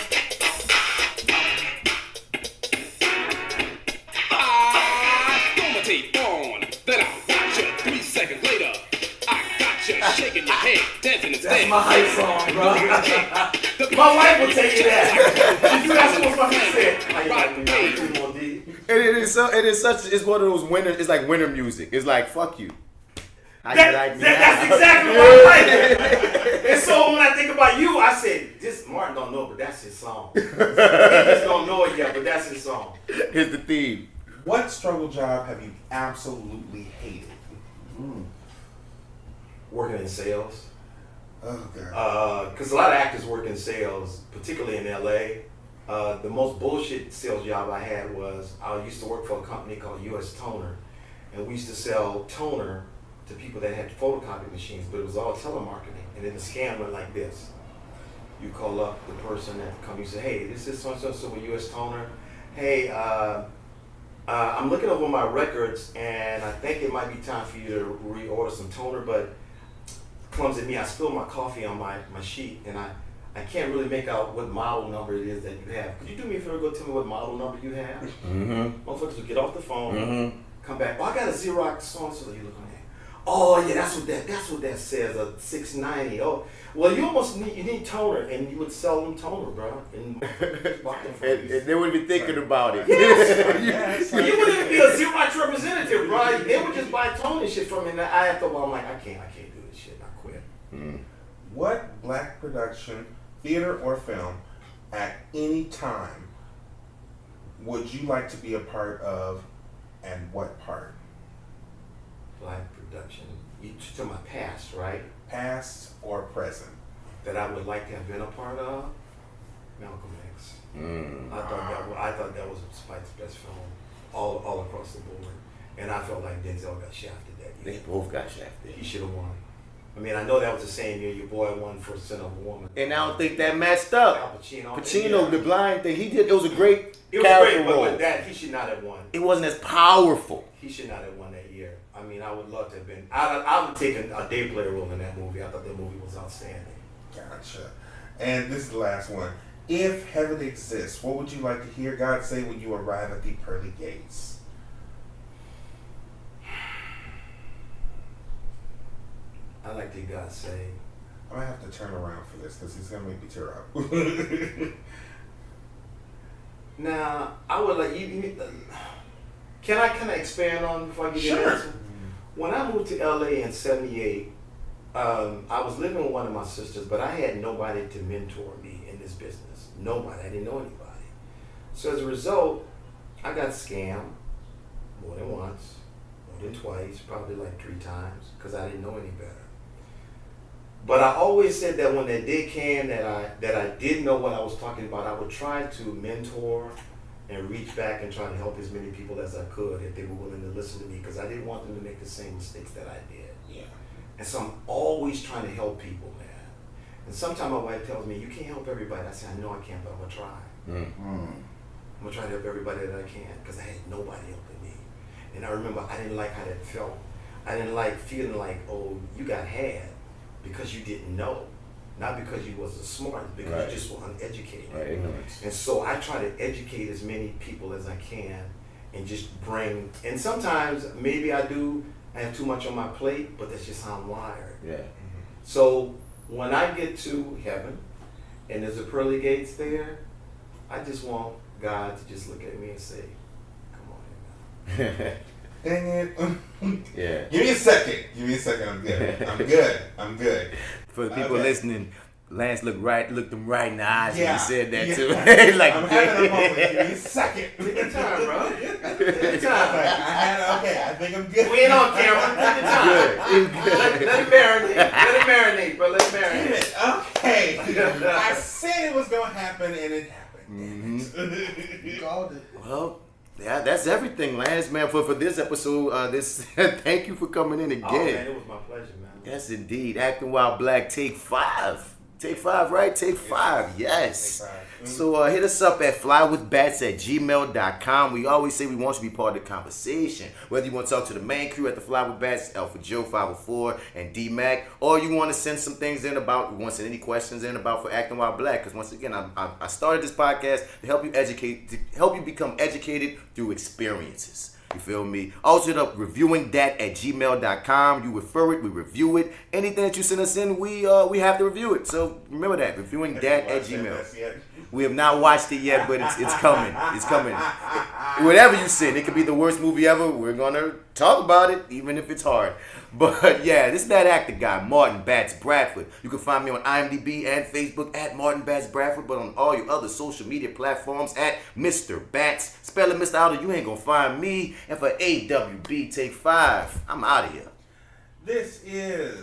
Speaker 9: Throw my tape on, then I'll watch you 3 seconds later. I got you shaking your head, dancing and
Speaker 2: That's
Speaker 9: standing.
Speaker 2: my hype song, bro.
Speaker 8: My wife will tell you that. You ask what my wife said. How you like me now? 3 more D.
Speaker 4: It's one of those winter. It's like winter music. It's like fuck you. How you like me
Speaker 8: That's
Speaker 4: now?
Speaker 8: exactly what I like. And so when I think about you, I said, this Martin don't know, but that's his song. He just don't know it yet, but that's his song.
Speaker 4: Here's the theme.
Speaker 7: What struggle job have you absolutely hated?
Speaker 8: Working in sales.
Speaker 7: Oh god.
Speaker 8: Because a lot of actors work in sales, particularly in LA. The most bullshit sales job I had was I used to work for a company called US Toner, and we used to sell toner to people that had photocopy machines, but it was all telemarketing. And then the scam went like this. You call up the person at the company, you say, hey, this is so-and-so with US Toner. Hey, I'm looking over my records, and I think it might be time for you to reorder some toner, but clumsy me, I spilled my coffee on my sheet, and I can't really make out what model number it is that you have. Could you do me a favor, go tell me what model number you have?
Speaker 4: Mm-hmm.
Speaker 8: Motherfuckers will get off the phone,
Speaker 4: Mm-hmm.
Speaker 8: come back. Oh, I got a Xerox so-and-so. You look on that. Oh yeah, that's what that says. A 690. Oh, well, you need toner, and you would sell them toner, bro. And
Speaker 4: And they wouldn't be thinking about it.
Speaker 8: Yes. You wouldn't even be a Xerox representative, bro. They would just buy toner shit from me. And I after a while, I'm like, I can't do this shit. I quit.
Speaker 7: What black production, theater or film, at any time, would you like to be a part of, and what part?
Speaker 8: Black production. You to my past, right?
Speaker 7: Past or present?
Speaker 8: That I would like to have been a part of. Malcolm X. I thought that was Spike's best film, all across the board, and I felt like Denzel got shafted that
Speaker 4: They
Speaker 8: year.
Speaker 4: both got shafted.
Speaker 8: He should have won. I mean, I know that was the same year your boy won for Son of a Woman.
Speaker 4: And I don't think that matched up.
Speaker 8: Al Pacino.
Speaker 4: Pacino, the blind thing, he did. It was a great
Speaker 8: It was
Speaker 4: character
Speaker 8: great,
Speaker 4: role.
Speaker 8: but that he should not have won.
Speaker 4: It wasn't as powerful.
Speaker 8: He should not have won that year. I mean, I would love to have been. I would take a day player role in that movie. I thought that movie was outstanding.
Speaker 7: Gotcha. And this is the last one. If heaven exists, what would you like to hear God say when you arrive at the pearly gates?
Speaker 8: I like to hear God say,
Speaker 7: I'm gonna have to turn around for this because he's gonna make me tear up.
Speaker 8: now, I would like you. Can I expand on before I give you an answer? When I moved to LA in '78, I was living with one of my sisters, but I had nobody to mentor me in this business. Nobody. I didn't know anybody. So as a result, I got scammed more than once, more than twice, probably like 3 times, because I didn't know any better. But I always said that when that day came that I did know what I was talking about, I would try to mentor and reach back and try to help as many people as I could if they were willing to listen to me, because I didn't want them to make the same mistakes that I did.
Speaker 7: Yeah.
Speaker 8: And so I'm always trying to help people, man. And sometimes my wife tells me, you can't help everybody. I say, I know I can't, but I'm going to try. I'm going to try to help everybody that I can, because I had nobody helping me. And I remember I didn't like how that felt. I didn't like feeling like, oh, you got had because you didn't know. Not because you wasn't smart, because you just were uneducated.
Speaker 4: Right, ignorance.
Speaker 8: And so I try to educate as many people as I can and just bring, and sometimes maybe I have too much on my plate, but that's just how I'm wired.
Speaker 4: Yeah.
Speaker 8: So when I get to heaven and there's a pearly gates there, I just want God to just look at me and say, come on in,
Speaker 7: Dang it.
Speaker 4: Yeah.
Speaker 7: Give me a second. I'm good.
Speaker 4: For the people
Speaker 7: Okay.
Speaker 4: listening, Lance looked them right in the eyes when
Speaker 7: Yeah.
Speaker 4: he said that
Speaker 7: Yeah.
Speaker 4: too. Like,
Speaker 7: I'm having a moment. Give me a second.
Speaker 8: Take your time, bro. Take your time.
Speaker 7: I think I'm good.
Speaker 8: We ain't on camera. Take your time. Let it marinate. Let it marinate, bro. Let it
Speaker 7: Damn
Speaker 8: marinate.
Speaker 7: it. Okay. I said it was gonna happen, and it happened.
Speaker 6: You called it.
Speaker 4: Well, yeah, that's everything, Lance, man. For this episode, thank you for coming in again.
Speaker 8: Oh, man, it was my pleasure, man.
Speaker 4: Yes, indeed. Acting While Black, take 5. Take 5, right? Take 5, yes.
Speaker 7: Take 5.
Speaker 4: So hit us up at flywithbats@gmail.com. We always say we want you to be part of the conversation. Whether you want to talk to the main crew at the Fly with Bats, Alpha Joe 504 and D-Mac, or you want to send some things in about, you want to send any questions in about for Acting While Black. Because once again, I started this podcast to help you become educated through experiences. You feel me? Also hit up reviewingdat@gmail.com. You refer it, we review it. Anything that you send us in, we have to review it. So remember that, reviewingdat@gmail. We have not watched it yet, but it's coming. It's coming. Whatever you send, it could be the worst movie ever. We're gonna talk about it, even if it's hard. But yeah, this is that actor guy, Martin Bats Bradford. You can find me on IMDb and Facebook at Martin Bats Bradford, but on all your other social media platforms at Mr. Bats. Spelling Mr. Out, you ain't gonna find me. And for AWB Take 5, I'm out of here.
Speaker 7: This is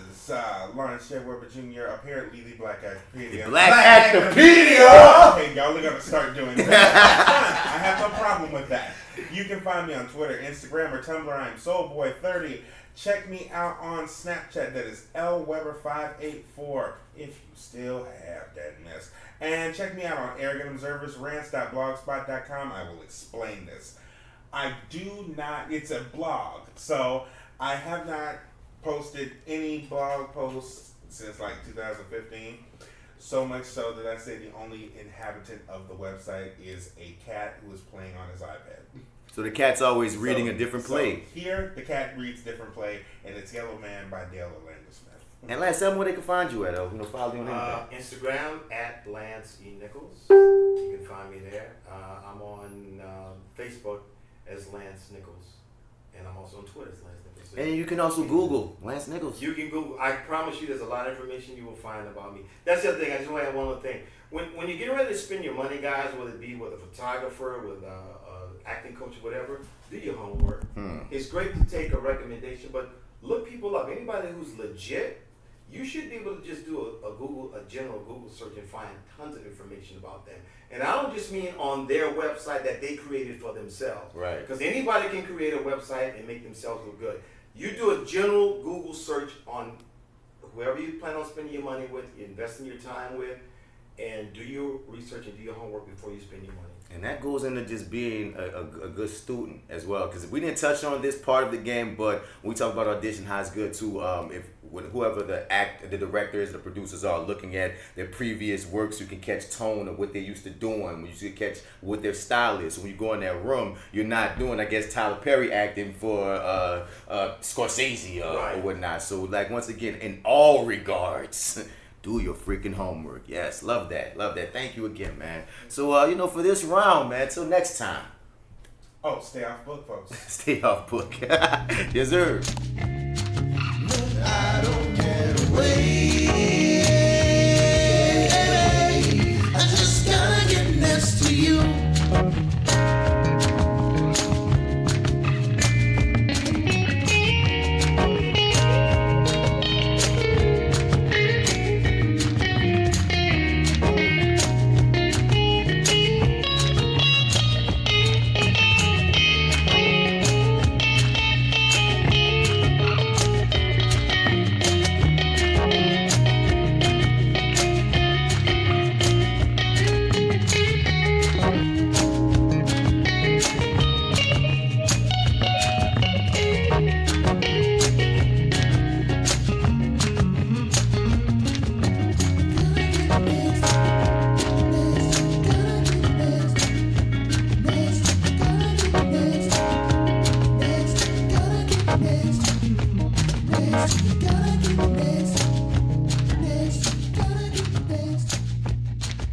Speaker 7: Lawrence J. Weber Jr., apparently the BlackActorPedia.
Speaker 4: BlackActorPedia!
Speaker 7: Okay, y'all are going to start doing that. I have no problem with that. You can find me on Twitter, Instagram, or Tumblr. I'm Soulboy30. Check me out on Snapchat. That is LWeber584, if you still have that mess. And check me out on Arrogant Observers, rants.blogspot.com. I will explain this. I do not, it's a blog, so I have not posted any blog posts since like 2015. So much so that I say the only inhabitant of the website is a cat who is playing on his iPad.
Speaker 4: So the cat's always reading a different play.
Speaker 7: So here, the cat reads different play, and it's Yellow Man by Dale Orlando Smith.
Speaker 4: And last time, where they can find you at, follow you on anything.
Speaker 8: Instagram at Lance E. Nichols. You can find me there. I'm on Facebook as Lance Nichols. And I'm also on Twitter as Lance Nichols.
Speaker 4: And you can also Google Lance Nichols.
Speaker 8: You can Google. I promise you there's a lot of information you will find about me. That's the other thing. I just want to add one other thing. When you get ready to spend your money, guys, whether it be with a photographer, with acting coach, whatever, do your homework. It's great to take a recommendation, but look people up. Anybody who's legit, you should be able to just do a general Google search and find tons of information about them. And I don't just mean on their website that they created for themselves.
Speaker 4: Right.
Speaker 8: Because anybody can create a website and make themselves look good. You do a general Google search on whoever you plan on spending your money with, investing your time with, and do your research and do your homework before you spend your money.
Speaker 4: And that goes into just being a good student as well. Because we didn't touch on this part of the game, but when we talk about audition, how it's good too. When whoever the directors, the producers are looking at their previous works, you can catch tone of what they're used to doing. You can catch what their style is. So when you go in that room, you're not doing, I guess, Tyler Perry acting for Scorsese or whatnot. So like once again, in all regards. Do your freaking homework. Yes, love that. Love that. Thank you again, man. So, for this round, man, till next time.
Speaker 7: Oh, stay off book, folks.
Speaker 4: Stay off book. Yes, sir.
Speaker 1: I don't get away. I just gotta get next to you.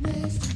Speaker 1: Next.